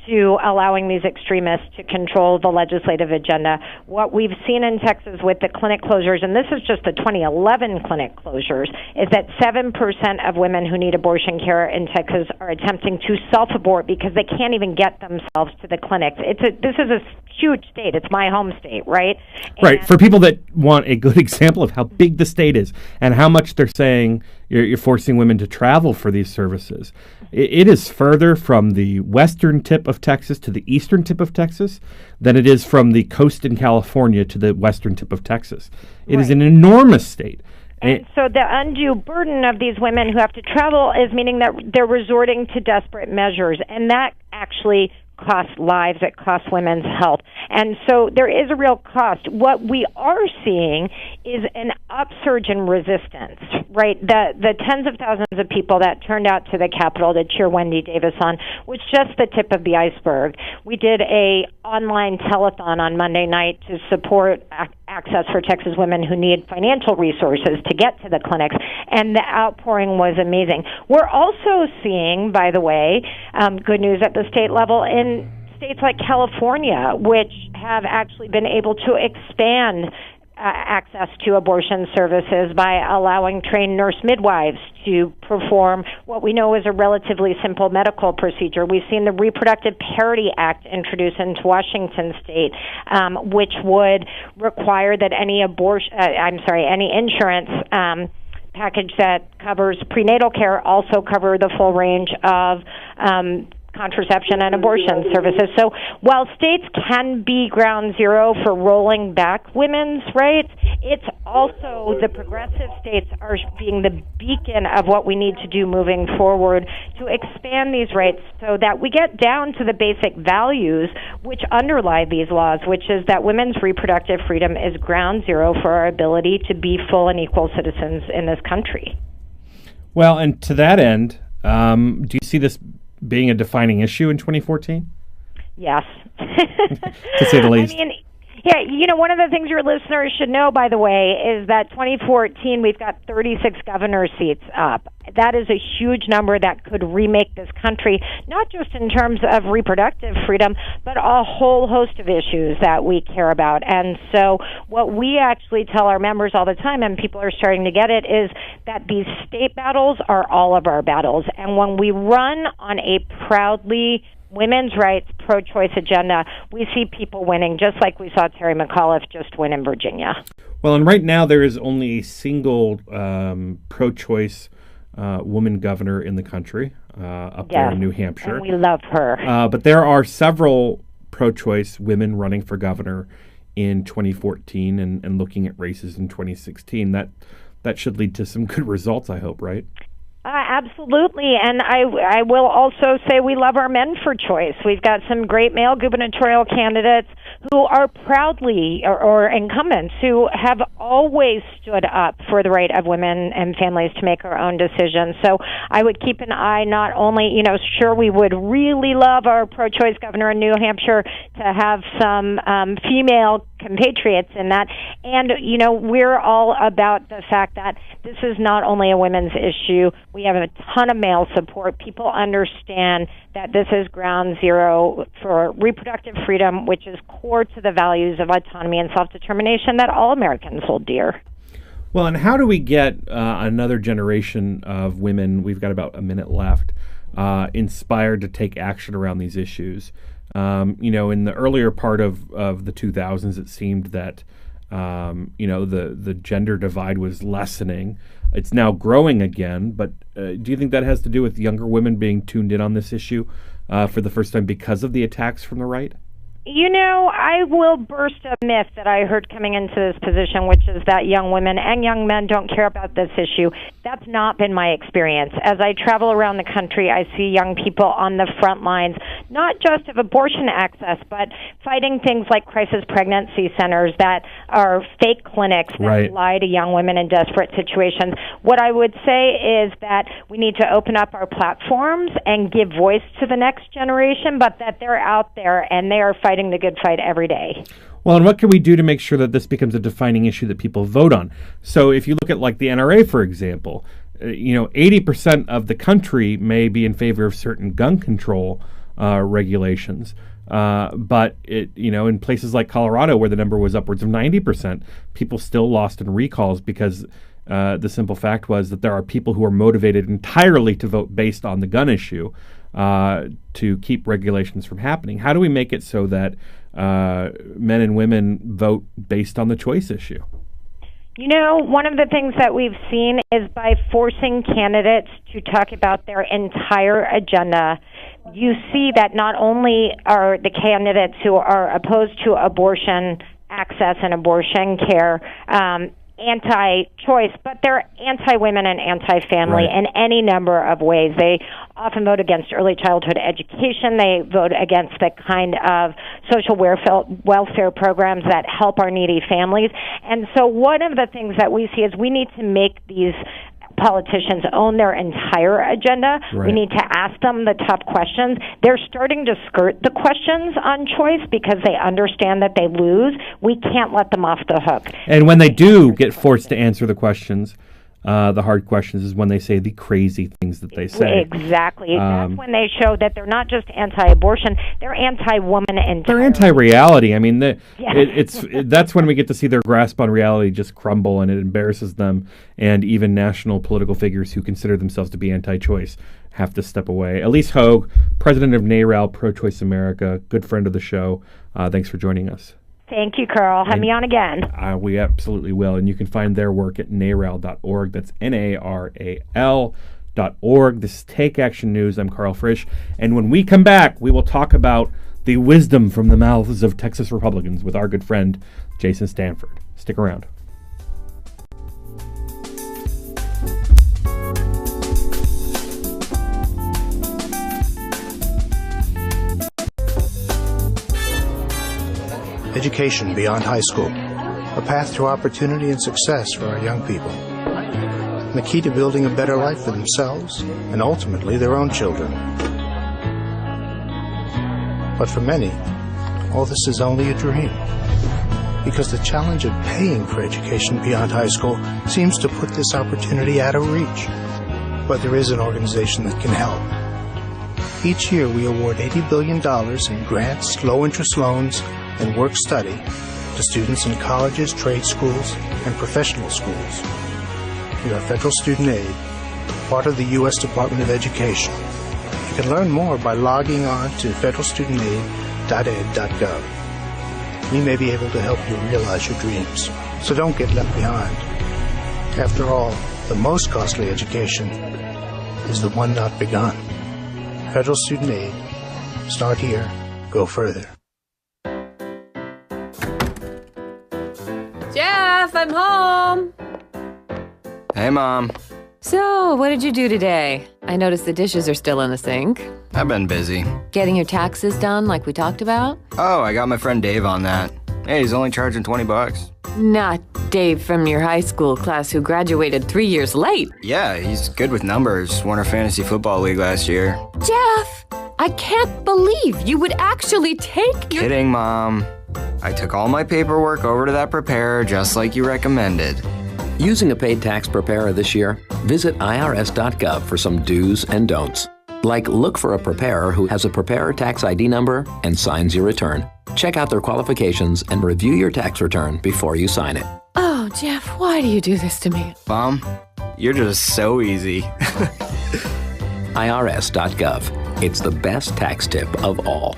to allowing these extremists to control the legislative agenda. What we've seen in Texas with the clinic closures, and this is just the 2011 clinic closures, is that 7% of women who need abortion care in Texas are attempting to self-abort because they can't even get themselves to the clinics. This is a huge state. It's my home state, right? Right. For people that want a good example of how big the state is and how much they're saying you're forcing women to travel for these services. it is further from the western tip of Texas to the eastern tip of Texas than it is from the coast in California to the western tip of Texas. It is an enormous state. And so the undue burden of these women who have to travel is meaning that they're resorting to desperate measures, and that actually costs lives, it costs women's health. And so there is a real cost. What we are seeing is an upsurge in resistance, right? The tens of thousands of people that turned out to the Capitol to cheer Wendy Davis on was just the tip of the iceberg. We did a online telethon on Monday night to support access for Texas women who need financial resources to get to the clinics, and the outpouring was amazing. We're also seeing, by the way, good news at the state level in states like California, which have actually been able to expand access to abortion services by allowing trained nurse midwives to perform what we know is a relatively simple medical procedure. We've seen the Reproductive Parity Act introduced into Washington state, which would require that any insurance package that covers prenatal care also cover the full range of contraception and abortion services. So while states can be ground zero for rolling back women's rights, it's also the progressive states are being the beacon of what we need to do moving forward to expand these rights so that we get down to the basic values which underlie these laws, which is that women's reproductive freedom is ground zero for our ability to be full and equal citizens in this country. Well, and to that end, do you see this being a defining issue in 2014? Yes. To say the least. I mean, yeah, one of the things your listeners should know, by the way, is that 2014 we've got 36 governor seats up. That is a huge number that could remake this country, not just in terms of reproductive freedom, but a whole host of issues that we care about. And so what we actually tell our members all the time, and people are starting to get it, is that these state battles are all of our battles. And when we run on a proudly women's rights, pro-choice agenda, we see people winning, just like we saw Terry McAuliffe just win in Virginia. Well, and right now there is only a single pro-choice woman governor in the country, up there in New Hampshire. And we love her. But there are several pro-choice women running for governor in 2014 and looking at races in 2016. That should lead to some good results, I hope, right? Absolutely, and I will also say we love our men for choice. We've got some great male gubernatorial candidates who are proudly, or incumbents, who have always stood up for the right of women and families to make our own decisions. So I would keep an eye not only, sure we would really love our pro-choice governor in New Hampshire to have some female compatriots in that, and, we're all about the fact that this is not only a women's issue. We have a ton of male support. People understand that this is ground zero for reproductive freedom, which is core to the values of autonomy and self-determination that all Americans hold dear. Well, and how do we get another generation of women, we've got about a minute left, inspired to take action around these issues? In the earlier part of the 2000s, it seemed that, the gender divide was lessening. It's now growing again, but do you think that has to do with younger women being tuned in on this issue for the first time because of the attacks from the right? I will burst a myth that I heard coming into this position, which is that young women and young men don't care about this issue. That's not been my experience. As I travel around the country, I see young people on the front lines, not just of abortion access, but fighting things like crisis pregnancy centers that are fake clinics that lie to young women in desperate situations. What I would say is that we need to open up our platforms and give voice to the next generation, but that they're out there and they are fighting the good fight every day. Well, and what can we do to make sure that this becomes a defining issue that people vote on? So if you look at like the NRA, for example, 80% of the country may be in favor of certain gun control regulations. But in places like Colorado, where the number was upwards of 90%, people still lost in recalls because the simple fact was that there are people who are motivated entirely to vote based on the gun issue to keep regulations from happening. How do we make it so that men and women vote based on the choice issue? You know, one of the things that we've seen is by forcing candidates to talk about their entire agenda, you see that not only are the candidates who are opposed to abortion access and abortion care anti-choice, but they're anti-women and anti-family in any number of ways. They often vote against early childhood education. They vote against the kind of social welfare programs that help our needy families. And so one of the things that we see is we need to make these politicians own their entire agenda. Right. We need to ask them the tough questions. They're starting to skirt the questions on choice because they understand that they lose. We can't let them off the hook. And when they do get forced to answer the questions, the hard questions, is when they say the crazy things that they say. Exactly. That's when they show that they're not just anti-abortion, they're anti-woman and they're anti-reality. I mean, that's when we get to see their grasp on reality just crumble, and it embarrasses them. And even national political figures who consider themselves to be anti-choice have to step away. Elise Hogue, president of NARAL, Pro-Choice America, good friend of the show. Thanks for joining us. Thank you, Karl. Have me on again. We absolutely will. And you can find their work at naral.org. That's NARAL.org. This is Take Action News. I'm Karl Frisch. And when we come back, we will talk about the wisdom from the mouths of Texas Republicans with our good friend, Jason Stanford. Stick around. Education beyond high school, a path to opportunity and success for our young people, and the key to building a better life for themselves and ultimately their own children. But for many, all this is only a dream, because the challenge of paying for education beyond high school seems to put this opportunity out of reach. But there is an organization that can help. Each year we award $80 billion in grants, low-interest loans, and work-study to students in colleges, trade schools, and professional schools. We are federal student aid, part of the U.S. Department of Education. You can learn more by logging on to federalstudentAid.ed.gov. We may be able to help you realize your dreams, so don't get left behind. After all, the most costly education is the one not begun. Federal Student Aid. Start here, go further. Jeff, I'm home. Hey, Mom. So, what did you do today? I noticed the dishes are still in the sink. I've been busy. Getting your taxes done like we talked about? Oh, I got my friend Dave on that. Hey, he's only charging $20. Not Dave from your high school class who graduated 3 years late. Yeah, he's good with numbers. Won our fantasy football league last year. Jeff, I can't believe you would actually take your... Kidding, Mom. I took all my paperwork over to that preparer just like you recommended. Using a paid tax preparer this year? Visit irs.gov for some do's and don'ts. Like look for a preparer who has a preparer tax ID number and signs your return. Check out their qualifications and review your tax return before you sign it. Oh, Jeff, why do you do this to me? Mom, you're just so easy. irs.gov. It's the best tax tip of all.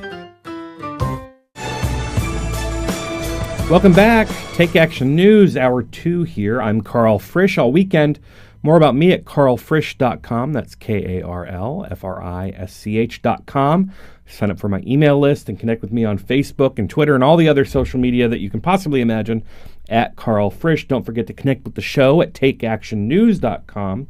Welcome back. Take Action News, Hour 2 here. I'm Karl Frisch. All weekend, more about me at karlfrisch.com. That's KarlFrisch.com. Sign up for my email list and connect with me on Facebook and Twitter and all the other social media that you can possibly imagine at Karl Frisch. Don't forget to connect with the show at takeactionnews.com.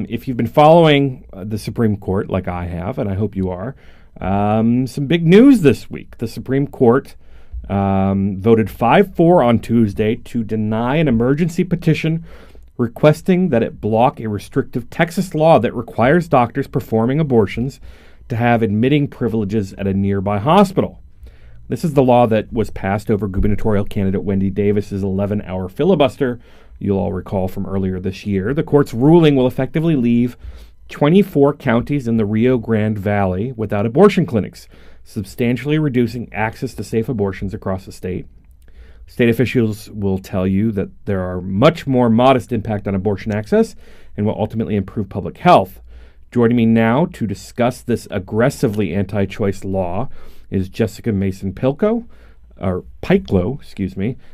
If you've been following the Supreme Court, like I have, and I hope you are, some big news this week. The Supreme Court voted 5-4 on Tuesday to deny an emergency petition requesting that it block a restrictive Texas law that requires doctors performing abortions to have admitting privileges at a nearby hospital. This is the law that was passed over gubernatorial candidate Wendy Davis's 11-hour filibuster, you'll all recall from earlier this year. The court's ruling will effectively leave 24 counties in the Rio Grande Valley without abortion clinics, substantially reducing access to safe abortions across the state. State officials will tell you that there are much more modest impact on abortion access and will ultimately improve public health. Joining me now to discuss this aggressively anti-choice law is Jessica Mason-Pilko,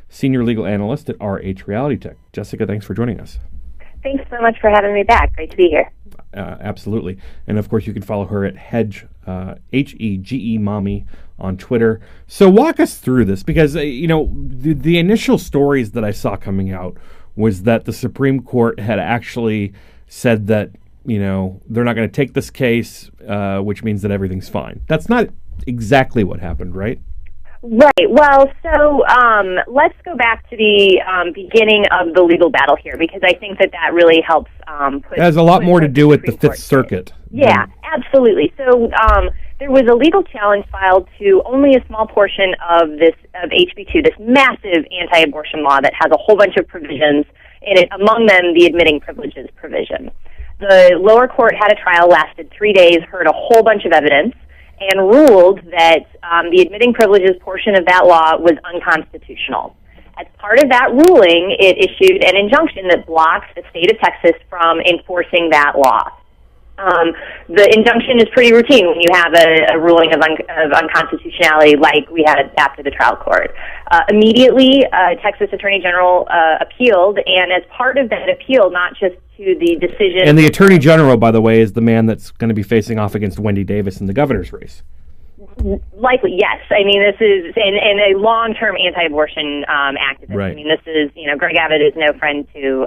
senior legal analyst at RH Reality Tech. Jessica, thanks for joining us. Thanks so much for having me back. Great to be here. Absolutely. And of course, you can follow her at Hege Mommy on Twitter. So walk us through this, because, the initial stories that I saw coming out was that the Supreme Court had actually said that, they're not going to take this case, which means that everything's fine. That's not exactly what happened, right? Right. Well, so let's go back to the beginning of the legal battle here, because I think that really helps. It has a lot more to do with the Fifth Circuit. Yeah, absolutely. So there was a legal challenge filed to only a small portion of HB2, this massive anti-abortion law that has a whole bunch of provisions in it, among them the admitting privileges provision. The lower court had a trial, lasted 3 days, heard a whole bunch of evidence, and ruled that the admitting privileges portion of that law was unconstitutional. As part of that ruling, it issued an injunction that blocks the state of Texas from enforcing that law. The injunction is pretty routine when you have a ruling of unconstitutionality like we had after the trial court. Immediately, Texas Attorney General appealed, and as part of that appeal, not just to the decision... And the Attorney General, by the way, is the man that's going to be facing off against Wendy Davis in the governor's race. Likely, yes. I mean, this is and a long-term anti-abortion activist. Right. I mean, this is Greg Abbott is no friend to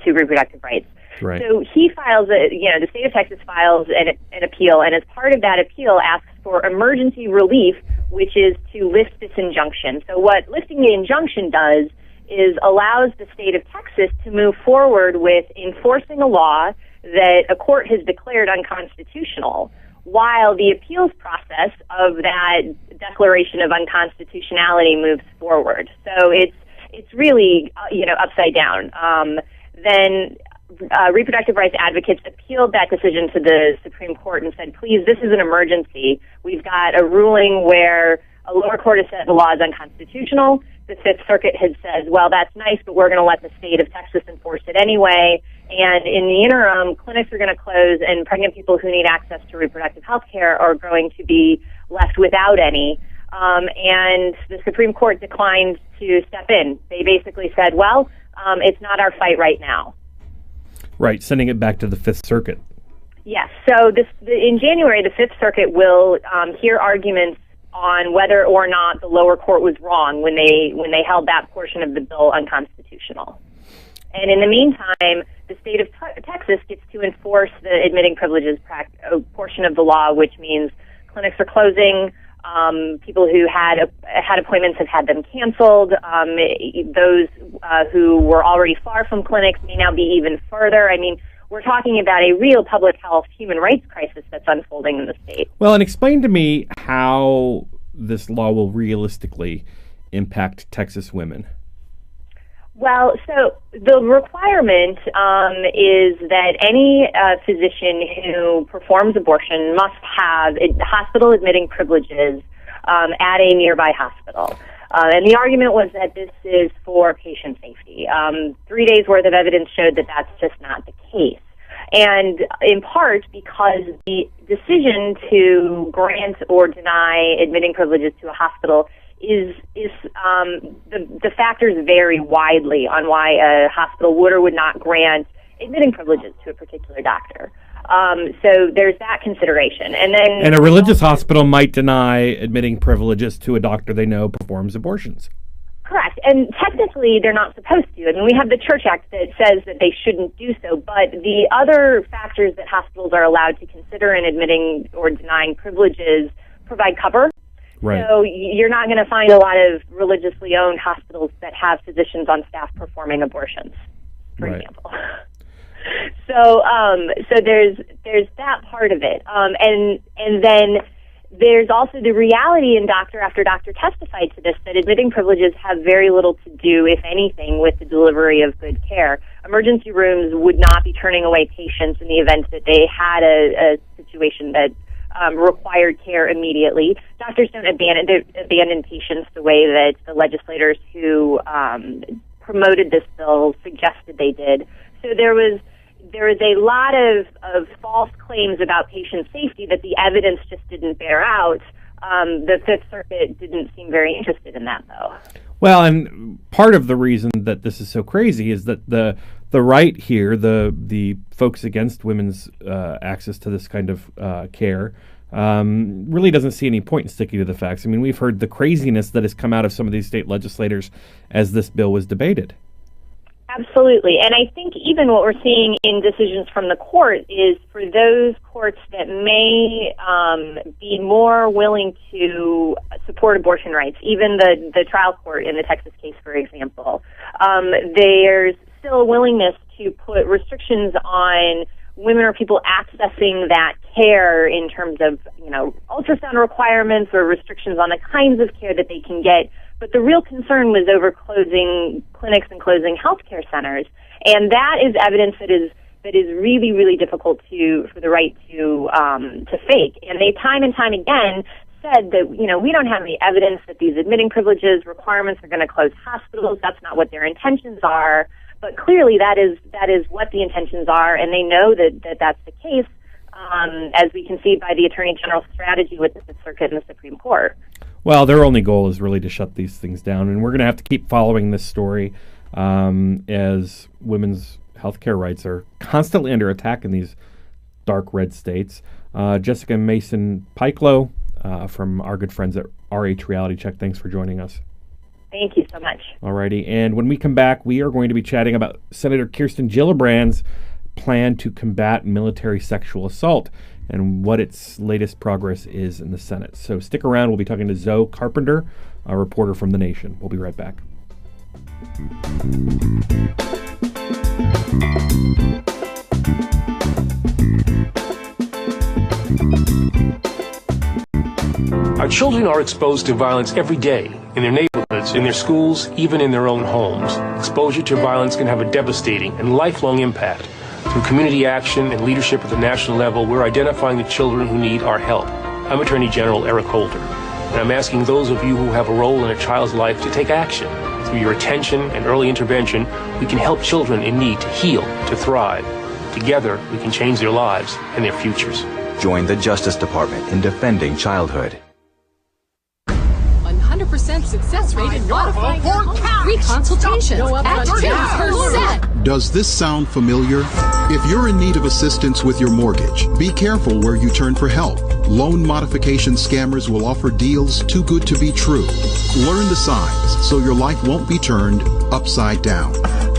reproductive rights. Right. So he files the state of Texas files an appeal, and as part of that appeal, asks for emergency relief, which is to lift this injunction. So what lifting the injunction does is allows the state of Texas to move forward with enforcing a law that a court has declared unconstitutional, while the appeals process of that declaration of unconstitutionality moves forward. So it's really upside down. Then reproductive rights advocates appealed that decision to the Supreme Court and said, please, this is an emergency. We've got a ruling where a lower court has said the law is unconstitutional. The Fifth Circuit has said, well, that's nice, but we're going to let the state of Texas enforce it anyway. And in the interim, clinics are going to close, and pregnant people who need access to reproductive health care are going to be left without any. And the Supreme Court declined to step in. They basically said, well, it's not our fight right now. Right, sending it back to the Fifth Circuit. Yes. So in January, the Fifth Circuit will hear arguments on whether or not the lower court was wrong when they held that portion of the bill unconstitutional. And in the meantime, the state of Texas gets to enforce the admitting privileges portion of the law, which means clinics are closing. People who had appointments have had them canceled. Those who were already far from clinics may now be even further. I mean, we're talking about a real public health human rights crisis that's unfolding in the state. Well, and explain to me how this law will realistically impact Texas women. Well, so the requirement is that any physician who performs abortion must have hospital admitting privileges at a nearby hospital. And the argument was that this is for patient safety. 3 days worth of evidence showed that that's just not the case. And in part because the decision to grant or deny admitting privileges to a hospital is the factors vary widely on why a hospital would or would not grant admitting privileges to a particular doctor. So there's that consideration. And a religious hospital might deny admitting privileges to a doctor they know performs abortions. Correct. And technically, they're not supposed to. I mean, we have the Church Act that says that they shouldn't do so, but the other factors that hospitals are allowed to consider in admitting or denying privileges provide cover. Right. So you're not going to find a lot of religiously owned hospitals that have physicians on staff performing abortions, for example. So there's that part of it. And then there's also the reality, and doctor after doctor testified to this, that admitting privileges have very little to do, if anything, with the delivery of good care. Emergency rooms would not be turning away patients in the event that they had a situation that required care immediately. Doctors don't abandon patients the way that the legislators who promoted this bill suggested they did. So there was a lot of false claims about patient safety that the evidence just didn't bear out, The Fifth Circuit didn't seem very interested in that, though. Well, and part of the reason that this is so crazy is that the right here, the folks against women's access to this kind of care, really doesn't see any point in sticking to the facts. I mean, we've heard the craziness that has come out of some of these state legislators as this bill was debated. Absolutely. And I think even what we're seeing in decisions from the court is for those courts that may be more willing to support abortion rights, even the trial court in the Texas case, for example, there's still a willingness to put restrictions on women or people accessing that care in terms of, ultrasound requirements or restrictions on the kinds of care that they can get. But the real concern was over closing clinics and closing healthcare centers, and that is evidence that is really, really difficult for the right to fake. And they time and time again said that we don't have any evidence that these admitting privileges requirements are going to close hospitals. That's not what their intentions are. But clearly, that is what the intentions are, and they know that that's the case, as we can see by the Attorney General's strategy with the Fifth Circuit and the Supreme Court. Well, their only goal is really to shut these things down, and we're going to have to keep following this story as women's health care rights are constantly under attack in these dark red states. Jessica Mason-Piklow from our good friends at RH Reality Check, thanks for joining us. Thank you so much. Alrighty, and when we come back, we are going to be chatting about Senator Kirsten Gillibrand's plan to combat military sexual assault and what its latest progress is in the Senate. So stick around. We'll be talking to Zoe Carpenter, a reporter from The Nation. We'll be right back. Our children are exposed to violence every day in their neighborhoods, in their schools, even in their own homes. Exposure to violence can have a devastating and lifelong impact. Through community action and leadership at the national level, we're identifying the children who need our help. I'm Attorney General Eric Holder, and I'm asking those of you who have a role in a child's life to take action. Through your attention and early intervention, we can help children in need to heal, to thrive. Together, we can change their lives and their futures. Join the Justice Department in defending childhood. 100% success rate in modifying free consultations at 2%. Does this sound familiar? If you're in need of assistance with your mortgage, be careful where you turn for help. Loan modification scammers will offer deals too good to be true. Learn the signs so your life won't be turned upside down.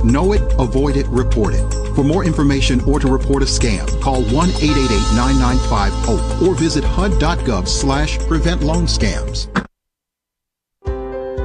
Know it, avoid it, report it. For more information or to report a scam, call 1-888-9950 or visit HUD.gov/prevent-loan-scams.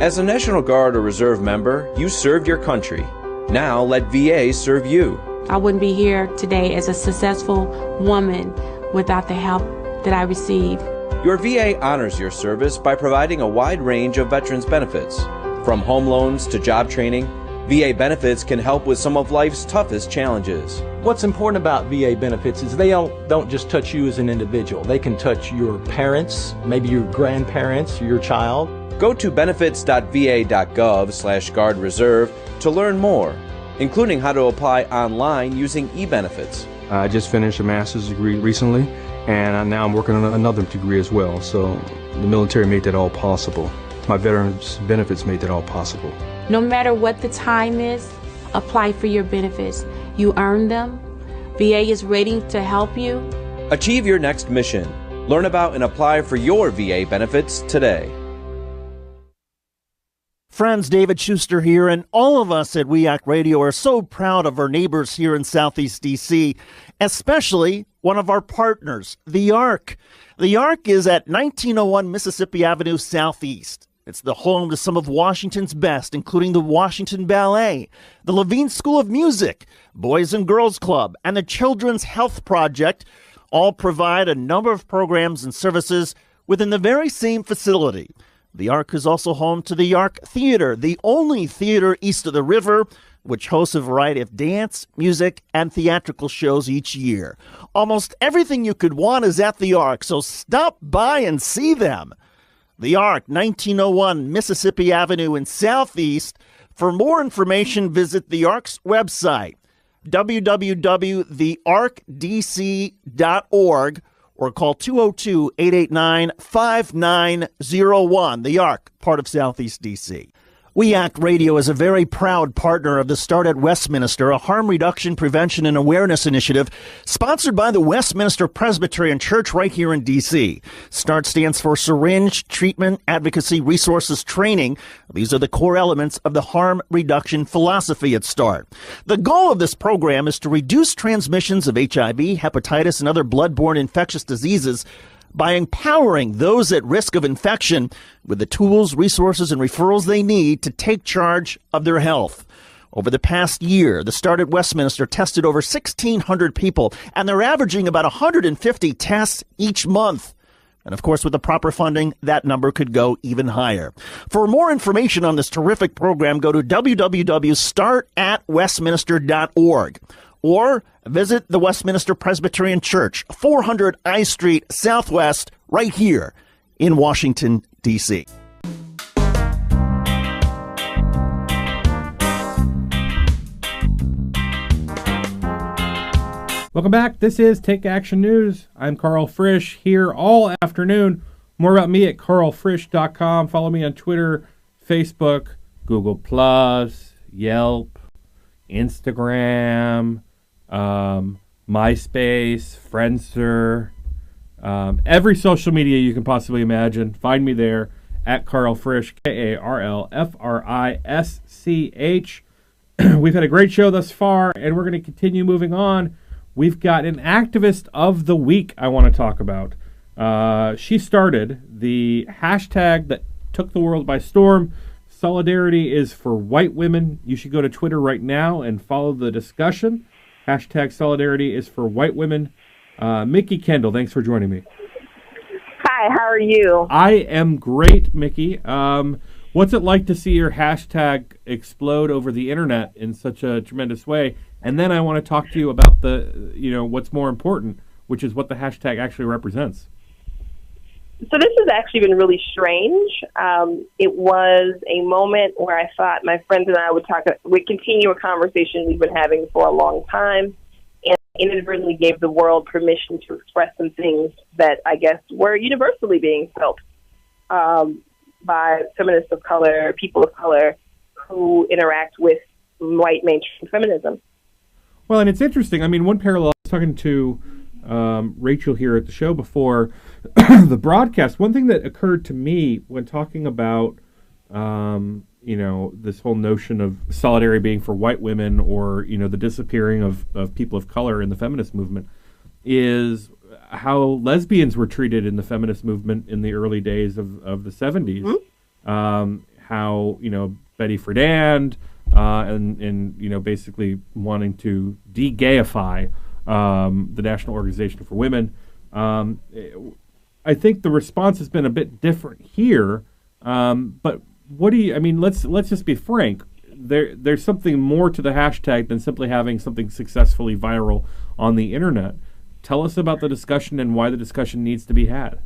As a National Guard or Reserve member, you served your country. Now let VA serve you. I wouldn't be here today as a successful woman without the help that I received. Your VA honors your service by providing a wide range of veterans benefits. From home loans to job training, VA benefits can help with some of life's toughest challenges. What's important about VA benefits is they don't just touch you as an individual. They can touch your parents, maybe your grandparents, your child. Go to benefits.va.gov/Guard Reserve to learn more, including how to apply online using e-benefits. I just finished a master's degree recently, and now I'm working on another degree as well. So the military made that all possible. My veterans benefits made that all possible. No matter what the time is, apply for your benefits. You earn them. VA is waiting to help you. Achieve your next mission. Learn about and apply for your VA benefits today. Friends, David Shuster here, and all of us at We Act Radio are so proud of our neighbors here in Southeast D.C., especially one of our partners, the Ark. The Ark is at 1901 Mississippi Avenue Southeast. It's the home to some of Washington's best, including the Washington Ballet, the Levine School of Music, Boys and Girls Club, and the Children's Health Project. All provide a number of programs and services within the very same facility. The Ark is also home to the Ark Theater, the only theater east of the river, which hosts a variety of dance, music, and theatrical shows each year. Almost everything you could want is at the Ark, so stop by and see them. The Ark, 1901 Mississippi Avenue in Southeast. For more information, visit the Ark's website, www.thearkdc.org, or call 202-889-5901. The Arc, part of Southeast D.C. We Act Radio is a very proud partner of the Start at Westminster, a harm reduction, prevention, and awareness initiative sponsored by the Westminster Presbyterian Church right here in D.C. START stands for Syringe, Treatment, Advocacy, Resources, Training. These are the core elements of the harm reduction philosophy at START. The goal of this program is to reduce transmissions of HIV, hepatitis, and other bloodborne infectious diseases by empowering those at risk of infection with the tools, resources, and referrals they need to take charge of their health. Over the past year, the Start at Westminster tested over 1,600 people, and they're averaging about 150 tests each month. And of course, with the proper funding, that number could go even higher. For more information on this terrific program, go to www.startatwestminster.org. Or visit the Westminster Presbyterian Church, 400 I Street Southwest, right here in Washington, D.C. Welcome back. This is Take Action News. I'm Karl Frisch, here all afternoon. More about me at karlfrisch.com. Follow me on Twitter, Facebook, Google+, Yelp, Instagram, MySpace, Friendster, every social media you can possibly imagine. Find me there at Karl Frisch, KarlFrisch. We've had a great show thus far, and we're going to continue moving on. We've got an activist of the week I want to talk about. She started the hashtag that took the world by storm. Solidarity is for white women. You should go to Twitter right now and follow the discussion. Hashtag Solidarity is for white women. Mickey Kendall, thanks for joining me. Hi, how are you? I am great, Mickey. What's it like to see your hashtag explode over the internet in such a tremendous way? And then I want to talk to you about what's more important, which is what the hashtag actually represents. So this has actually been really strange. It was a moment where I thought my friends and I would continue a conversation we've been having for a long time, and inadvertently gave the world permission to express some things that I guess were universally being felt by feminists of color, people of color who interact with white mainstream feminism. Well, and it's interesting. I mean, one parallel, I was talking to Rachel here at the show before the broadcast. One thing that occurred to me when talking about, this whole notion of solidarity being for white women, or, the disappearing of people of color in the feminist movement, is how lesbians were treated in the feminist movement in the early days of the 70s. Mm-hmm. How, Betty Friedan, and basically wanting to de-gayify the National Organization for Women. I think the response has been a bit different here, but what do you? I mean, let's just be frank. There's something more to the hashtag than simply having something successfully viral on the internet. Tell us about the discussion and why the discussion needs to be had.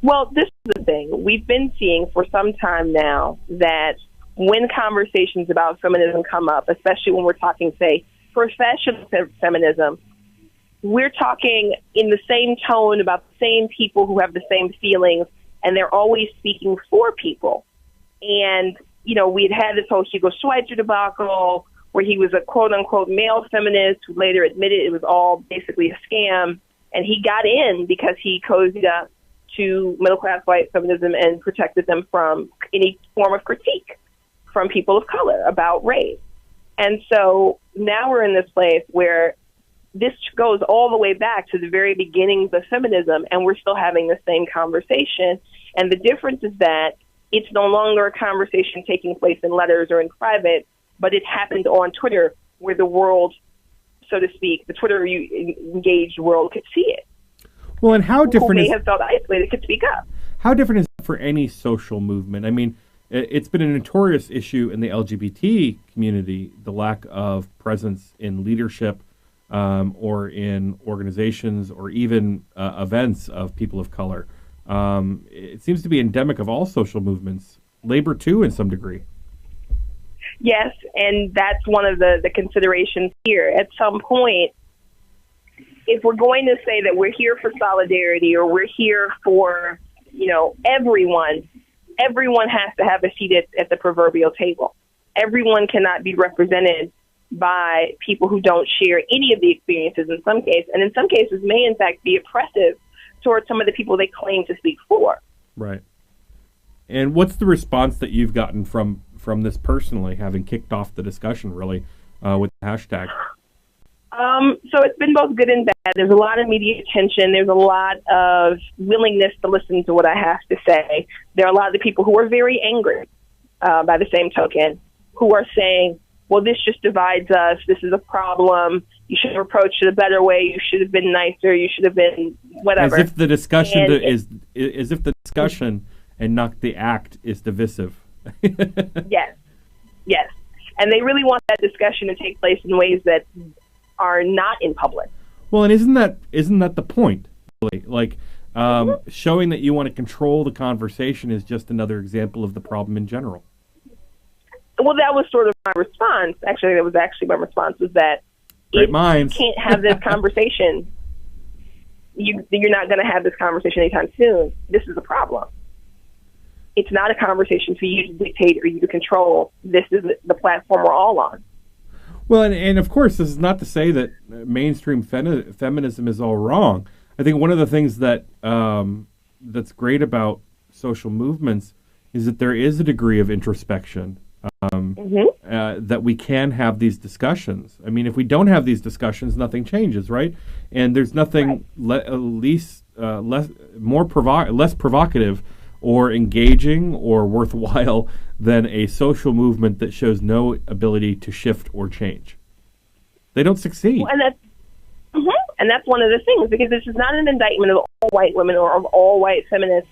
Well, this is the thing. We've been seeing for some time now that when conversations about feminism come up, especially when we're talking, say, professional feminism, we're talking in the same tone about the same people who have the same feelings, and they're always speaking for people. And, we'd had this whole Hugo Schweitzer debacle where he was a quote-unquote male feminist who later admitted it was all basically a scam, and he got in because he cozied up to middle-class white feminism and protected them from any form of critique from people of color about race. And so now we're in this place where this goes all the way back to the very beginnings of feminism, and we're still having the same conversation. And the difference is that it's no longer a conversation taking place in letters or in private, but it happened on Twitter, where the world, so to speak, the Twitter-engaged world could see it. Well, and how different may have felt isolated could speak up. How different is it for any social movement? I mean, it's been a notorious issue in the LGBT community, the lack of presence in leadership or in organizations or even events of people of color. It seems to be endemic of all social movements, labor too, in some degree. Yes, and that's one of the considerations here. At some point, if we're going to say that we're here for solidarity or we're here for, everyone has to have a seat at the proverbial table. Everyone cannot be represented by people who don't share any of the experiences in some cases, and in some cases may in fact be oppressive towards some of the people they claim to speak for. Right. And what's the response that you've gotten from this personally, having kicked off the discussion really with the hashtag? So it's been both good and bad. There's a lot of media attention. There's a lot of willingness to listen to what I have to say. There are a lot of the people who are very angry by the same token, who are saying, well, this just divides us. This is a problem. You should have approached it a better way. You should have been nicer. You should have been whatever. As if the discussion as if the discussion and not the act is divisive. Yes. And they really want that discussion to take place in ways that are not in public. Well, and isn't that the point? Really? Like showing that you want to control the conversation is just another example of the problem in general. Well, that was sort of my response. Actually, that was actually my response was that if you can't have this conversation, you're not going to have this conversation anytime soon. This is a problem. It's not a conversation for you to dictate or you to control. This is the platform we're all on. Well, and of course, this is not to say that mainstream feminism is all wrong. I think one of the things that that's great about social movements is that there is a degree of introspection, that we can have these discussions. I mean, if we don't have these discussions, nothing changes, right? And there's nothing less provocative or engaging or worthwhile than a social movement that shows no ability to shift or change. They don't succeed. Well, and that's one of the things, because this is not an indictment of all white women or of all white feminists.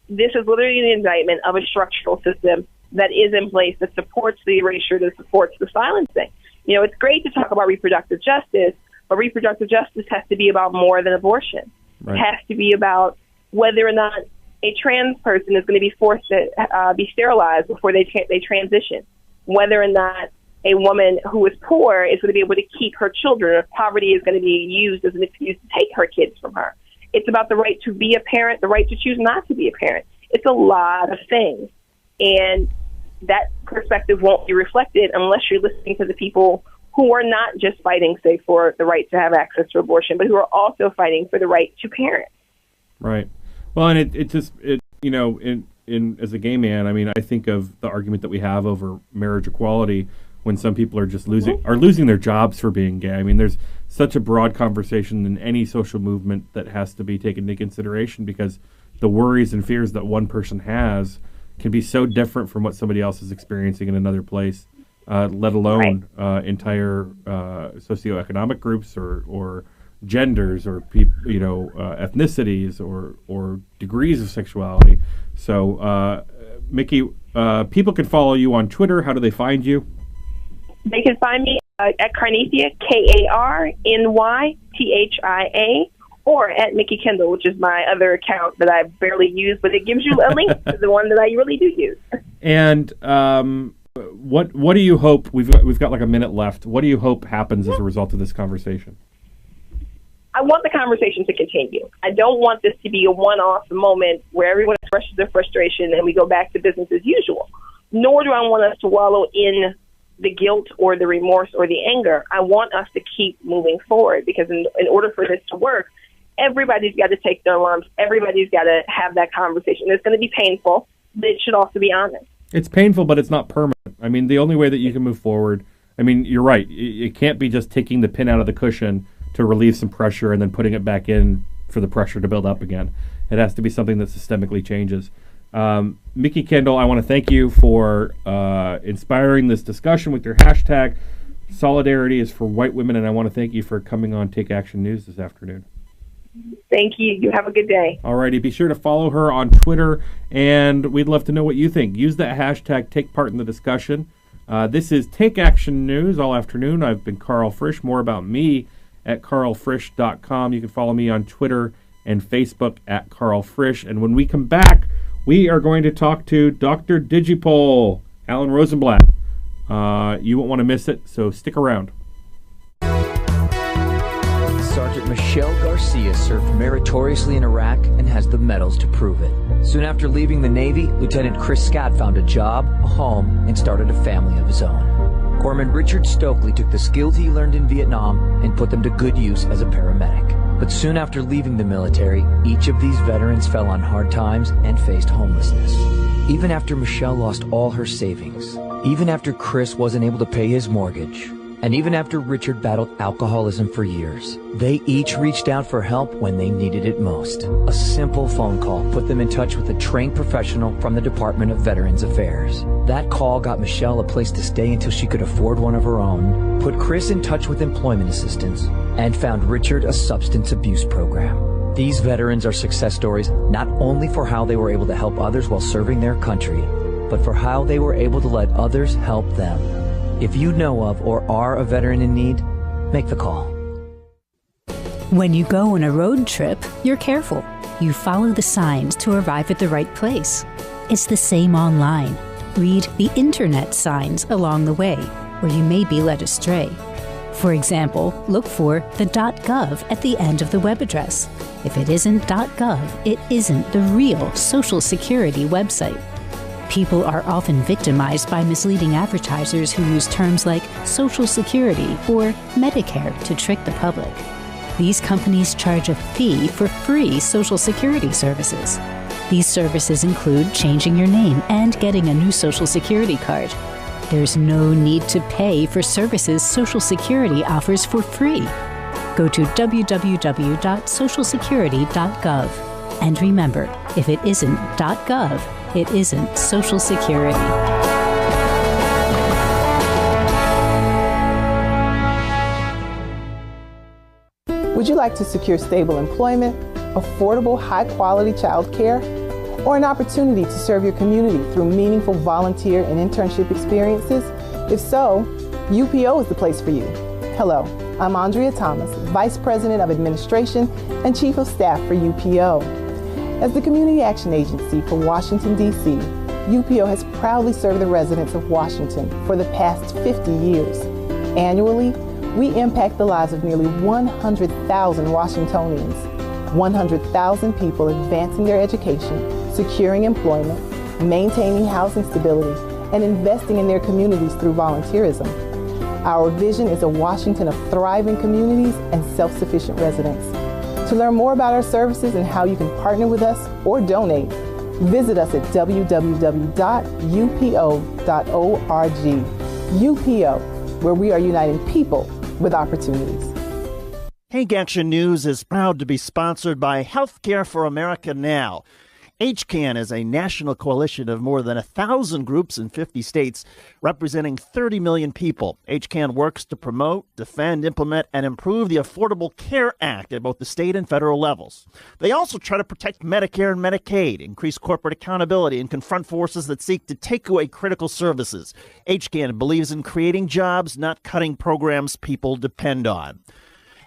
This is literally an indictment of a structural system that is in place that supports the erasure, that supports the silencing. It's great to talk about reproductive justice, but reproductive justice has to be about more than abortion. Right. It has to be about whether or not a trans person is going to be forced to be sterilized before they transition, whether or not a woman who is poor is going to be able to keep her children, or poverty is going to be used as an excuse to take her kids from her. It's about the right to be a parent, the right to choose not to be a parent. It's a lot of things. And that perspective won't be reflected unless you're listening to the people who are not just fighting, say, for the right to have access to abortion, but who are also fighting for the right to parent. Right. Well, and it just as a gay man, I mean, I think of the argument that we have over marriage equality when some people are just losing their jobs for being gay. I mean, there's such a broad conversation in any social movement that has to be taken into consideration, because the worries and fears that one person has can be so different from what somebody else is experiencing in another place, let alone entire socioeconomic groups or genders or ethnicities or degrees of sexuality. So, Mickey, people can follow you on Twitter. How do they find you? They can find me at Karnythia, KARNYTHIA, or at Mickey Kendall, which is my other account that I barely use, but it gives you a link to the one that I really do use. And what do you hope? We've got like a minute left. What do you hope happens as a result of this conversation? I want the conversation to continue. I don't want this to be a one-off moment where everyone expresses their frustration and we go back to business as usual. Nor do I want us to wallow in the guilt or the remorse or the anger. I want us to keep moving forward, because in order for this to work, everybody's got to take their lumps. Everybody's got to have that conversation. It's going to be painful, but it should also be honest. It's painful, but it's not permanent. I mean, the only way that you can move forward, I mean, you're right. It can't be just taking the pin out of the cushion to relieve some pressure and then putting it back in for the pressure to build up again. It has to be something that systemically changes. Mickey Kendall, I want to thank you for inspiring this discussion with your hashtag. Solidarity is for white women, and I want to thank you for coming on Take Action News this afternoon. Thank you. You have a good day. All righty. Be sure to follow her on Twitter, and we'd love to know what you think. Use that hashtag, take part in the discussion. This is Take Action News all afternoon. I've been Karl Frisch. More about me at karlfrisch.com. You can follow me on Twitter and Facebook at Karl Frisch. And when we come back, we are going to talk to Dr. Digipol, Alan Rosenblatt. You won't want to miss it, so stick around. Sergeant Michelle Garcia served meritoriously in Iraq and has the medals to prove it. Soon after leaving the Navy, Lieutenant Chris Scott found a job, a home, and started a family of his own. Corpsman Richard Stokely took the skills he learned in Vietnam and put them to good use as a paramedic. But soon after leaving the military, each of these veterans fell on hard times and faced homelessness. Even after Michelle lost all her savings, even after Chris wasn't able to pay his mortgage, and even after Richard battled alcoholism for years, they each reached out for help when they needed it most. A simple phone call put them in touch with a trained professional from the Department of Veterans Affairs. That call got Michelle a place to stay until she could afford one of her own, put Chris in touch with employment assistance, and found Richard a substance abuse program. These veterans are success stories not only for how they were able to help others while serving their country, but for how they were able to let others help them. If you know of or are a veteran in need, make the call. When you go on a road trip, you're careful. You follow the signs to arrive at the right place. It's the same online. Read the internet signs along the way, or you may be led astray. For example, look for the .gov at the end of the web address. If it isn't .gov, it isn't the real Social Security website. People are often victimized by misleading advertisers who use terms like Social Security or Medicare to trick the public. These companies charge a fee for free Social Security services. These services include changing your name and getting a new Social Security card. There's no need to pay for services Social Security offers for free. Go to www.socialsecurity.gov. And remember, if it isn't .gov, it isn't Social Security. Would you like to secure stable employment, affordable, high-quality child care, or an opportunity to serve your community through meaningful volunteer and internship experiences? If so, UPO is the place for you. Hello, I'm Andrea Thomas, Vice President of Administration and Chief of Staff for UPO. As the Community Action Agency for Washington, D.C., UPO has proudly served the residents of Washington for the past 50 years. Annually, we impact the lives of nearly 100,000 Washingtonians, 100,000 people advancing their education, securing employment, maintaining housing stability, and investing in their communities through volunteerism. Our vision is a Washington of thriving communities and self-sufficient residents. To learn more about our services and how you can partner with us or donate, visit us at www.upo.org. UPO, where we are uniting people with opportunities. Take Action News is proud to be sponsored by Healthcare for America Now. HCAN is a national coalition of more than 1,000 groups in 50 states, representing 30 million people. HCAN works to promote, defend, implement, and improve the Affordable Care Act at both the state and federal levels. They also try to protect Medicare and Medicaid, increase corporate accountability, and confront forces that seek to take away critical services. HCAN believes in creating jobs, not cutting programs people depend on.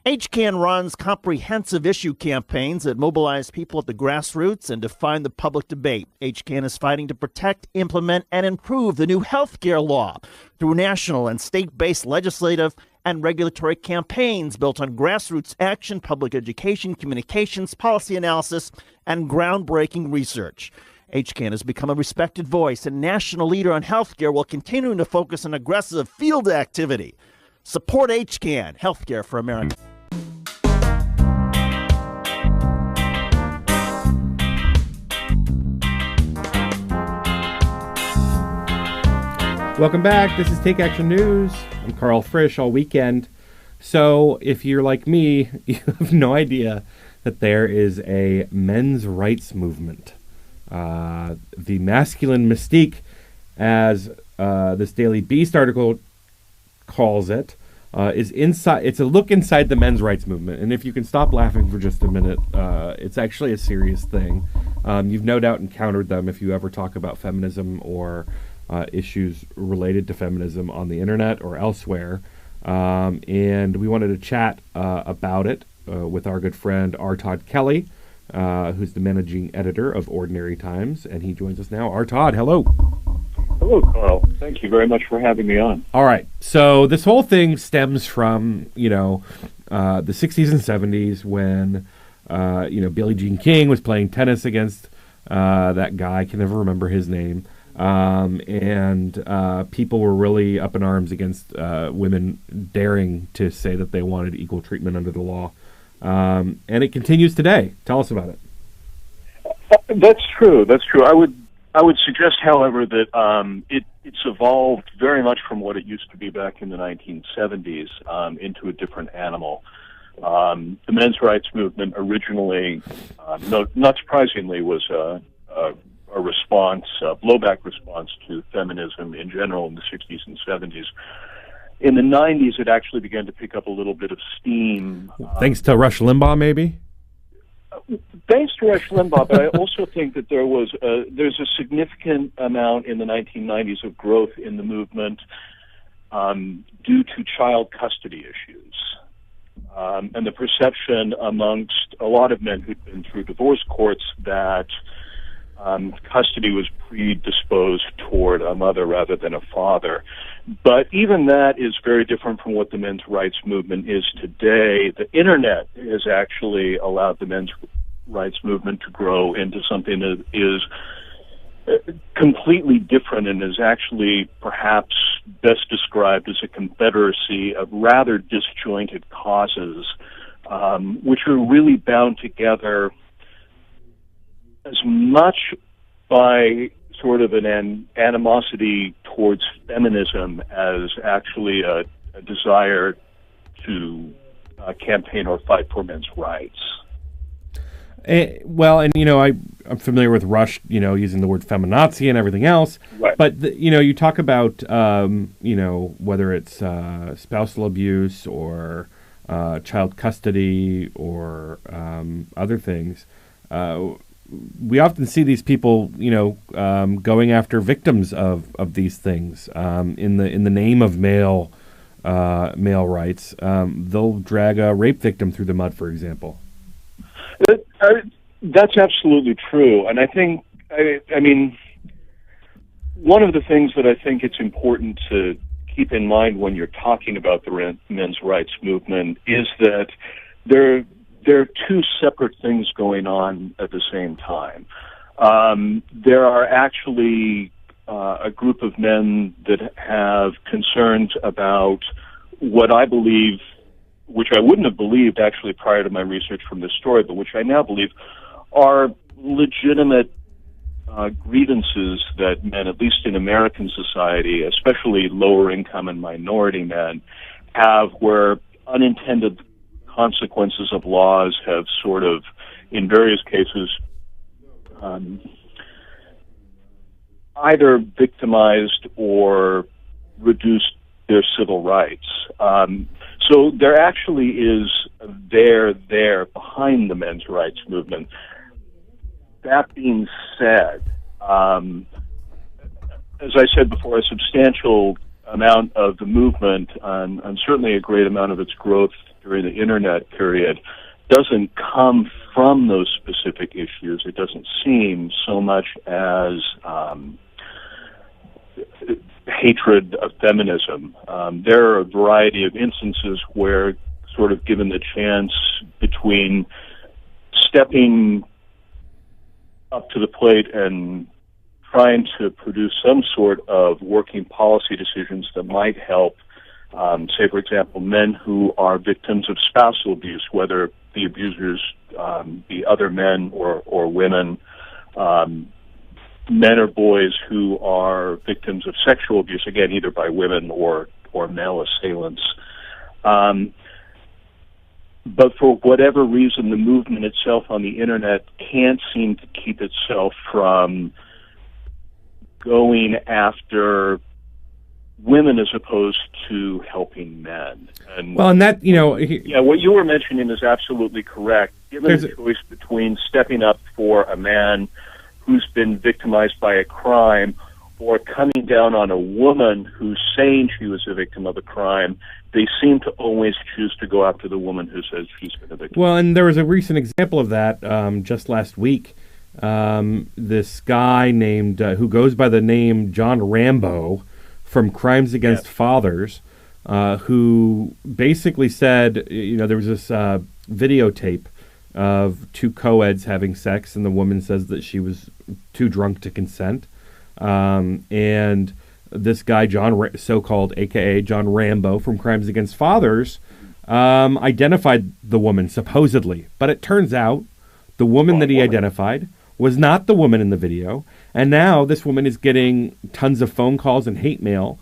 HCAN runs comprehensive issue campaigns that mobilize people at the grassroots and define the public debate. HCAN is fighting to protect, implement, and improve the new health care law through national and state-based legislative and regulatory campaigns built on grassroots action, public education, communications, policy analysis, and groundbreaking research. HCAN has become a respected voice and national leader on health care while continuing to focus on aggressive field activity. Support HCAN, Healthcare for America. Welcome back. This is Take Action News. I'm Karl Frisch all weekend. So if you're like me, you have no idea that there is a men's rights movement. The masculine mystique, as this Daily Beast article calls it, is inside. It's a look inside the men's rights movement. And if you can stop laughing for just a minute, it's actually a serious thing. You've no doubt encountered them if you ever talk about feminism or issues related to feminism on the internet or elsewhere. And we wanted to chat about it with our good friend R. Todd Kelly, who's the managing editor of Ordinary Times, and he joins us now. R. Todd, hello. Hello, Carl. Thank you very much for having me on. All right. So this whole thing stems from, the 60s and 70s when, Billie Jean King was playing tennis against that guy. I can never remember his name. And people were really up in arms against women daring to say that they wanted equal treatment under the law. And it continues today. Tell us about it. That's true. I would suggest, however, that it's evolved very much from what it used to be back in the 1970s into a different animal. The men's rights movement originally, not surprisingly, was a response, a blowback response to feminism in general in the 60s and 70s. In the 90s, it actually began to pick up a little bit of steam. Thanks to Rush Limbaugh, maybe? Thanks to Rush Limbaugh, but I also think that there's a significant amount in the 1990s of growth in the movement due to child custody issues. And the perception amongst a lot of men who'd been through divorce courts that custody was predisposed toward a mother rather than a father. But even that is very different from what the men's rights movement is today. The Internet has actually allowed the men's rights movement to grow into something that is completely different and is actually perhaps best described as a confederacy of rather disjointed causes, which are really bound together as much by sort of an animosity towards feminism as actually a desire to campaign or fight for men's rights. I'm familiar with Rush, using the word feminazi and everything else. Right. But, you talk about, whether it's spousal abuse or child custody or other things. We often see these people, going after victims of these things in the name of male rights. They'll drag a rape victim through the mud, for example. That's absolutely true, and I think, one of the things that I think it's important to keep in mind when you're talking about the men's rights movement is that there are two separate things going on at the same time. There are actually a group of men that have concerns about what I believe, which I wouldn't have believed actually prior to my research from this story, but which I now believe are legitimate grievances that men, at least in American society, especially lower income and minority men, have, where unintended consequences of laws have sort of, in various cases, either victimized or reduced their civil rights. So there actually is there behind the men's rights movement. That being said, as I said before, a substantial amount of the movement, and certainly a great amount of its growth during the Internet period, doesn't come from those specific issues. It doesn't seem so much as hatred of feminism. There are a variety of instances where, sort of given the chance between stepping up to the plate and trying to produce some sort of working policy decisions that might help, say, for example, men who are victims of spousal abuse, whether the abusers be other men or women, men or boys who are victims of sexual abuse, again, either by women or male assailants. But for whatever reason, the movement itself on the Internet can't seem to keep itself from going after women as opposed to helping men. And that, what you were mentioning is absolutely correct. Given the choice between stepping up for a man who's been victimized by a crime or coming down on a woman who's saying she was a victim of a crime, they seem to always choose to go after the woman who says she's been a victim. Well, and there was a recent example of that just last week. This guy named who goes by the name John Rambo from Crimes Against Fathers who basically said, there was this videotape of two co-eds having sex, and the woman says that she was too drunk to consent. And this guy, so-called AKA John Rambo from Crimes Against Fathers, identified the woman, supposedly. But it turns out the woman that he identified was not the woman in the video. And now this woman is getting tons of phone calls and hate mail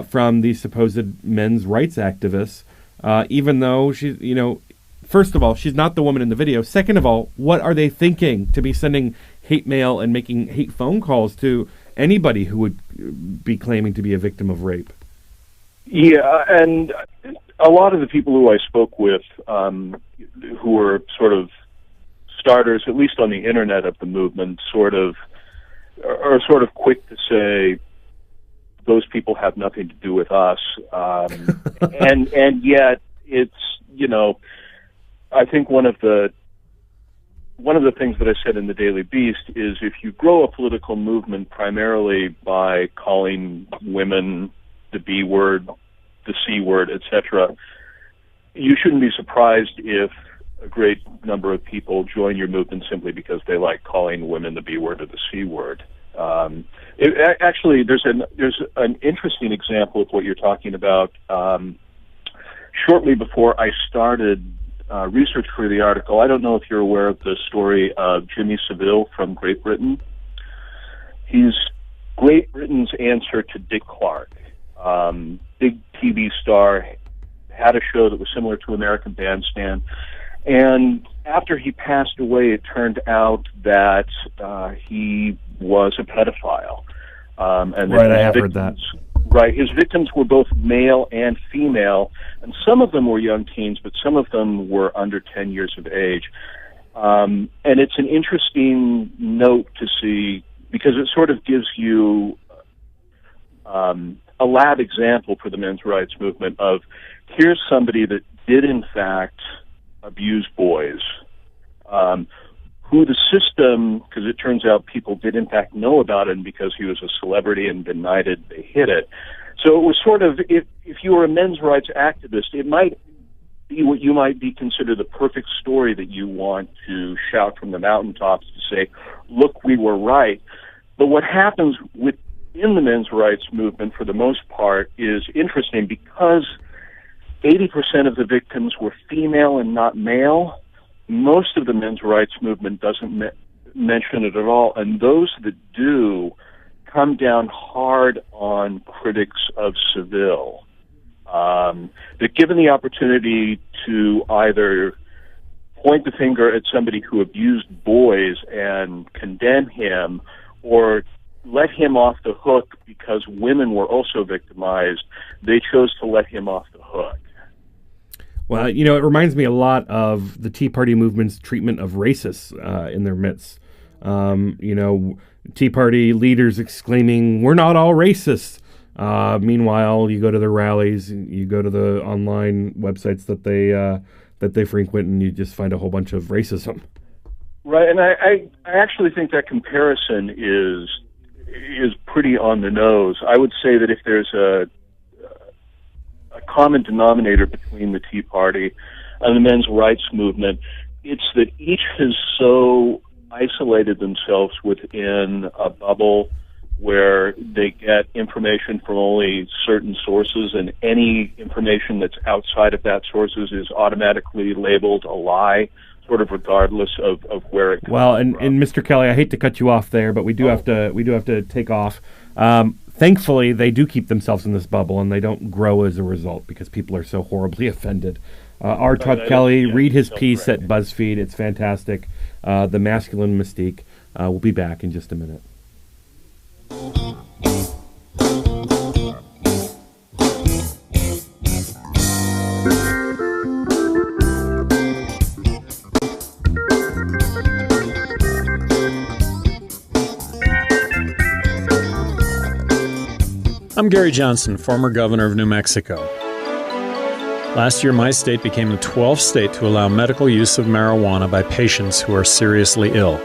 from these supposed men's rights activists, even though she's, first of all, she's not the woman in the video. Second of all, what are they thinking to be sending hate mail and making hate phone calls to anybody who would be claiming to be a victim of rape? Yeah, and a lot of the people who I spoke with, who were sort of starters, at least on the internet, of the movement, are sort of quick to say those people have nothing to do with us, and yet it's I think one of the things that I said in the Daily Beast is if you grow a political movement primarily by calling women the B word, the C word, etc., you shouldn't be surprised if a great number of people join your movement simply because they like calling women the B word or the C word. Actually, there's an interesting example of what you're talking about. Shortly before I started research for the article, I don't know if you're aware of the story of Jimmy Savile from Great Britain. He's Great Britain's answer to Dick Clark. Big TV star, had a show that was similar to American Bandstand. And after he passed away, it turned out that he was a pedophile. And right, I have heard that. Right, his victims were both male and female, and some of them were young teens, but some of them were under 10 years of age. And it's an interesting note to see, because it sort of gives you a lab example for the men's rights movement of, here's somebody that did in fact abuse boys, who the system, because it turns out people did in fact know about him because he was a celebrity and been knighted, they hid it. So it was sort of, if you were a men's rights activist, it might be what you might be considered the perfect story that you want to shout from the mountaintops to say, look, we were right. But what happens within the men's rights movement for the most part is interesting, because 80% of the victims were female and not male. Most of the men's rights movement doesn't mention it at all, and those that do come down hard on critics of Savile. They're given the opportunity to either point the finger at somebody who abused boys and condemn him, or let him off the hook because women were also victimized. They chose to let him off the hook. Well, it reminds me a lot of the Tea Party movement's treatment of racists in their midst. Tea Party leaders exclaiming, "We're not all racists." Meanwhile, you go to the rallies, you go to the online websites that they frequent, and you just find a whole bunch of racism. Right, and I actually think that comparison is pretty on the nose. I would say that if there's a common denominator between the Tea Party and the men's rights movement, it's that each has so isolated themselves within a bubble where they get information from only certain sources, and any information that's outside of that sources is automatically labeled a lie, sort of regardless of where it comes from. And Mr. Kelly, I hate to cut you off there, but we do have to take off. Thankfully, they do keep themselves in this bubble, and they don't grow as a result because people are so horribly offended. R. Todd Kelly, read his piece at BuzzFeed. It's fantastic. The Masculine Mystique. We'll be back in just a minute. I'm Gary Johnson, former governor of New Mexico. Last year, my state became the 12th state to allow medical use of marijuana by patients who are seriously ill.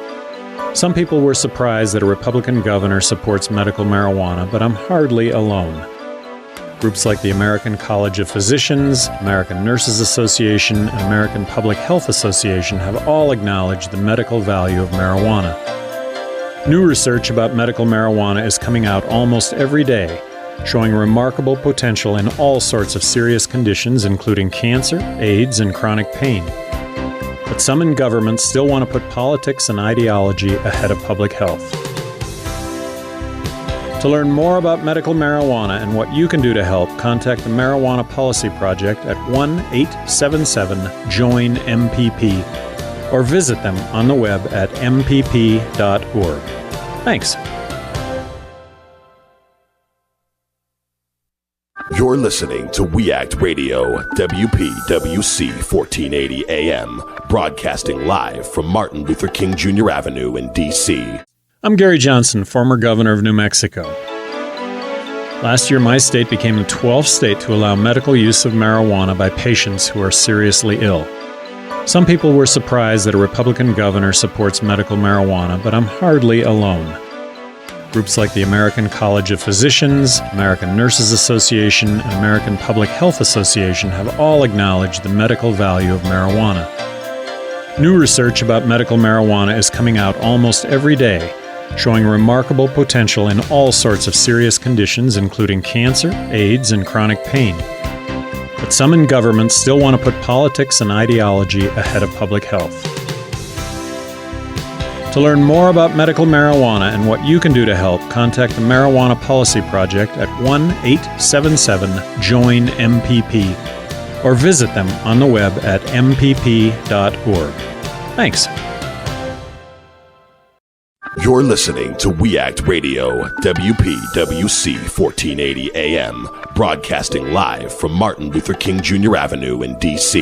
Some people were surprised that a Republican governor supports medical marijuana, but I'm hardly alone. Groups like the American College of Physicians, American Nurses Association, and American Public Health Association have all acknowledged the medical value of marijuana. New research about medical marijuana is coming out almost every day, showing remarkable potential in all sorts of serious conditions, including cancer, AIDS, and chronic pain. But some in government still want to put politics and ideology ahead of public health. To learn more about medical marijuana and what you can do to help, contact the Marijuana Policy Project at 1-877-JOIN-MPP or visit them on the web at mpp.org. Thanks. You're listening to We Act Radio, WPWC 1480 AM, broadcasting live from Martin Luther King Jr. Avenue in D.C. I'm Gary Johnson, former governor of New Mexico. Last year, my state became the 12th state to allow medical use of marijuana by patients who are seriously ill. Some people were surprised that a Republican governor supports medical marijuana, but I'm hardly alone. Groups like the American College of Physicians, American Nurses Association, and American Public Health Association have all acknowledged the medical value of marijuana. New research about medical marijuana is coming out almost every day, showing remarkable potential in all sorts of serious conditions, including cancer, AIDS, and chronic pain. But some in government still want to put politics and ideology ahead of public health. To learn more about medical marijuana and what you can do to help, contact the Marijuana Policy Project at 1-877-JOIN-MPP or visit them on the web at mpp.org. Thanks. You're listening to We Act Radio, WPWC 1480 AM, broadcasting live from Martin Luther King Jr. Avenue in D.C.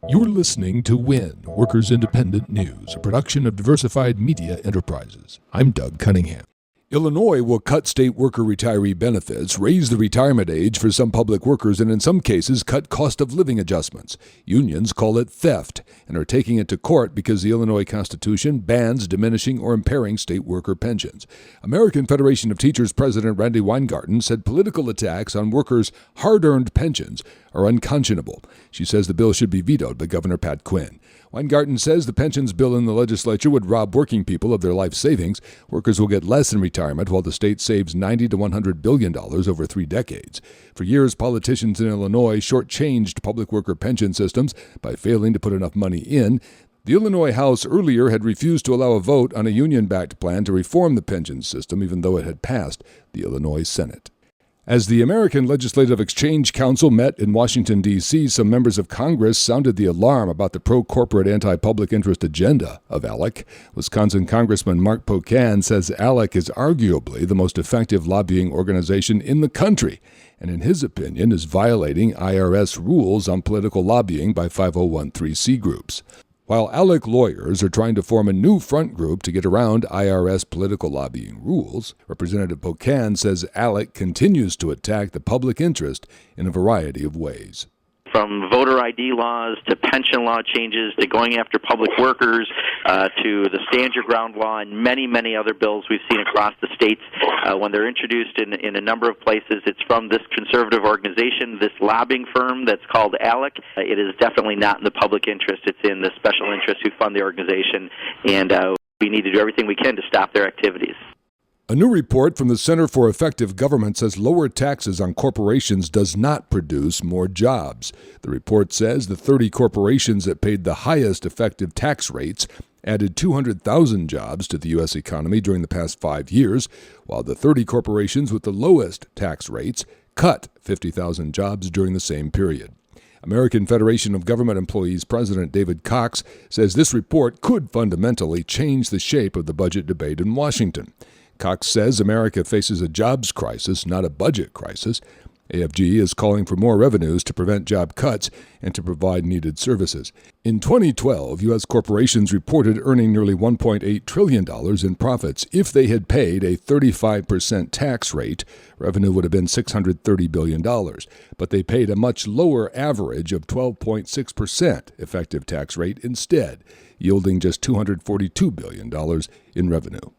You're listening to WIN, Workers Independent News, a production of Diversified Media Enterprises. I'm Doug Cunningham. Illinois will cut state worker retiree benefits, raise the retirement age for some public workers, and in some cases cut cost of living adjustments. Unions call it theft and are taking it to court because the Illinois Constitution bans diminishing or impairing state worker pensions. American Federation of Teachers President Randi Weingarten said political attacks on workers' hard-earned pensions are unconscionable. She says the bill should be vetoed by Governor Pat Quinn. Weingarten says the pensions bill in the legislature would rob working people of their life savings. Workers will get less in retirement while the state saves $90 to $100 billion over 3 decades. For years, politicians in Illinois shortchanged public worker pension systems by failing to put enough money in. The Illinois House earlier had refused to allow a vote on a union-backed plan to reform the pension system, even though it had passed the Illinois Senate. As the American Legislative Exchange Council met in Washington, D.C., some members of Congress sounded the alarm about the pro-corporate anti-public interest agenda of ALEC. Wisconsin Congressman Mark Pocan says ALEC is arguably the most effective lobbying organization in the country, and in his opinion is violating IRS rules on political lobbying by 5013C groups. While ALEC lawyers are trying to form a new front group to get around IRS political lobbying rules, Representative Pocan says ALEC continues to attack the public interest in a variety of ways. From voter ID laws to pension law changes to going after public workers to the Stand Your Ground law and many, many other bills we've seen across the states when they're introduced in a number of places. It's from this conservative organization, this lobbying firm that's called ALEC. It is definitely not in the public interest. It's in the special interests who fund the organization, and we need to do everything we can to stop their activities. A new report from the Center for Effective Government says lower taxes on corporations does not produce more jobs. The report says the 30 corporations that paid the highest effective tax rates added 200,000 jobs to the U.S. economy during the past 5 years, while the 30 corporations with the lowest tax rates cut 50,000 jobs during the same period. American Federation of Government Employees President David Cox says this report could fundamentally change the shape of the budget debate in Washington. Cox says America faces a jobs crisis, not a budget crisis. AFG is calling for more revenues to prevent job cuts and to provide needed services. In 2012, U.S. corporations reported earning nearly $1.8 trillion in profits. If they had paid a 35% tax rate, revenue would have been $630 billion. But they paid a much lower average of 12.6% effective tax rate instead, yielding just $242 billion in revenue.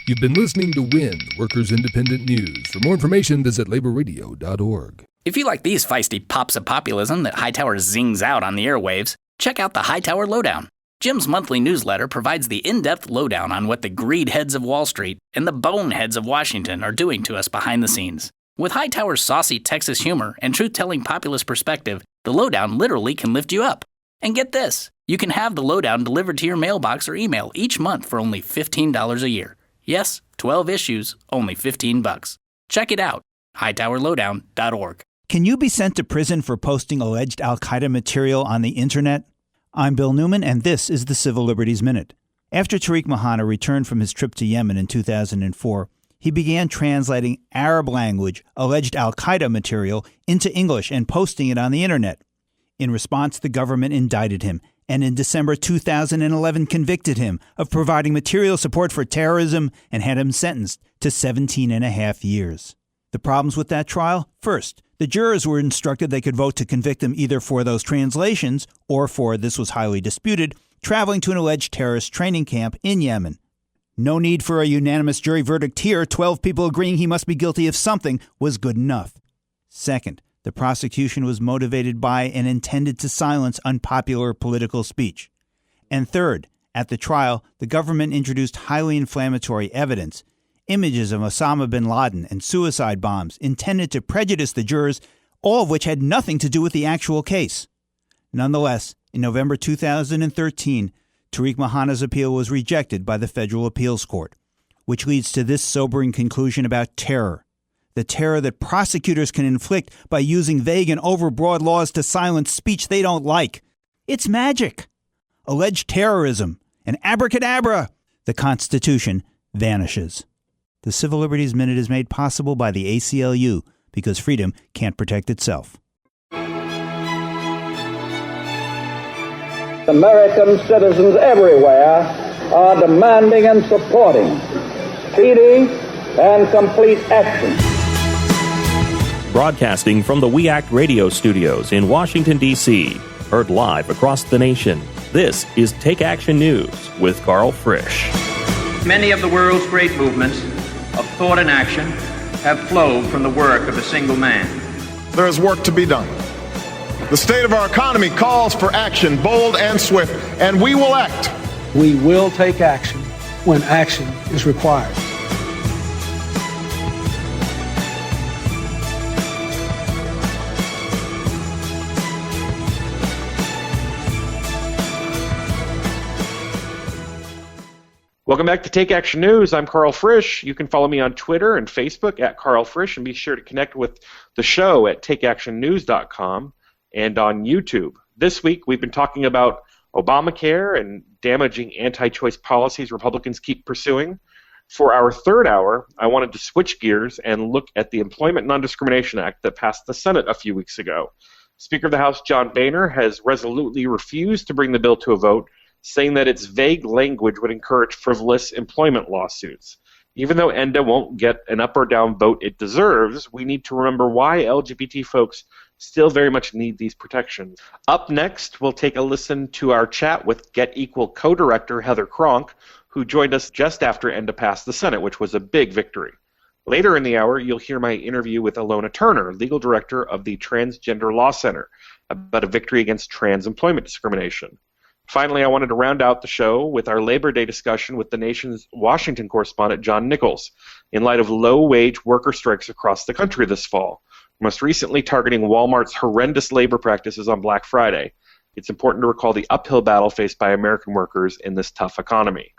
You've been listening to WIN, Workers Independent News. For more information, visit laborradio.org. If you like these feisty pops of populism that Hightower zings out on the airwaves, check out the Hightower Lowdown. Jim's monthly newsletter provides the in-depth lowdown on what the greed heads of Wall Street and the boneheads of Washington are doing to us behind the scenes. With Hightower's saucy Texas humor and truth-telling populist perspective, the lowdown literally can lift you up. And get this, you can have the lowdown delivered to your mailbox or email each month for only $15 a year. Yes, 12 issues, only $15. Check it out, hightowerlowdown.org. Can you be sent to prison for posting alleged al-Qaeda material on the internet? I'm Bill Newman, and this is the Civil Liberties Minute. After Tariq Mahana returned from his trip to Yemen in 2004, he began translating Arab language alleged al-Qaeda material into English and posting it on the internet. In response, the government indicted him, and in December 2011 convicted him of providing material support for terrorism and had him sentenced to 17 and a half years. The problems with that trial? First, the jurors were instructed they could vote to convict him either for those translations or for, this was highly disputed, traveling to an alleged terrorist training camp in Yemen. No need for a unanimous jury verdict here. 12 people agreeing he must be guilty of something was good enough. Second, the prosecution was motivated by and intended to silence unpopular political speech. And third, at the trial, the government introduced highly inflammatory evidence, images of Osama bin Laden and suicide bombs intended to prejudice the jurors, all of which had nothing to do with the actual case. Nonetheless, in November 2013, Tariq Mahana's appeal was rejected by the Federal Appeals Court, which leads to this sobering conclusion about terror. The terror that prosecutors can inflict by using vague and overbroad laws to silence speech they don't like. It's magic. Alleged terrorism, and abracadabra, the Constitution vanishes. The Civil Liberties Minute is made possible by the ACLU because freedom can't protect itself. American citizens everywhere are demanding and supporting speedy and complete action. Broadcasting from the We Act radio studios in Washington, D.C., heard live across the nation, this is Take Action News with Karl Frisch. Many of the world's great movements of thought and action have flowed from the work of a single man. There is work to be done. The state of our economy calls for action, bold and swift, and we will act. We will take action when action is required. Welcome back to Take Action News. I'm Karl Frisch. You can follow me on Twitter and Facebook at Karl Frisch, and be sure to connect with the show at takeactionnews.com and on YouTube. This week, we've been talking about Obamacare and damaging anti-choice policies Republicans keep pursuing. For our third hour, I wanted to switch gears and look at the Employment Non-Discrimination Act that passed the Senate a few weeks ago. Speaker of the House John Boehner has resolutely refused to bring the bill to a vote, saying that its vague language would encourage frivolous employment lawsuits. Even though ENDA won't get an up or down vote it deserves, we need to remember why LGBT folks still very much need these protections. Up next, we'll take a listen to our chat with Get Equal co-director Heather Cronk, who joined us just after ENDA passed the Senate, which was a big victory. Later in the hour, you'll hear my interview with Alona Turner, legal director of the Transgender Law Center, about a victory against trans employment discrimination. Finally, I wanted to round out the show with our Labor Day discussion with the nation's Washington correspondent, John Nichols, in light of low-wage worker strikes across the country this fall, most recently targeting Walmart's horrendous labor practices on Black Friday. It's important to recall the uphill battle faced by American workers in this tough economy.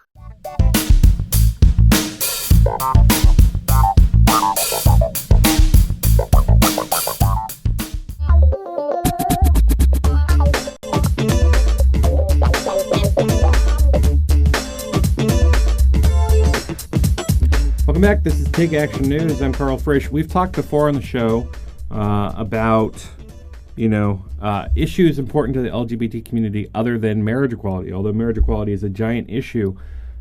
Welcome back. This is Take Action News. I'm Karl Frisch. We've talked before on the show about, issues important to the LGBT community other than marriage equality. Although marriage equality is a giant issue,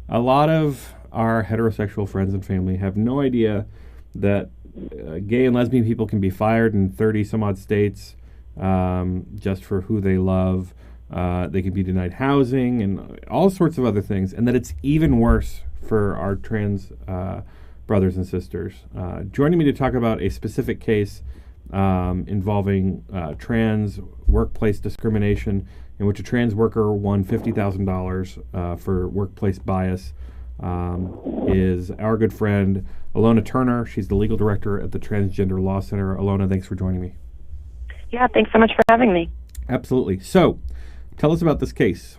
a lot of our heterosexual friends and family have no idea that gay and lesbian people can be fired in 30 some odd states just for who they love. They can be denied housing and all sorts of other things, and that it's even worse for our trans brothers and sisters. Joining me to talk about a specific case involving trans workplace discrimination, in which a trans worker won $50,000 for workplace bias, is our good friend Alona Turner. She's the legal director at the Transgender Law Center. Alona, thanks for joining me. Yeah, thanks so much for having me. Absolutely. So, tell us about this case.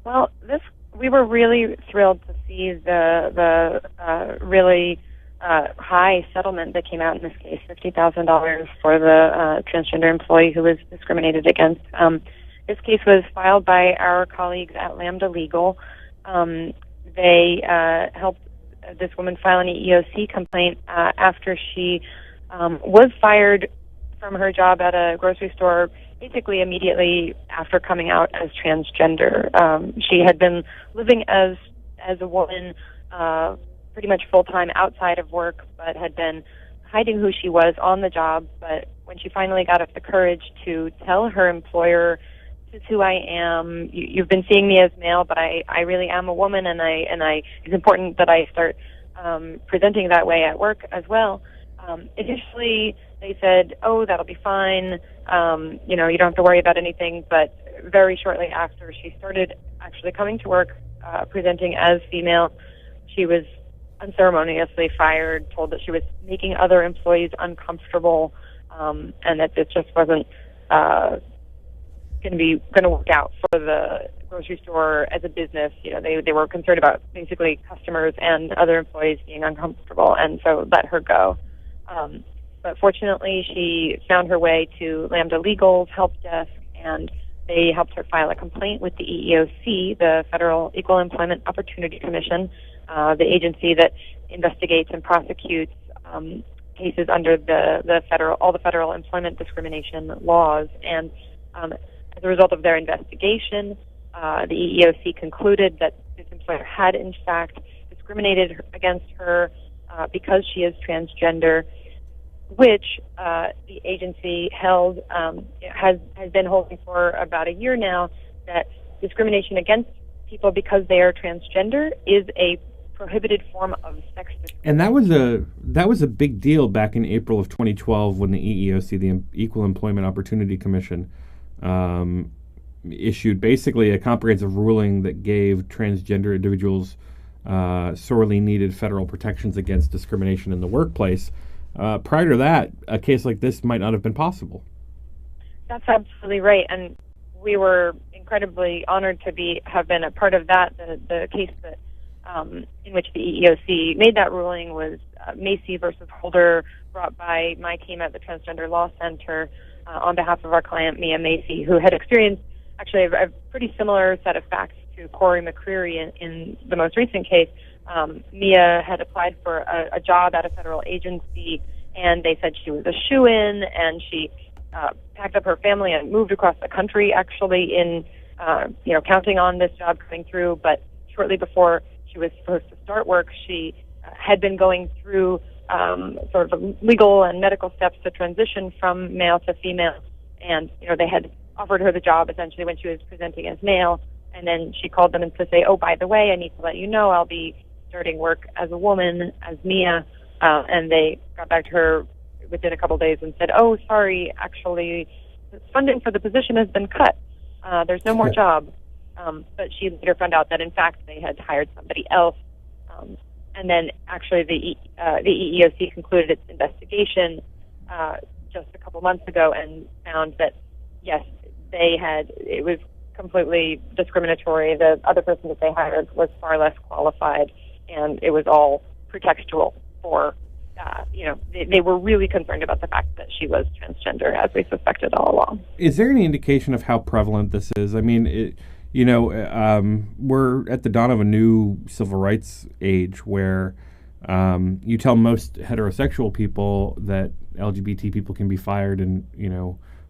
Well, we were really thrilled to see the really high settlement that came out in this case, $50,000 for the transgender employee who was discriminated against. This case was filed by our colleagues at Lambda Legal. They helped this woman file an EEOC complaint after she was fired from her job at a grocery store basically immediately after coming out as transgender. She had been living as a woman pretty much full-time outside of work, but had been hiding who she was on the job. But when she finally got up the courage to tell her employer, "This is who I am. You've been seeing me as male, but I really am a woman, and it's important that I start presenting that way at work as well." Initially, they said, "Oh, that'll be fine. You don't have to worry about anything." But very shortly after she started actually coming to work presenting as female, she was unceremoniously fired, told that she was making other employees uncomfortable, and that this just wasn't going to work out for the grocery store as a business. They were concerned about basically customers and other employees being uncomfortable, and so let her go. But fortunately, she found her way to Lambda Legal's help desk, and they helped her file a complaint with the EEOC, the Federal Equal Employment Opportunity Commission, the agency that investigates and prosecutes cases under all the federal employment discrimination laws. And as a result of their investigation, the EEOC concluded that this employer had in fact discriminated against her because she is transgender, which the agency held has been holding for about a year now, that discrimination against people because they are transgender is a prohibited form of sex discrimination. And that was a big deal back in April of 2012 when the EEOC, the Equal Employment Opportunity Commission, issued basically a comprehensive ruling that gave transgender individuals sorely needed federal protections against discrimination in the workplace. Prior to that, a case like this might not have been possible. That's absolutely right, and we were incredibly honored to have been a part of that. The case that in which the EEOC made that ruling was Macy versus Holder, brought by my team at the Transgender Law Center on behalf of our client, Mia Macy, who had experienced actually a pretty similar set of facts to Corey McCreary in the most recent case. Mia had applied for a job at a federal agency, and they said she was a shoo-in, and she packed up her family and moved across the country, actually, in counting on this job coming through. But shortly before she was supposed to start work, she had been going through sort of legal and medical steps to transition from male to female, and they had offered her the job essentially when she was presenting as male, and then she called them to say, "Oh, by the way, I need to let you know I'll be starting work as a woman, as Mia," and they got back to her within a couple of days and said, "Oh, sorry, actually, the funding for the position has been cut. There's no more job." But she later found out that, in fact, they had hired somebody else. And then, actually, the EEOC concluded its investigation just a couple months ago and found that, yes, it was completely discriminatory. The other person that they hired was far less qualified, and it was all pretextual for, they were really concerned about the fact that she was transgender, as we suspected all along. Is there any indication of how prevalent this is? I mean, we're at the dawn of a new civil rights age where you tell most heterosexual people that LGBT people can be fired in,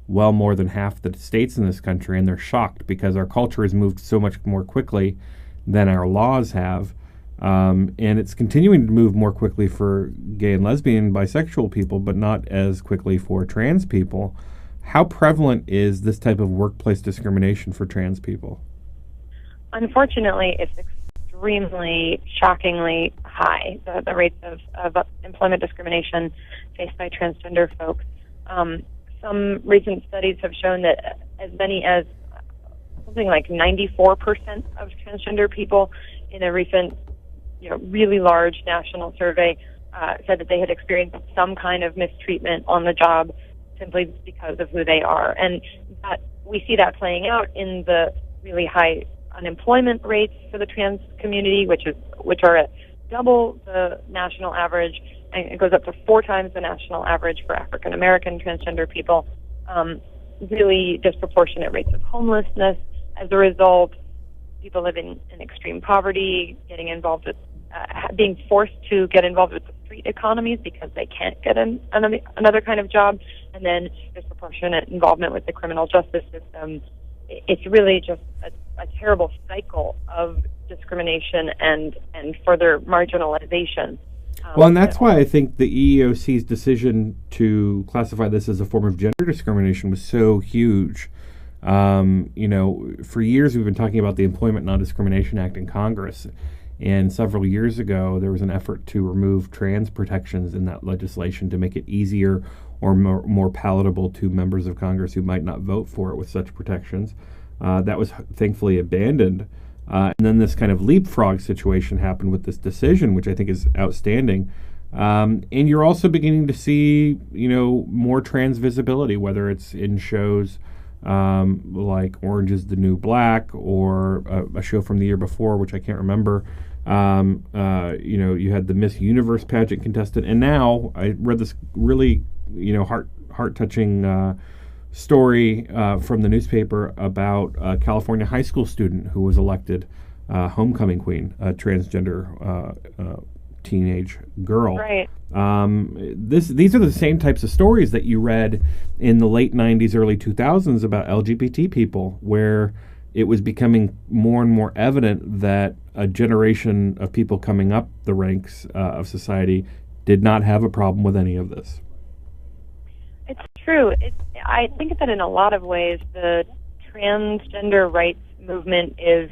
well more than half the states in this country, and they're shocked because our culture has moved so much more quickly than our laws have. And it's continuing to move more quickly for gay and lesbian, bisexual people, but not as quickly for trans people. How prevalent is this type of workplace discrimination for trans people? Unfortunately, it's extremely, shockingly high, the rates of employment discrimination faced by transgender folks. Some recent studies have shown that as many as something like 94% of transgender people in a recent, really large national survey said that they had experienced some kind of mistreatment on the job simply because of who they are. And that we see that playing out in the really high unemployment rates for the trans community, which are at double the national average, and it goes up to 4 times the national average for African American transgender people. Really disproportionate rates of homelessness. As a result, people living in extreme poverty, getting involved with, being forced to get involved with the street economies because they can't get another kind of job, and then disproportionate involvement with the criminal justice system. It's really just a terrible cycle of discrimination and further marginalization. Well, and that's why I think the EEOC's decision to classify this as a form of gender discrimination was so huge. For years we've been talking about the Employment Non-Discrimination Act in Congress, and several years ago there was an effort to remove trans protections in that legislation to make it easier or more palatable to members of Congress who might not vote for it with such protections. That was thankfully abandoned. And then this kind of leapfrog situation happened with this decision, which I think is outstanding. And you're also beginning to see, more trans visibility, whether it's in shows like Orange is the New Black or a show from the year before, which I can't remember. You had the Miss Universe pageant contestant. And now I read this really, heart-touching story from the newspaper about a California high school student who was elected homecoming queen, a transgender teenage girl. Right. These are the same types of stories that you read in the late 90s, early 2000s about LGBT people, where it was becoming more and more evident that a generation of people coming up the ranks of society did not have a problem with any of this. It's true. I think that in a lot of ways, the transgender rights movement is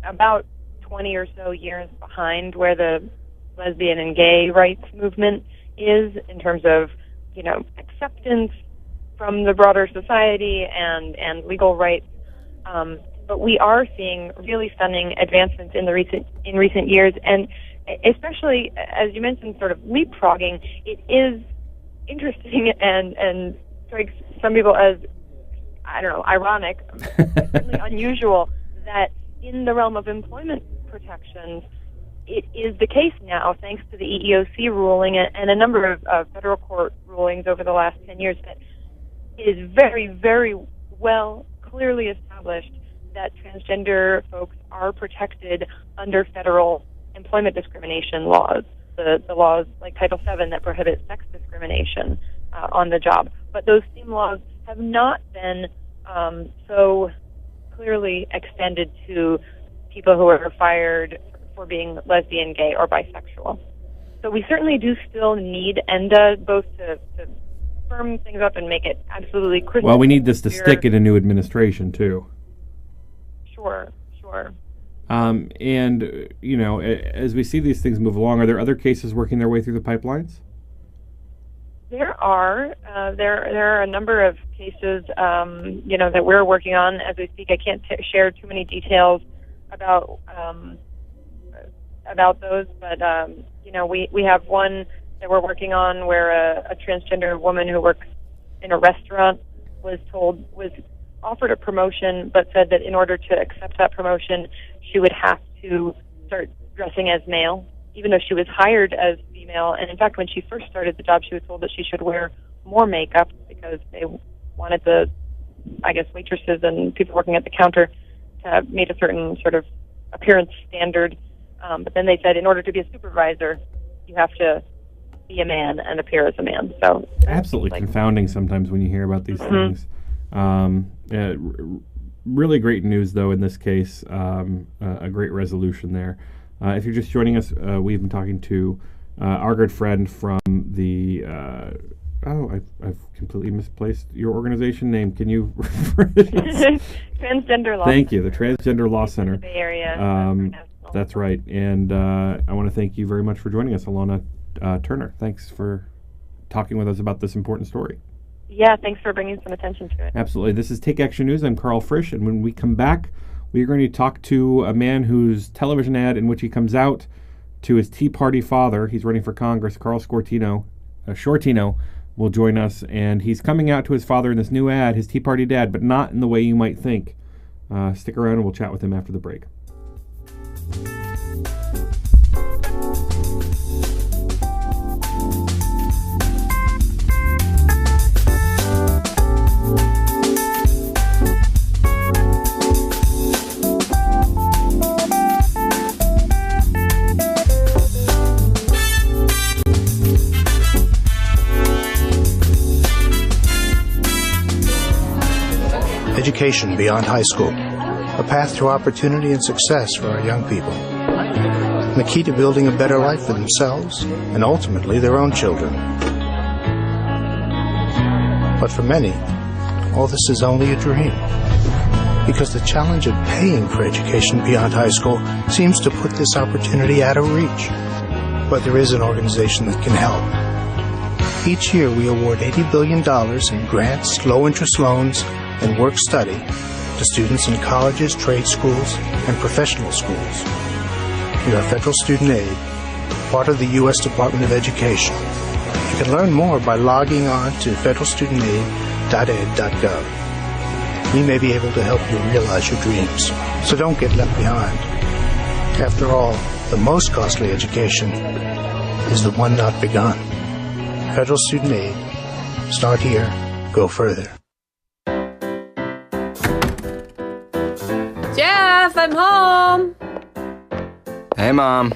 about 20 or so years behind where the lesbian and gay rights movement is in terms of, acceptance from the broader society and legal rights. But we are seeing really stunning advancements in recent years, and especially, as you mentioned, sort of leapfrogging. It is interesting and strikes some people as, ironic, really unusual that in the realm of employment protections, it is the case now, thanks to the EEOC ruling and a number of federal court rulings over the last 10 years, that it is very, very well clearly established that transgender folks are protected under federal employment discrimination laws, the laws like Title VII that prohibit sex discrimination on the job. But those same laws have not been so clearly extended to people who are fired for being lesbian, gay, or bisexual. So we certainly do still need ENDA both to firm things up and make it absolutely crystal. Well, we need this to stick in a new administration, too. Sure. And, as we see these things move along, are there other cases working their way through the pipelines? There are. There are a number of cases, that we're working on as we speak. I can't share too many details about those, but we have one that we're working on where a transgender woman who works in a restaurant was offered a promotion, but said that in order to accept that promotion, she would have to start dressing as male, even though she was hired as female. And in fact, when she first started the job, she was told that she should wear more makeup because they wanted the, waitresses and people working at the counter to meet a certain sort of appearance standard. But then they said in order to be a supervisor, you have to be a man and appear as a man. So absolutely confounding sometimes when you hear about these things. Really great news, though, in this case. A great resolution there. If you're just joining us, we've been talking to our good friend from the... I've completely misplaced your organization name. Can you... Transgender Law Thank you. The Transgender Law Center. Bay Area. That's right. And I want to thank you very much for joining us, Alana Turner. Thanks for talking with us about this important story. Yeah, thanks for bringing some attention to it. Absolutely. This is Take Action News. I'm Karl Frisch, and when we come back, we are going to talk to a man whose television ad in which he comes out to his Tea Party father. He's running for Congress. Carl Shortino will join us, and he's coming out to his father in this new ad, his Tea Party dad, but not in the way you might think. Stick around, and we'll chat with him after the break. Education beyond high school, a path to opportunity and success for our young people, and the key to building a better life for themselves and ultimately their own children. But for many, all this is only a dream, because the challenge of paying for education beyond high school seems to put this opportunity out of reach. But there is an organization that can help. Each year we award $80 billion in grants, low-interest loans, and work study to students in colleges, trade schools, and professional schools. We are federal student aid, part of the U.S. Department of Education. You can learn more by logging on to federalstudentAid.ed.gov. We may be able to help you realize your dreams, so don't get left behind. After all, the most costly education is the one not begun. Federal Student Aid. Start here, go further. Jeff, I'm home. Hey, Mom.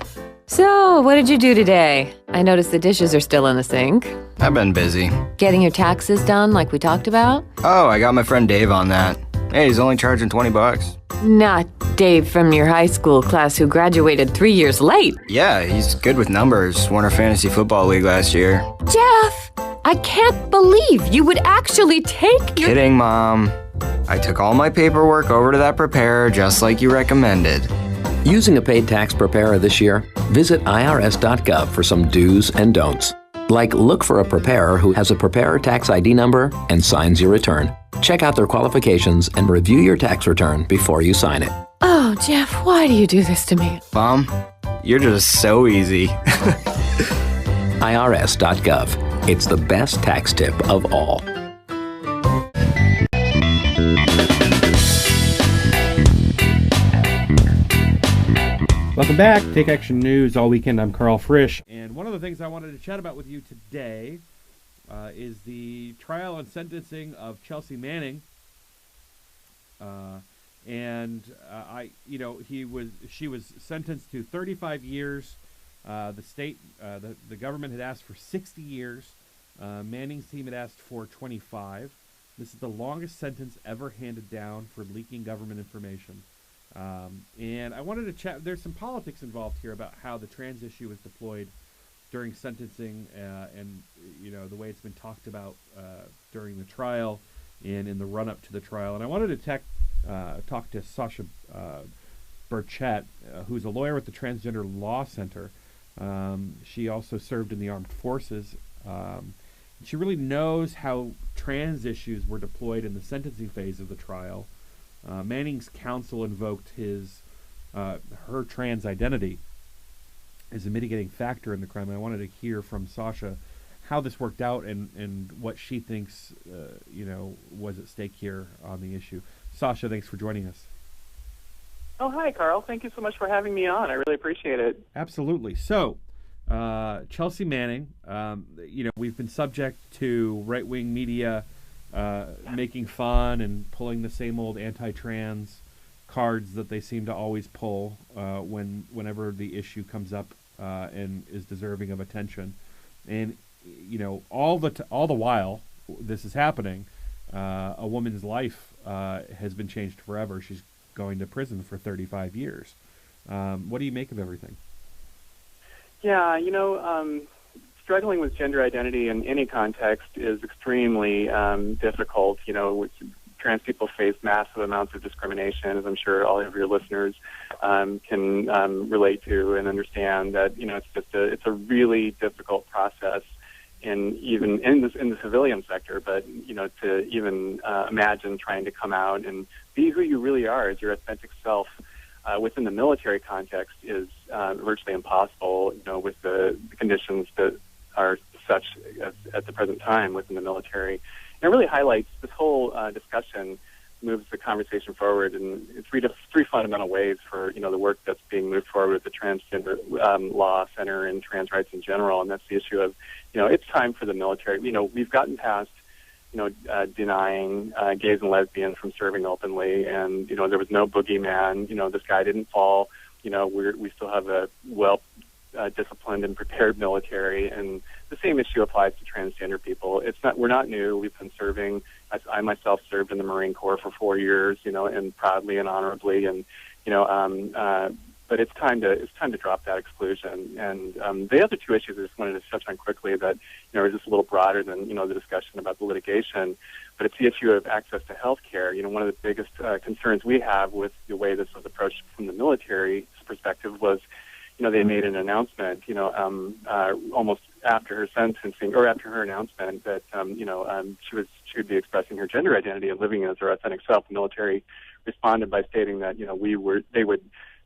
So, what did you do today? I noticed the dishes are still in the sink. I've been busy. Getting your taxes done like we talked about? Oh, I got my friend Dave on that. Hey, he's only charging $20. Not Dave from your high school class who graduated 3 years late. Yeah, he's good with numbers. Won our fantasy football league last year. Jeff, I can't believe you would actually take your... Kidding, Mom. I took all my paperwork over to that preparer just like you recommended. Using a paid tax preparer this year? Visit irs.gov for some do's and don'ts. Like look for a preparer who has a preparer tax ID number and signs your return. Check out their qualifications and review your tax return before you sign it. Oh, Jeff, why do you do this to me? Mom, you're just so easy. irs.gov. It's the best tax tip of all. Welcome back. Take Action News all weekend. I'm Karl Frisch. And one of the things I wanted to chat about with you today is the trial and sentencing of Chelsea Manning. She was sentenced to 35 years. The government had asked for 60 years. Manning's team had asked for 25. This is the longest sentence ever handed down for leaking government information. And I wanted to chat. There's some politics involved here about how the trans issue was deployed during sentencing, and the way it's been talked about during the trial and in the run-up to the trial. And I wanted to talk to Sasha Burchett, who's a lawyer at the Transgender Law Center. She also served in the armed forces. She really knows how trans issues were deployed in the sentencing phase of the trial. Manning's counsel invoked her trans identity as a mitigating factor in the crime. And I wanted to hear from Sasha how this worked out and what she thinks was at stake here on the issue. Sasha, thanks for joining us. Oh, hi, Karl. Thank you so much for having me on. I really appreciate it. Absolutely. So, Chelsea Manning, we've been subject to right-wing media making fun and pulling the same old anti-trans cards that they seem to always pull whenever the issue comes up and is deserving of attention. And all the while this is happening, a woman's life has been changed forever. She's going to prison for 35 years. What do you make of everything? Yeah, struggling with gender identity in any context is extremely difficult. trans people face massive amounts of discrimination, as I'm sure all of your listeners can relate to and understand. That it's a really difficult process, in the civilian sector. But to even imagine trying to come out and be who you really are as your authentic self within the military context is virtually impossible. With the conditions that are such at the present time within the military. And it really highlights this whole discussion, moves the conversation forward in three fundamental ways for the work that's being moved forward with the Transgender Law Center and trans rights in general. And that's the issue of it's time for the military. We've gotten past denying gays and lesbians from serving openly, and there was no boogeyman. This guy didn't fall. We still have a disciplined and prepared military, and the same issue applies to transgender people. We're not new. We've been serving. I myself served in the Marine Corps for 4 years, and proudly and honorably, and but it's time to drop that exclusion. And the other two issues I just wanted to touch on quickly that are just a little broader than the discussion about the litigation, but it's the issue of access to health care. One of the biggest concerns we have with the way this was approached from the military perspective was they made an announcement, almost after her sentencing or after her announcement that, she would be expressing her gender identity and living as her authentic self. The military responded by stating that, they would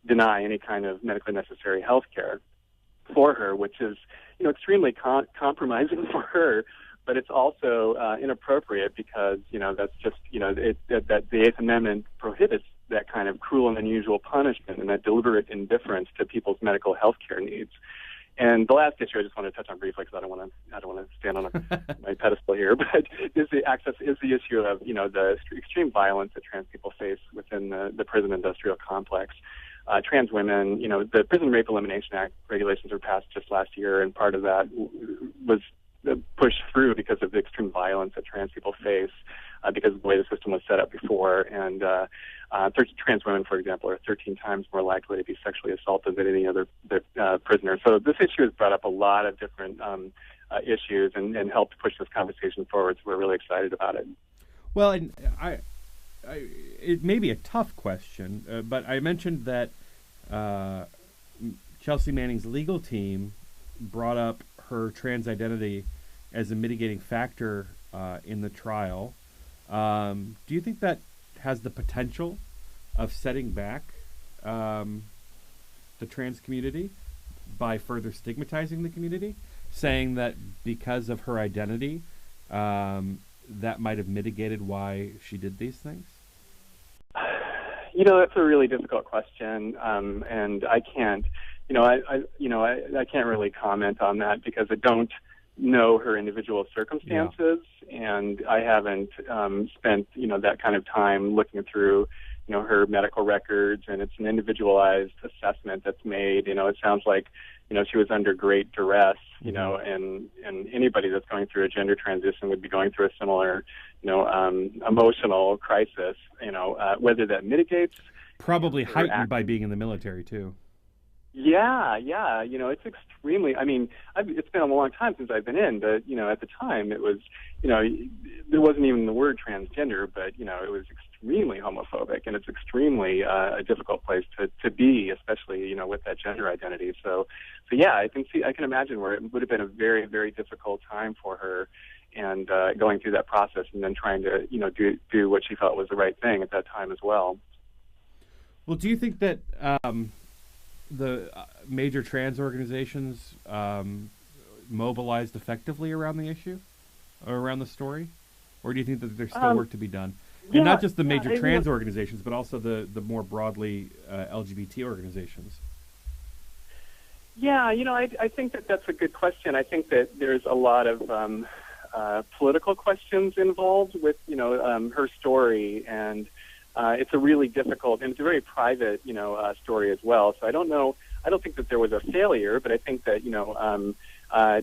deny any kind of medically necessary health care for her, which is, extremely compromising for her. But it's also inappropriate because, that's just, that the Eighth Amendment prohibits that kind of cruel and unusual punishment and that deliberate indifference to people's medical health care needs. And the last issue I just want to touch on briefly because I don't want to stand on my pedestal here, but is the issue of the extreme violence that trans people face within the prison industrial complex. Trans women, the Prison Rape Elimination Act regulations were passed just last year, and part of that was pushed through because of the extreme violence that trans people face because of the way the system was set up before. And trans women, for example, are 13 times more likely to be sexually assaulted than any other prisoner. So this issue has brought up a lot of different issues and helped push this conversation forward. So we're really excited about it. Well, and it may be a tough question, but I mentioned that Chelsea Manning's legal team brought up her trans identity as a mitigating factor in the trial. Do you think that has the potential of setting back the trans community by further stigmatizing the community, saying that because of her identity, that might have mitigated why she did these things? That's a really difficult question, and I can't, I can't really comment on that because I don't know her individual circumstances, and I haven't spent that kind of time looking through her medical records, and it's an individualized assessment that's made. It sounds like she was under great duress, and anybody that's going through a gender transition would be going through a similar emotional crisis. Whether that mitigates, probably heightened by being in the military too. Yeah. It's extremely. I mean, it's been a long time since I've been in, but at the time it was, there wasn't even the word transgender, but it was extremely homophobic, and it's extremely a difficult place to be, especially with that gender identity. So yeah, I can imagine where it would have been a very, very difficult time for her, and going through that process, and then trying to do what she felt was the right thing at that time as well. Well, do you think that the major trans organizations mobilized effectively around the issue or around the story? Or do you think that there's still work to be done? And not just the major trans organizations, but also the more broadly LGBT organizations? Yeah, I think that's a good question. I think that there's a lot of political questions involved with, her story, and it's a really difficult, and it's a very private, story as well. So I don't think that there was a failure, but I think that,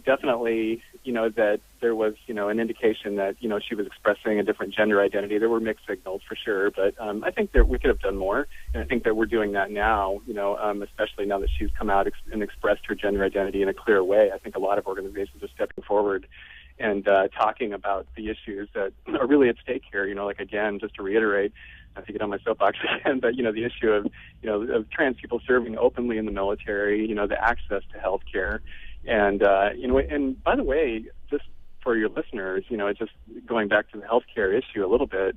definitely, that there was, an indication that, she was expressing a different gender identity. There were mixed signals for sure, but I think that we could have done more, and I think that we're doing that now, especially now that she's come out and expressed her gender identity in a clear way. I think a lot of organizations are stepping forward and talking about the issues that are really at stake here. Like, again, just to reiterate, not to get on my soapbox again, but the issue of trans people serving openly in the military, the access to health care, and and by the way, just for your listeners, just going back to the health care issue a little bit.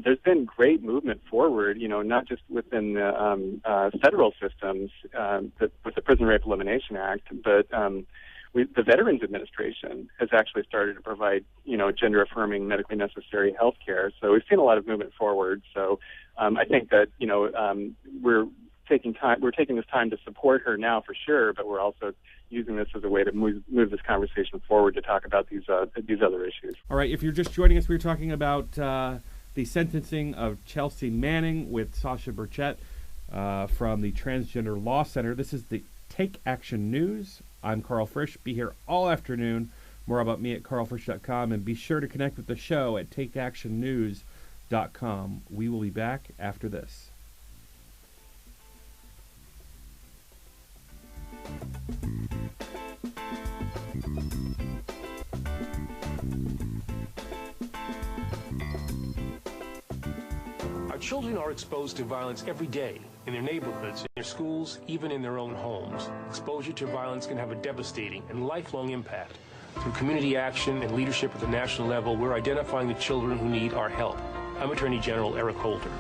There's been great movement forward, not just within the federal systems with the Prison Rape Elimination Act, but the Veterans Administration has actually started to provide, gender-affirming, medically necessary health care. So we've seen a lot of movement forward. So I think that, we're taking this time to support her now for sure, but we're also using this as a way to move this conversation forward to talk about these other issues. All right, if you're just joining us, we're talking about the sentencing of Chelsea Manning with Sasha Burchett from the Transgender Law Center. This is the Take Action News. I'm Karl Frisch. Be here all afternoon. More about me at karlfrisch.com, and be sure to connect with the show at takeactionnews.com. We will be back after this. Our children are exposed to violence every day in their neighborhoods, in their schools, even in their own homes. Exposure to violence can have a devastating and lifelong impact. Through community action and leadership at the national level, we're identifying the children who need our help. I'm Attorney General Eric Holder,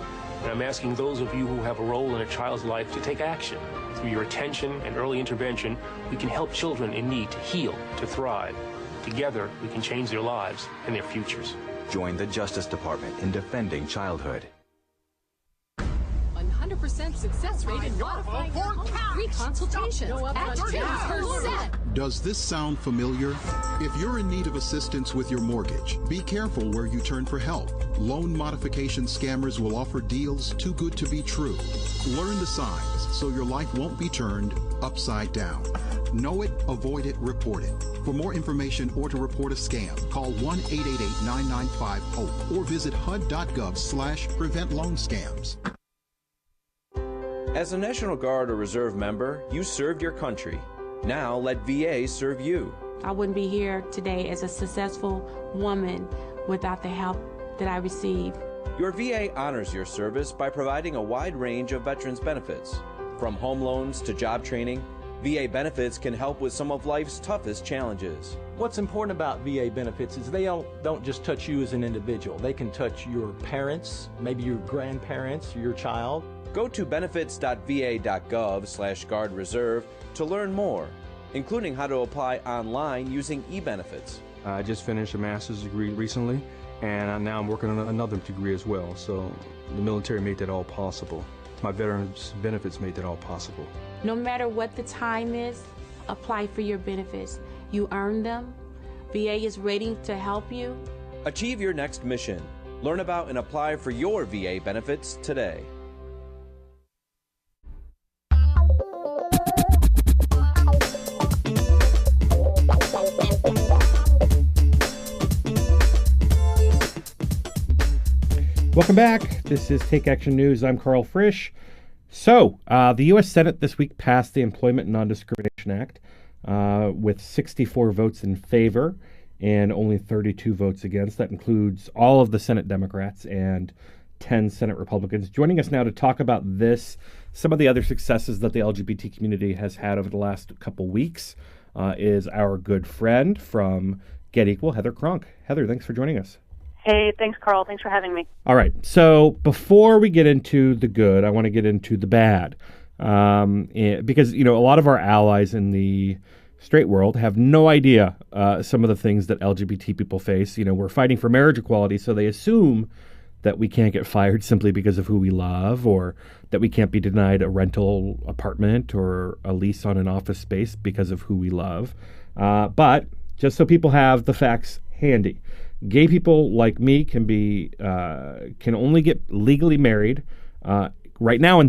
and I'm asking those of you who have a role in a child's life to take action. Through your attention and early intervention, we can help children in need to heal, to thrive. Together, we can change their lives and their futures. Join the Justice Department in defending childhood. 100% success rate in modifying free consultations at 2%. Does this sound familiar? If you're in need of assistance with your mortgage, be careful where you turn for help. Loan modification scammers will offer deals too good to be true. Learn the signs so your life won't be turned upside down. Know it, avoid it, report it. For more information or to report a scam, call 1-888-995-HOPE or visit HUD.gov/prevent-loan-scams. As a National Guard or Reserve member, you served your country. Now let VA serve you. I wouldn't be here today as a successful woman without the help that I received. Your VA honors your service by providing a wide range of veterans benefits. From home loans to job training, VA benefits can help with some of life's toughest challenges. What's important about VA benefits is they don't just touch you as an individual. They can touch your parents, maybe your grandparents, your child. Go to benefits.va.gov/guardreserve to learn more, including how to apply online using e-benefits. I just finished a master's degree recently, and now I'm working on another degree as well. So the military made that all possible. My veterans benefits made that all possible. No matter what the time is, apply for your benefits. You earn them. VA is ready to help you. Achieve your next mission. Learn about and apply for your VA benefits today. Welcome back. This is Take Action News. I'm Karl Frisch. So, the U.S. Senate this week passed the Employment Non-Discrimination Act with 64 votes in favor and only 32 votes against. That includes all of the Senate Democrats and 10 Senate Republicans. Joining us now to talk about this, some of the other successes that the LGBT community has had over the last couple weeks, is our good friend from Get Equal, Heather Cronk. Heather, thanks for joining us. Hey, thanks, Karl. Thanks for having me. All right. So before we get into the good, I want to get into the bad. Because, a lot of our allies in the straight world have no idea some of the things that LGBT people face. We're fighting for marriage equality, so they assume that we can't get fired simply because of who we love, or that we can't be denied a rental apartment or a lease on an office space because of who we love. But just so people have the facts handy, gay people like me can only get legally married right now in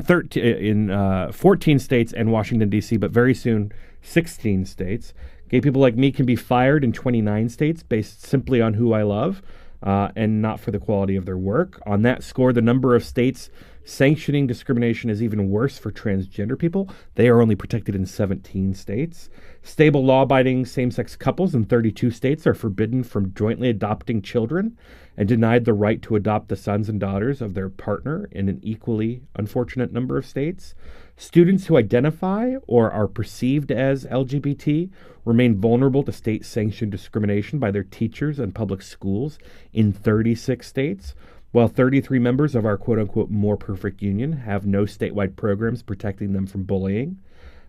14 states and Washington, D.C., but very soon 16 states. Gay people like me can be fired in 29 states based simply on who I love and not for the quality of their work. On that score, the number of states Sanctioning discrimination is even worse for transgender people. They are only protected in 17 states. Stable, law-abiding same-sex couples in 32 states are forbidden from jointly adopting children and denied the right to adopt the sons and daughters of their partner in an equally unfortunate number of states. Students who identify or are perceived as LGBT remain vulnerable to state-sanctioned discrimination by their teachers and public schools in 36 states, while 33 members of our quote-unquote more perfect union have no statewide programs protecting them from bullying.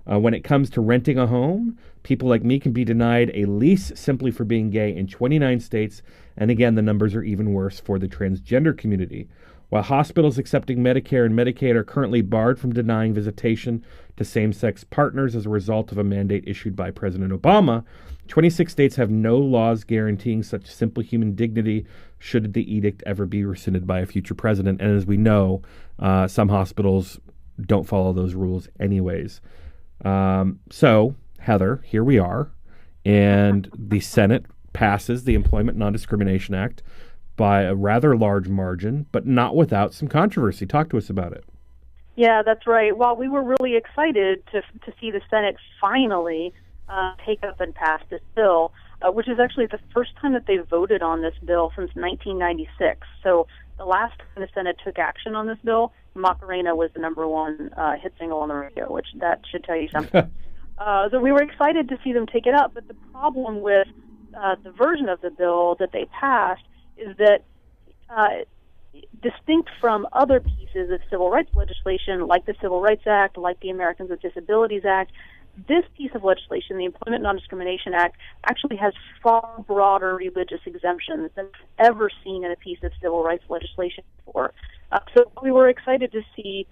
When it comes to renting a home, people like me can be denied a lease simply for being gay in 29 states, and again, the numbers are even worse for the transgender community. While hospitals accepting Medicare and Medicaid are currently barred from denying visitation to same-sex partners as a result of a mandate issued by President Obama, 26 states have no laws guaranteeing such simple human dignity should the edict ever be rescinded by a future president. And as we know, some hospitals don't follow those rules anyways. So, Heather, here we are, and the Senate passes the Employment Non-Discrimination Act by a rather large margin, but not without some controversy. Talk to us about it. Yeah, that's right. Well, we were really excited to see the Senate finally take up and pass this bill, which is actually the first time that they voted on this bill since 1996. So the last time the Senate took action on this bill, Macarena was the number one hit single on the radio, which that should tell you something. So we were excited to see them take it up, but the problem with the version of the bill that they passed is that distinct from other pieces of civil rights legislation, like the Civil Rights Act, like the Americans with Disabilities Act, this piece of legislation, the Employment Non-Discrimination Act, actually has far broader religious exemptions than ever seen in a piece of civil rights legislation before. So we were excited to see,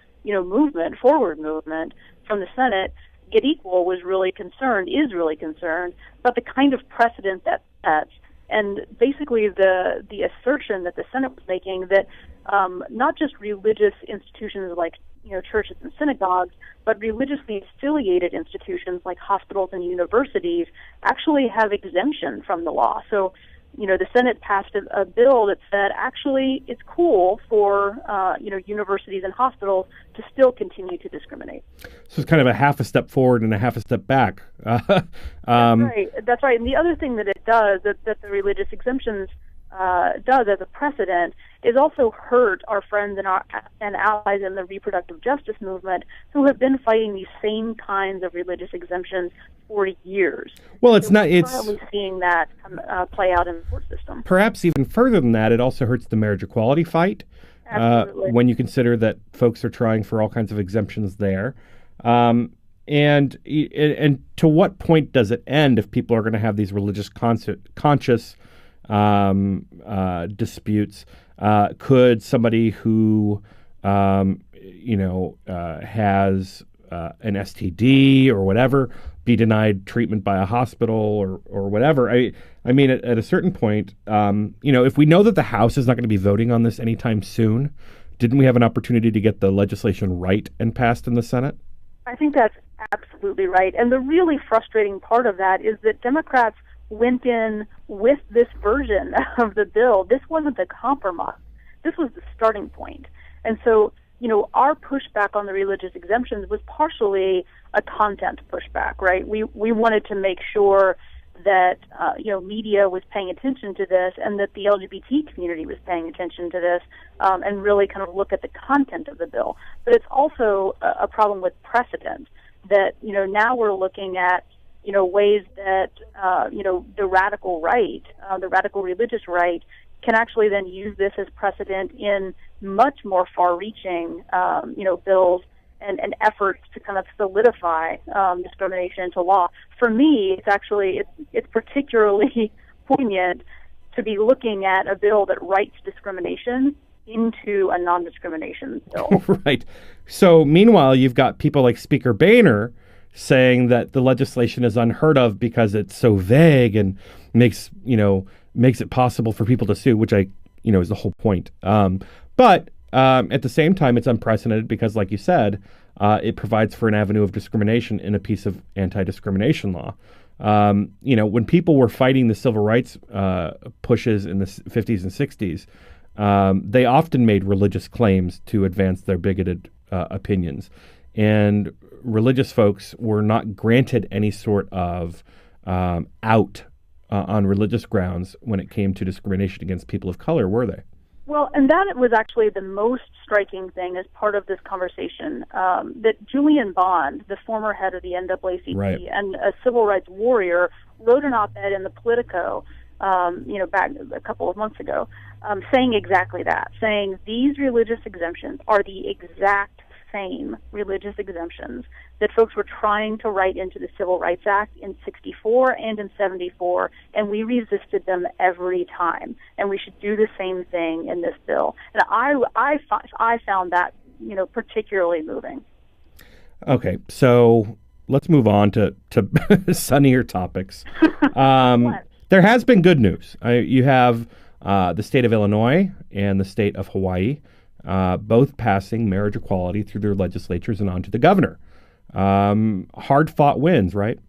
forward movement from the Senate. Get Equal is really concerned about the kind of precedent that sets. And basically the assertion that the Senate was making that not just religious institutions like churches and synagogues, but religiously affiliated institutions like hospitals and universities actually have exemption from the law. So, the Senate passed a bill that said actually it's cool for universities and hospitals to still continue to discriminate. So it's kind of a half a step forward and a half a step back. That's right. And the other thing that it does, that the religious exemptions does as a precedent, is also hurt our friends and allies in the reproductive justice movement who have been fighting these same kinds of religious exemptions for years. Well, it's not. We're It's currently seeing that play out in the court system. Perhaps even further than that, it also hurts the marriage equality fight. When you consider that folks are trying for all kinds of exemptions there. And to what point does it end if people are going to have these religious conscious disputes? Could somebody who has an STD or whatever be denied treatment by a hospital or whatever? I mean, at a certain point, if we know that the House is not going to be voting on this anytime soon, didn't we have an opportunity to get the legislation right and passed in the Senate? I think that's absolutely right. And the really frustrating part of that is that Democrats went in with this version of the bill. This wasn't the compromise. This was the starting point. And so, our pushback on the religious exemptions was partially a content pushback, right? We wanted to make sure that, media was paying attention to this and that the LGBT community was paying attention to this and really kind of look at the content of the bill. But it's also a problem with precedent that, now we're looking at ways that, the radical right, the radical religious right, can actually then use this as precedent in much more far-reaching, bills and efforts to kind of solidify discrimination into law. For me, it's particularly poignant to be looking at a bill that writes discrimination into a non-discrimination bill. Right. So meanwhile, you've got people like Speaker Boehner saying that the legislation is unheard of because it's so vague and makes it possible for people to sue, which is the whole point. But at the same time, it's unprecedented because, like you said, it provides for an avenue of discrimination in a piece of anti-discrimination law. When people were fighting the civil rights pushes in the 50s and 60s, they often made religious claims to advance their bigoted opinions. And religious folks were not granted any sort of out on religious grounds when it came to discrimination against people of color, were they? Well, and that was actually the most striking thing as part of this conversation, that Julian Bond, the former head of the NAACP Right. and a civil rights warrior, wrote an op-ed in the Politico, back a couple of months ago, saying exactly that, saying these religious exemptions are the exact same religious exemptions that folks were trying to write into the Civil Rights Act in 64 and in 74, and we resisted them every time. And we should do the same thing in this bill. And I found that, particularly moving. Okay, so let's move on to sunnier topics. There has been good news. You have the state of Illinois and the state of Hawaii both passing marriage equality through their legislatures and on to the governor. Hard-fought wins, right?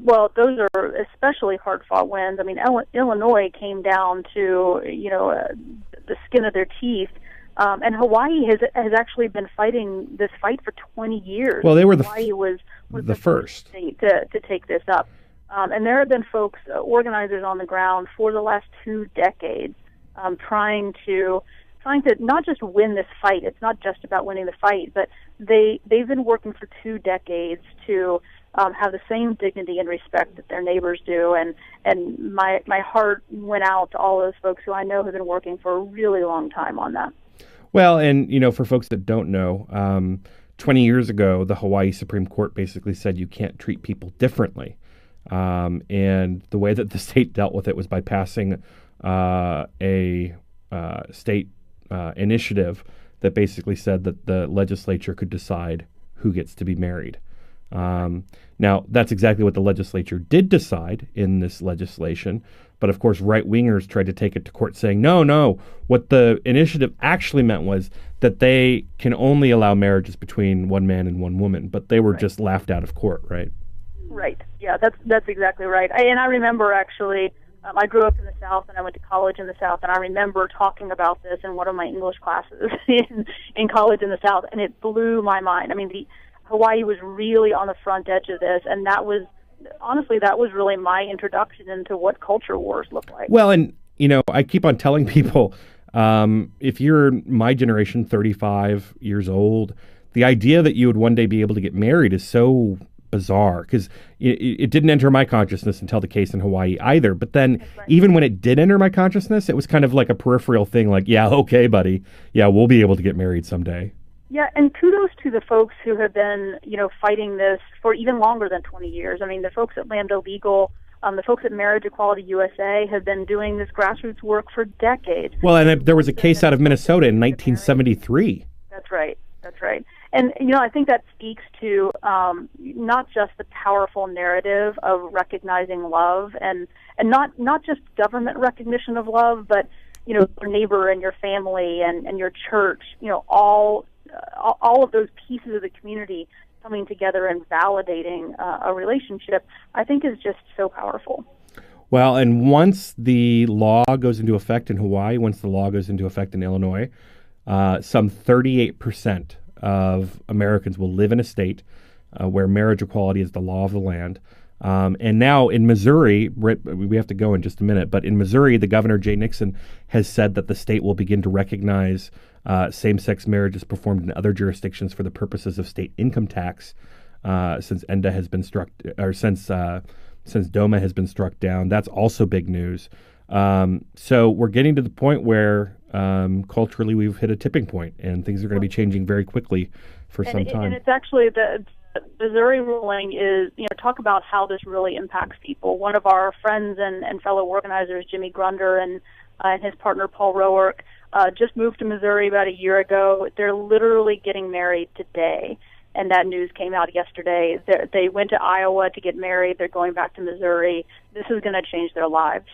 Well, those are especially hard-fought wins. I mean, Illinois came down to, the skin of their teeth. And Hawaii has actually been fighting this fight for 20 years. Well, they were Hawaii was the first state to take this up. And there have been folks, organizers on the ground for the last 2 decades, trying to not just win this fight. It's not just about winning the fight, but they've been working for 2 decades to have the same dignity and respect that their neighbors do. And my heart went out to all those folks who I know have been working for a really long time on that. Well, and, for folks that don't know, 20 years ago, the Hawaii Supreme Court basically said you can't treat people differently. And the way that the state dealt with it was by passing a state initiative that basically said that the legislature could decide who gets to be married. Now, that's exactly what the legislature did decide in this legislation. But of course, right-wingers tried to take it to court saying, no, what the initiative actually meant was that they can only allow marriages between one man and one woman. But they were just laughed out of court, right? Right. Yeah, that's exactly right. I remember actually, I grew up in the South and I went to college in the South, and I remember talking about this in one of my English classes in college in the South, and it blew my mind. I mean, Hawaii was really on the front edge of this, and that was really my introduction into what culture wars look like. Well, and, I keep on telling people, if you're my generation, 35 years old, the idea that you would one day be able to get married is so bizarre, because it didn't enter my consciousness until the case in Hawaii either. But then even when it did enter my consciousness, it was kind of like a peripheral thing, like, yeah, okay, buddy. Yeah, we'll be able to get married someday. Yeah, and kudos to the folks who have been, fighting this for even longer than 20 years. I mean, the folks at Land Legal, the folks at Marriage Equality USA have been doing this grassroots work for decades. Well, and there was a case out of Minnesota in 1973. That's right. And, I think that speaks to not just the powerful narrative of recognizing love and not just government recognition of love, but, your neighbor and your family and your church, all of those pieces of the community coming together and validating a relationship, I think is just so powerful. Well, and once the law goes into effect in Hawaii, once the law goes into effect in Illinois, some 38% of Americans will live in a state where marriage equality is the law of the land. And now in Missouri, we have to go in just a minute, but in Missouri, the governor, Jay Nixon, has said that the state will begin to recognize same-sex marriages performed in other jurisdictions for the purposes of state income tax since ENDA has been struck, or since DOMA has been struck down. That's also big news. So we're getting to the point where culturally we've hit a tipping point, and things are going to be changing very quickly for some time. And it's actually the Missouri ruling is, talk about how this really impacts people. One of our friends and fellow organizers, Jimmy Grunder, and his partner, Paul Roark, just moved to Missouri about a year ago. They're literally getting married today, and that news came out yesterday. They went to Iowa to get married. They're going back to Missouri. This is going to change their lives.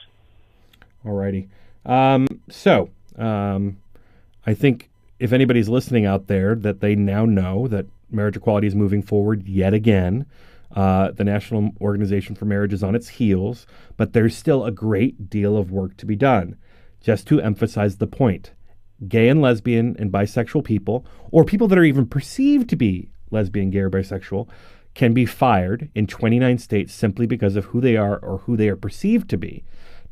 All righty. I think if anybody's listening out there, that they now know that marriage equality is moving forward yet again. The National Organization for Marriage is on its heels, but there's still a great deal of work to be done. just to emphasize the point. Gay and lesbian and bisexual people, or people that are even perceived to be lesbian, gay, or bisexual, can be fired in 29 states simply because of who they are or who they are perceived to be.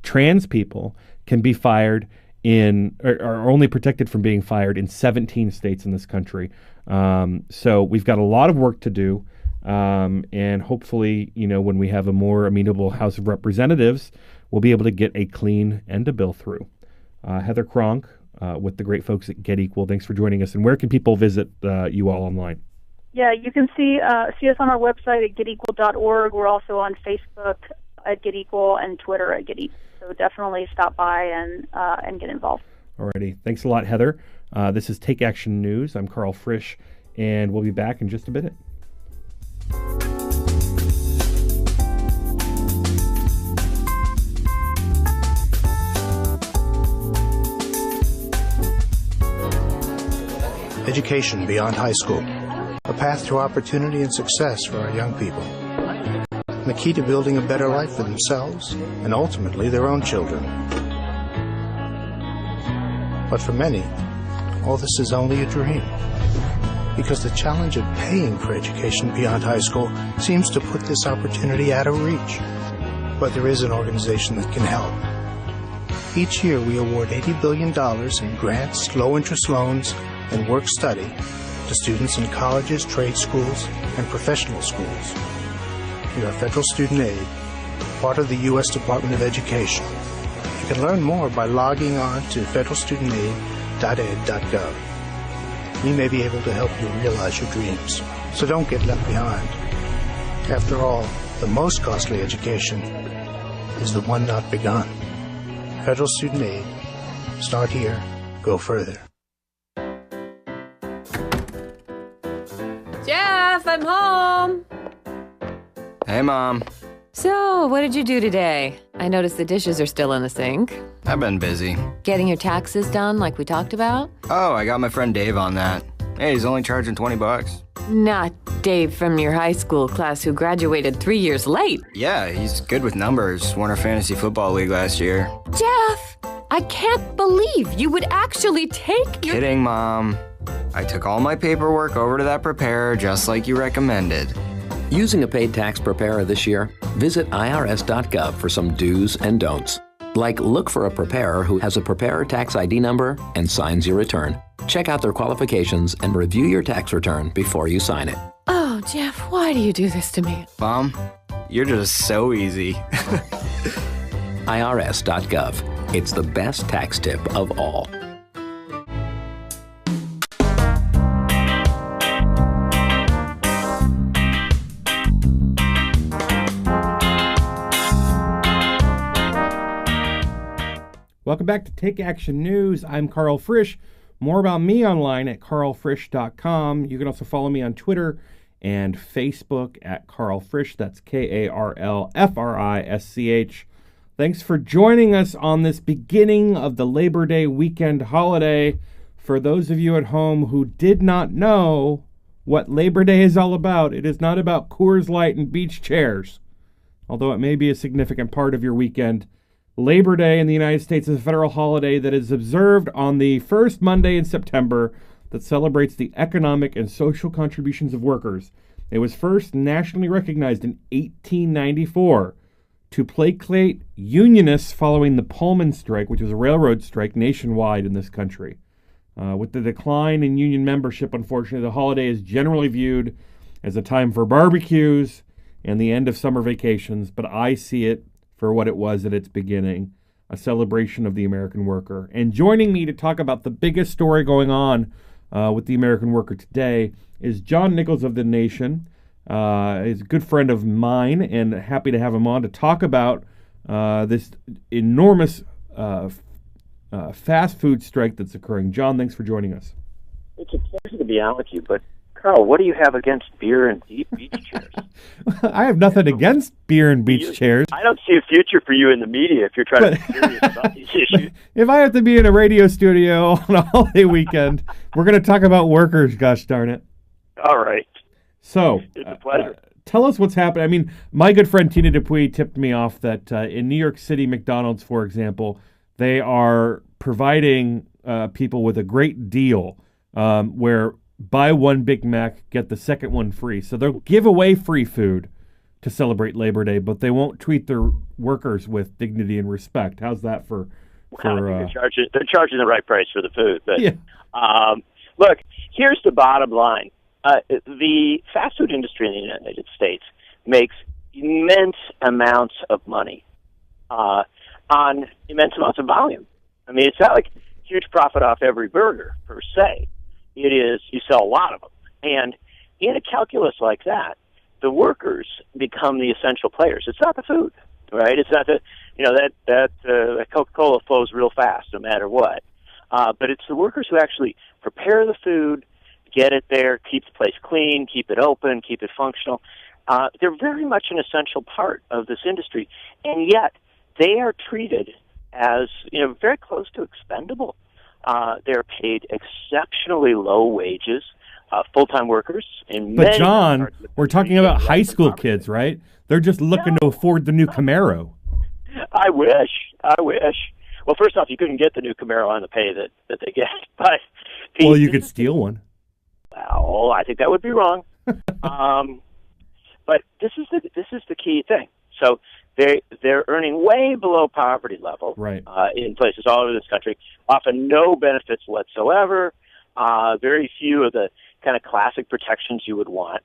Trans people can be fired are only protected from being fired in 17 states in this country. So we've got a lot of work to do. And hopefully, when we have a more amenable House of Representatives, we'll be able to get a clean end of bill through. Heather Kronk with the great folks at Get Equal. Thanks for joining us. And where can people visit you all online? Yeah, you can see us on our website at getequal.org. We're also on Facebook at Get Equal and Twitter at Get Equal. So definitely stop by and get involved. Alrighty. Thanks a lot, Heather. This is Take Action News. I'm Karl Frisch, and we'll be back in just a minute. Education beyond high school, a path to opportunity and success for our young people, and the key to building a better life for themselves and ultimately their own children. But for many, all this is only a dream, because the challenge of paying for education beyond high school seems to put this opportunity out of reach. But there is an organization that can help. Each year we award $80 billion in grants, low-interest loans, and work-study to students in colleges, trade schools, and professional schools. We are Federal Student Aid, part of the U.S. Department of Education. You can learn more by logging on to federalstudentaid.ed.gov. We may be able to help you realize your dreams, so don't get left behind. After all, the most costly education is the one not begun. Federal Student Aid. Start here, go further. Jeff, I'm home. Hey, Mom. So, what did you do today? I noticed the dishes are still in the sink. I've been busy. Getting your taxes done like we talked about? Oh, I got my friend Dave on that. Hey, he's only charging $20. Not Dave from your high school class who graduated 3 years late. Yeah, he's good with numbers. Won our fantasy football league last year. Jeff, I can't believe you would actually take your... Kidding, Mom. I took all my paperwork over to that preparer just like you recommended. Using a paid tax preparer this year? Visit irs.gov for some do's and don'ts. Like look for a preparer who has a preparer tax ID number and signs your return. Check out their qualifications and review your tax return before you sign it. Oh, Jeff, why do you do this to me? Mom, you're just so easy. irs.gov. It's the best tax tip of all. Welcome back to Take Action News. I'm Karl Frisch. More about me online at karlfrisch.com. You can also follow me on Twitter and Facebook at Karl Frisch. That's KarlFrisch. Thanks for joining us on this beginning of the Labor Day weekend holiday. For those of you at home who did not know what Labor Day is all about, it is not about Coors Light and beach chairs, although it may be a significant part of your weekend. Labor Day in the United States is a federal holiday that is observed on the first Monday in September that celebrates the economic and social contributions of workers. It was first nationally recognized in 1894 to placate unionists following the Pullman strike, which was a railroad strike nationwide in this country. With the decline in union membership, unfortunately, the holiday is generally viewed as a time for barbecues and the end of summer vacations, but I see it for what it was at its beginning, a celebration of the American worker. And joining me to talk about the biggest story going on with the American worker today is John Nichols of The Nation. He's a good friend of mine, and happy to have him on to talk about this enormous fast food strike that's occurring. John, thanks for joining us. It's a pleasure to be on with you, but Karl, what do you have against beer and beach chairs? I have nothing against beer and beach chairs. I don't see a future for you in the media if you're trying to be serious about these issues. If I have to be in a radio studio on a holiday weekend, we're going to talk about workers, gosh darn it. All right. So, it's a pleasure. Tell us what's happening. I mean, my good friend Tina Dupuy tipped me off that in New York City, McDonald's, for example, They are providing people with a great deal where buy one Big Mac, get the second one free. So they'll give away free food to celebrate Labor Day, but they won't treat their workers with dignity and respect. How's that for? They're charging the right price for the food. But look, here's the bottom line: the fast food industry in the United States makes immense amounts of money on immense amounts of volume. I mean, it's not like huge profit off every burger per se. It is you sell a lot of them, and in a calculus like that, the workers become the essential players. It's not the food, right? It's not the that Coca-Cola flows real fast no matter what. But it's the workers who actually prepare the food, get it there, keep the place clean, keep it open, keep it functional. They're very much an essential part of this industry, and yet they are treated as very close to expendable. They're paid exceptionally low wages. Full-time workers in But John, we're talking about high school kids, right? They're just looking to afford the new Camaro. I wish. Well, first off, you couldn't get the new Camaro on the pay that they get. But well, you could steal one. Well, I think that would be wrong. But this is the key thing. So they're earning way below poverty level, right? In places all over this country. Often no benefits whatsoever. Very few of the kind of classic protections you would want,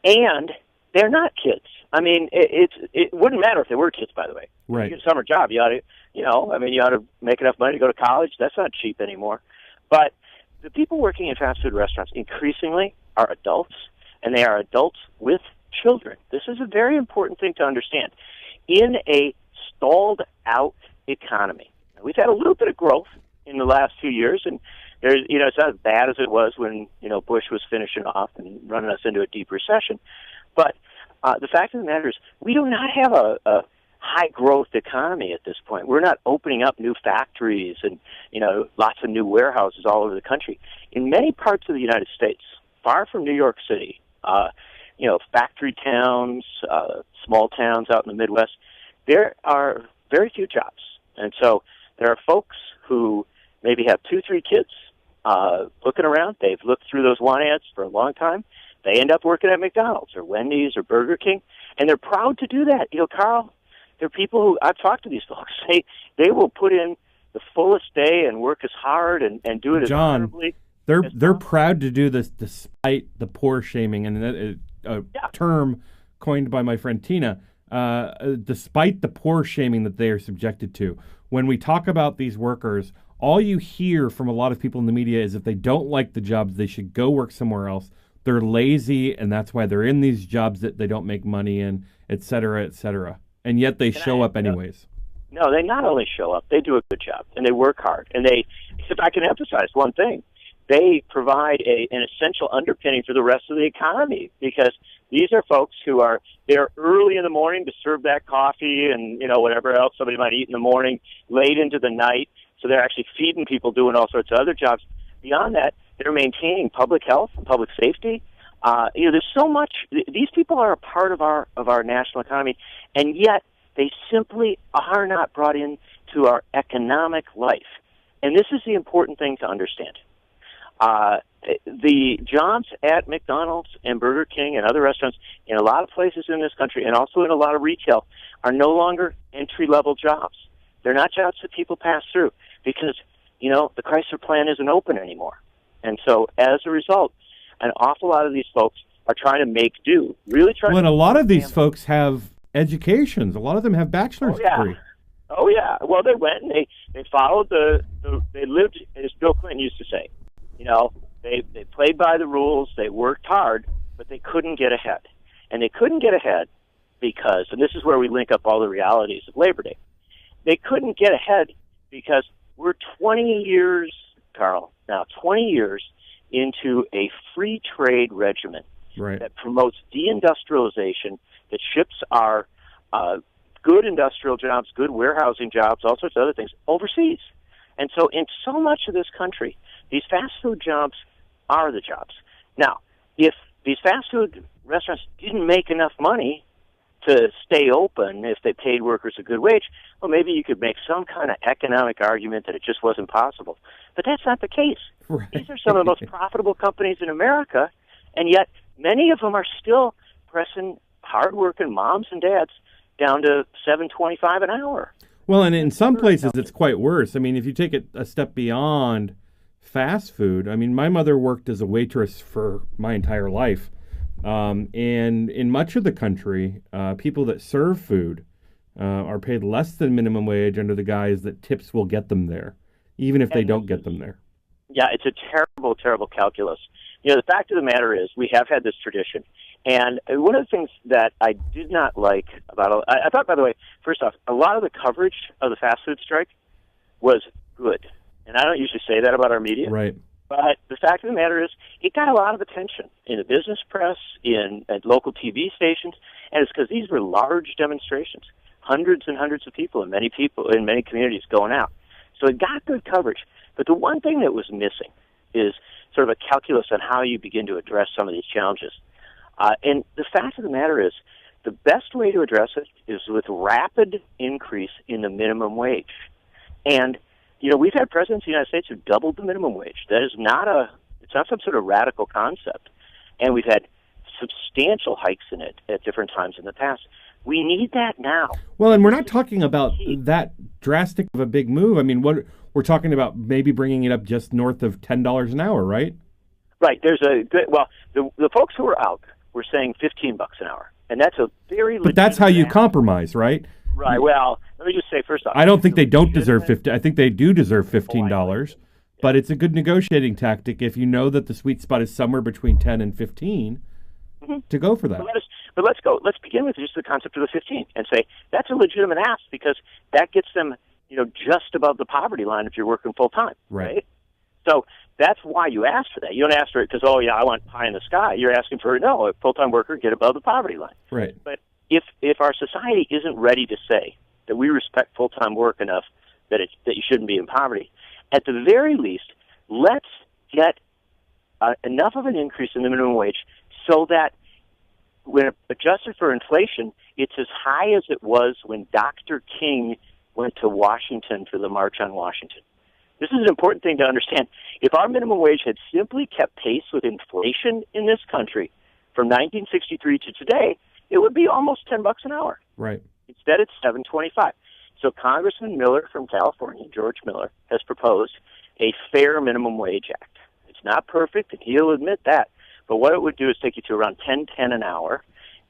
and they're not kids. I mean, it wouldn't matter if they were kids, by the way. Right. You get a summer job, you ought to, you ought to make enough money to go to college. That's not cheap anymore. But the people working in fast food restaurants increasingly are adults, and they are adults with children. This is a very important thing to understand. In a stalled out economy, we've had a little bit of growth in the last few years, and there's, it's not as bad as it was when, Bush was finishing off and running us into a deep recession. But the fact of the matter is we do not have a high-growth economy at this point. We're not opening up new factories and, lots of new warehouses all over the country. In many parts of the United States, far from New York City, factory towns, small towns out in the Midwest, there are very few jobs. And so there are folks who maybe have 2-3 kids looking around. They've looked through those want ads for a long time. They end up working at McDonald's or Wendy's or Burger King, and they're proud to do that. Carl, there are people who, I've talked to these folks, they will put in the fullest day and work as hard and do it as honorably. They're proud to do this despite the poor shaming, and a term coined by my friend Tina, despite the poor shaming that they are subjected to. When we talk about these workers, all you hear from a lot of people in the media is if they don't like the jobs, they should go work somewhere else. They're lazy, and that's why they're in these jobs that they don't make money in, et cetera, et cetera. And yet they show up anyways. No, they not only show up, they do a good job, and they work hard. And if I can emphasize one thing, they provide an essential underpinning for the rest of the economy, because these are folks who are there early in the morning to serve that coffee and, whatever else somebody might eat in the morning, late into the night. So they're actually feeding people, doing all sorts of other jobs. Beyond that, they're maintaining public health and public safety. There's so much. These people are a part of our national economy, and yet they simply are not brought into our economic life. And this is the important thing to understand. The jobs at McDonald's and Burger King and other restaurants in a lot of places in this country, and also in a lot of retail, are no longer entry-level jobs. They're not jobs that people pass through because, the Chrysler plant isn't open anymore. And so, as a result, an awful lot of these folks are trying to make do, really trying to... Well, and a lot of these folks have educations. A lot of them have bachelor's degree. Oh, yeah. Well, they went and they followed they lived, as Bill Clinton used to say, they played by the rules, they worked hard, but they couldn't get ahead. And they couldn't get ahead because, and this is where we link up all the realities of Labor Day, they couldn't get ahead because we're 20 years, Carl, now 20 years into a free trade regimen that promotes deindustrialization, that ships our good industrial jobs, good warehousing jobs, all sorts of other things overseas. And so in so much of this country, these fast food jobs are the jobs. Now, if these fast food restaurants didn't make enough money to stay open if they paid workers a good wage, well, maybe you could make some kind of economic argument that it just wasn't possible. But that's not the case. Right. These are some of the most profitable companies in America, and yet many of them are still pressing hard-working moms and dads down to $7.25 an hour. Well, and in some places it's quite worse. I mean, if you take it a step beyond fast food, I mean, my mother worked as a waitress for my entire life. And in much of the country, people that serve food are paid less than minimum wage under the guise that tips will get them there, even if they don't get them there. Yeah, it's a terrible, terrible calculus. You know, the fact of the matter is we have had this tradition. And one of the things that I did not like about it, I thought, by the way, first off, a lot of the coverage of the fast food strike was good. And I don't usually say that about our media. Right. But the fact of the matter is, it got a lot of attention in the business press, at local TV stations, and it's because these were large demonstrations, hundreds and hundreds of people in many communities going out. So it got good coverage. But the one thing that was missing is sort of a calculus on how you begin to address some of these challenges. And the fact of the matter is, the best way to address it is with rapid increase in the minimum wage. And you know, we've had presidents of the United States who doubled the minimum wage. That is it's not some sort of radical concept. And we've had substantial hikes in it at different times in the past. We need that now. Well, and we're not talking about that drastic of a big move. I mean, what we're talking about maybe bringing it up just north of $10 an hour, right? Right. There's the folks who are out were saying $15 an hour. And that's a very But that's how you compromise, right? Right. Well, let me just say first off, I don't think they don't deserve 50. I think they do deserve $15, but it's a good negotiating tactic if you know that the sweet spot is somewhere between 10 and 15 to go for that. But let's begin with just the concept of the 15 and say that's a legitimate ask because that gets them, you know, just above the poverty line if you're working full time. Right. So that's why you ask for that. You don't ask for it because, oh, yeah, I want pie in the sky. You're asking for, no, a full-time worker get above the poverty line. Right. But if our society isn't ready to say that we respect full-time work enough that you shouldn't be in poverty, at the very least, let's get enough of an increase in the minimum wage so that when adjusted for inflation, it's as high as it was when Dr. King went to Washington for the March on Washington. This is an important thing to understand. If our minimum wage had simply kept pace with inflation in this country from 1963 to today, it would be almost $10 an hour. Right. Instead, it's $7.25. So Congressman Miller from California, George Miller, has proposed a fair minimum wage act. It's not perfect, and he'll admit that. But what it would do is take you to around $10.10 an hour,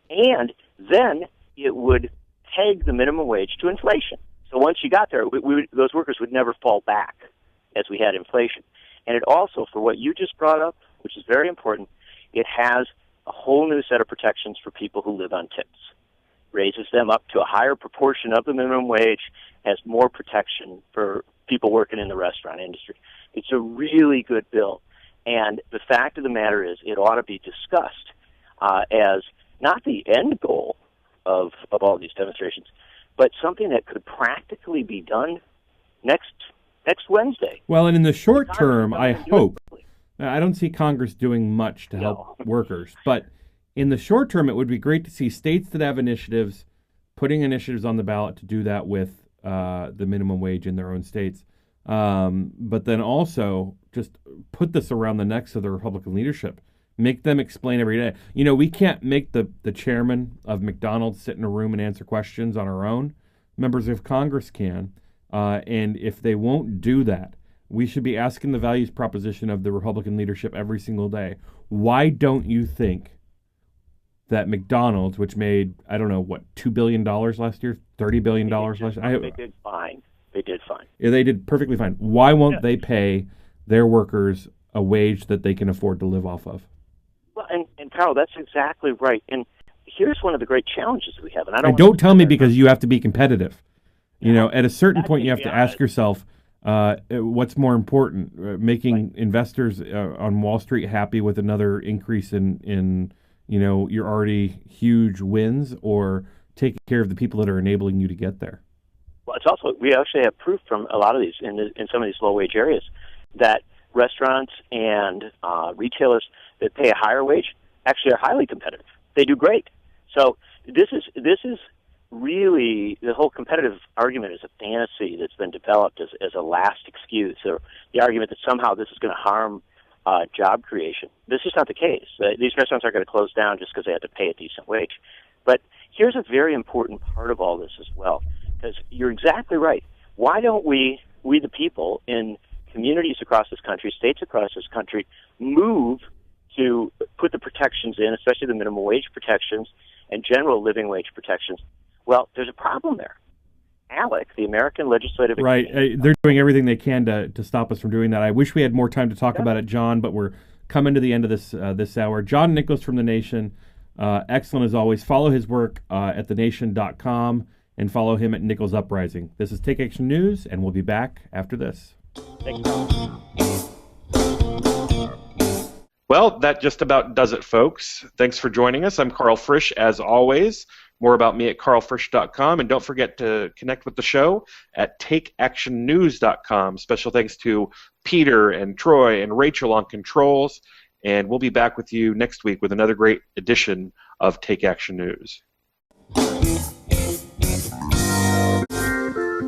and then it would peg the minimum wage to inflation. So once you got there, those workers would never fall back as we had inflation. And it also, for what you just brought up, which is very important, it has a whole new set of protections for people who live on tips. Raises them up to a higher proportion of the minimum wage, has more protection for people working in the restaurant industry. It's a really good bill. And the fact of the matter is it ought to be discussed as not the end goal of all these demonstrations, but something that could practically be done next Wednesday. Well, and in the short term, I hope. I don't see Congress doing much to help workers, but in the short term, it would be great to see states that have initiatives, putting initiatives on the ballot to do that with the minimum wage in their own states. But then also just put this around the necks of the Republican leadership. Make them explain every day. You know, we can't make the chairman of McDonald's sit in a room and answer questions on our own. Members of Congress can. And if they won't do that, we should be asking the values proposition of the Republican leadership every single day. Why don't you think that McDonald's, which made, I don't know, what, $2 billion last year? $30 billion last year? They did fine. They did fine. Yeah, they did perfectly fine. Why won't they pay their workers a wage that they can afford to live off of? Well, and Carl, that's exactly right. And here's one of the great challenges we have. And don't tell me because you have to be competitive. You know, at a certain point, you have to ask yourself, what's more important, making investors on Wall Street happy with another increase in you know, your already huge wins, or taking care of the people that are enabling you to get there? Well, it's also, we actually have proof from a lot of these, in some of these low-wage areas, that restaurants and retailers that pay a higher wage actually are highly competitive. They do great. So this is really, the whole competitive argument is a fantasy that's been developed as a last excuse, or the argument that somehow this is going to harm job creation. This is not the case. These restaurants aren't going to close down just because they have to pay a decent wage. But here's a very important part of all this as well, because you're exactly right. Why don't we the people in communities across this country, states across this country, move to put the protections in, especially the minimum wage protections and general living wage protections? Well, there's a problem there. ALEC, the American Legislative Right. They're doing everything they can to stop us from doing that. I wish we had more time to talk about it, John, but we're coming to the end of this hour. John Nicholas from The Nation, excellent as always. Follow his work at thenation.com and follow him at Nichols Uprising. This is Take Action News, and we'll be back after this. Thank you. Well, that just about does it, folks. Thanks for joining us. I'm Karl Frisch, as always. More about me at karlfrisch.com, and don't forget to connect with the show at takeactionnews.com. Special thanks to Peter and Troy and Rachel on controls, and we'll be back with you next week with another great edition of Take Action News.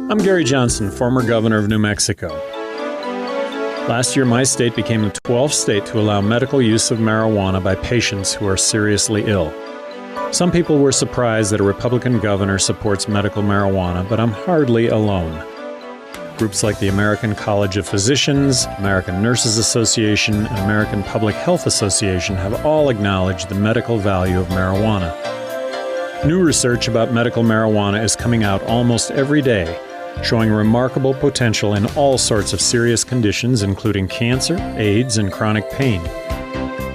I'm Gary Johnson, former governor of New Mexico. Last year, my state became the 12th state to allow medical use of marijuana by patients who are seriously ill. Some people were surprised that a Republican governor supports medical marijuana, but I'm hardly alone. Groups like the American College of Physicians, American Nurses Association, and American Public Health Association have all acknowledged the medical value of marijuana. New research about medical marijuana is coming out almost every day, showing remarkable potential in all sorts of serious conditions, including cancer, AIDS, and chronic pain.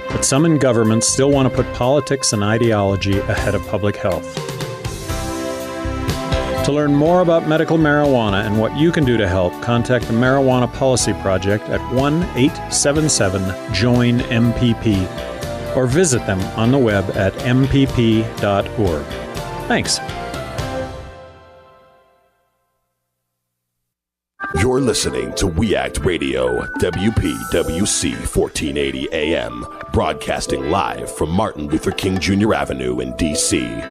But some in government still want to put politics and ideology ahead of public health. To learn more about medical marijuana and what you can do to help, contact the Marijuana Policy Project at 1-877-JOIN-MPP or visit them on the web at mpp.org. Thanks. You're listening to We Act Radio, WPWC 1480 AM, broadcasting live from Martin Luther King Jr. Avenue in D.C.